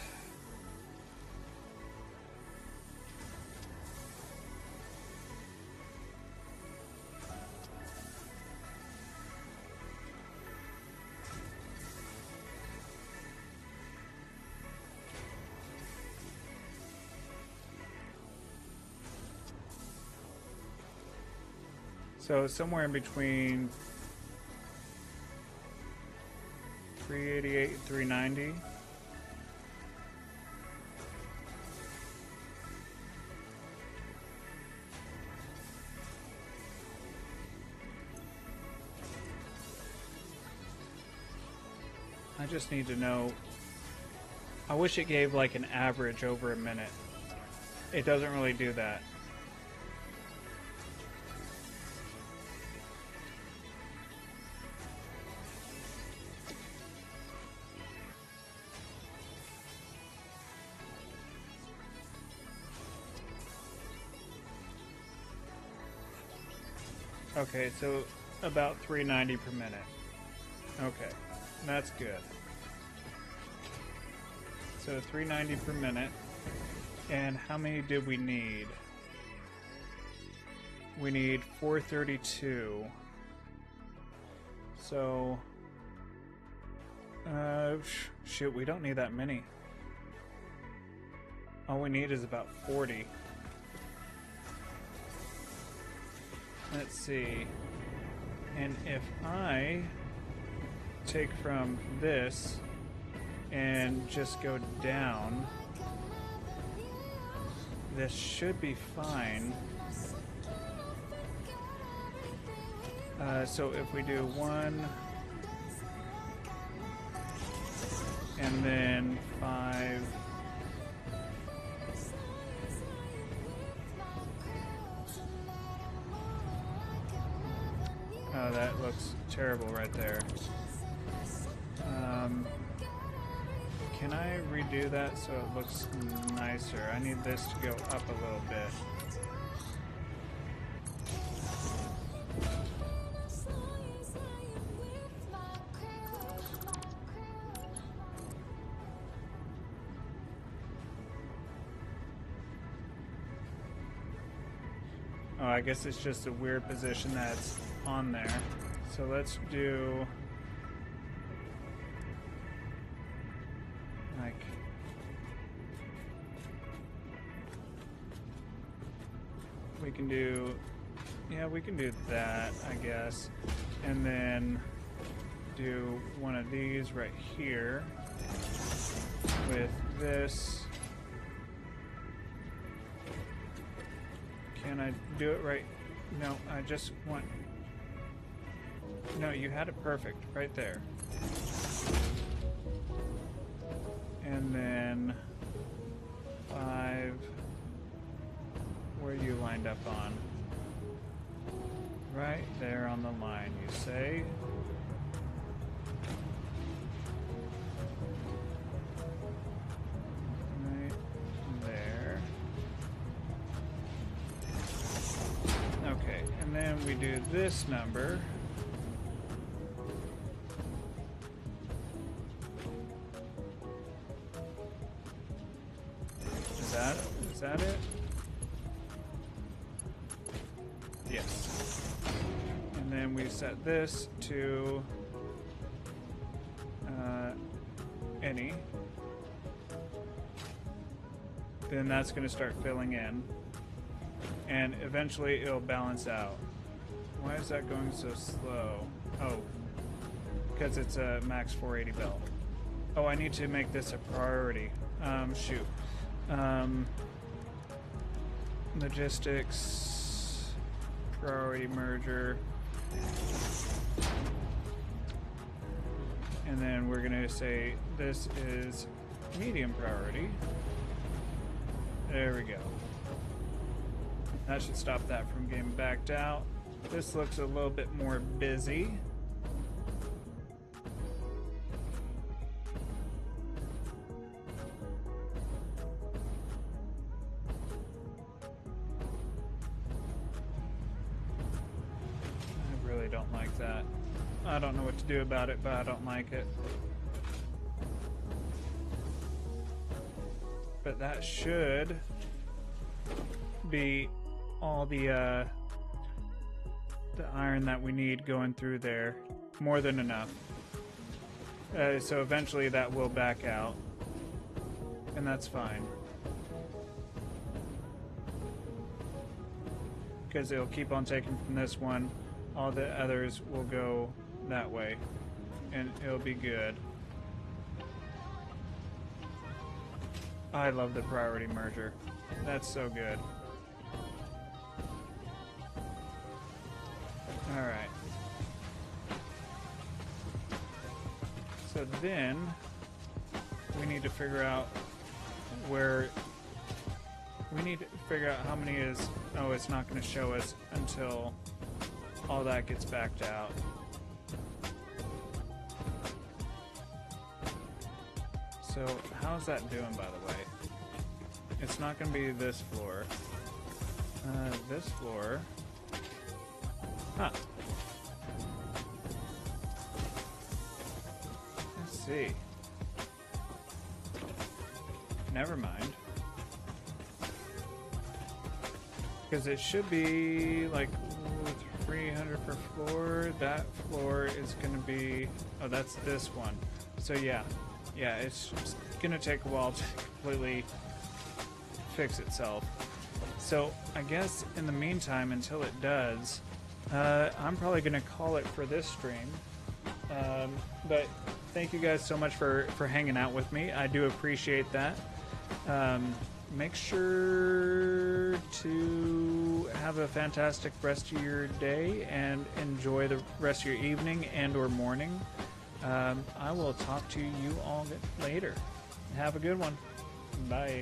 So somewhere in between 388 and 390. I just need to know. I wish it gave like an average over a minute. It doesn't really do that. Okay, so about 390 per minute. Okay, that's good. So 390 per minute. And how many did we need? We need 432. So, shoot, we don't need that many. All we need is about 40. Let's see. And if I take from this and just go down, this should be fine. So if we do 1 and then 5, oh, that looks terrible right there. Can I redo that so it looks nicer? I need this to go up a little bit. Oh, I guess it's just a weird position that's on there. So let's do like we can do, yeah, we can do that, I guess, and then do one of these right here with this Can I do it right? No, I just want... No, you had it perfect right there. And then 5. Where you lined up on? Right there on the line, you say? Right there. Okay, and then we do this number. Is that it? Yes. And then we set this to any. Then that's going to start filling in. And eventually it'll balance out. Why is that going so slow? Oh, because it's a max 480 belt. Oh, I need to make this a priority. Shoot. Logistics, priority merger, and then we're going to say this is medium priority. There we go. That should stop that from getting backed out. This looks a little bit more busy. Don't like that. I don't know what to do about it, but I don't like it. But that should be all the iron that we need going through there. More than enough. So eventually that will back out. And that's fine. Because it'll keep on taking from this one. All the others will go that way, and it'll be good. I love the priority merger. That's so good. Alright. So then, we need to figure out where... We need to figure out how many is... Oh, it's not going to show us until... all that gets backed out. So, how's that doing, by the way? It's not going to be this floor. This floor... Huh. Let's see. Never mind. Because it should be, like... 300 per floor. That floor is going to be... Oh, that's this one. So yeah. Yeah, it's going to take a while to completely fix itself. So I guess in the meantime, until it does, I'm probably going to call it for this stream. But thank you guys so much for hanging out with me. I do appreciate that. Make sure to have a fantastic rest of your day and enjoy the rest of your evening and or morning. I will talk to you all later. Have a good one. Bye.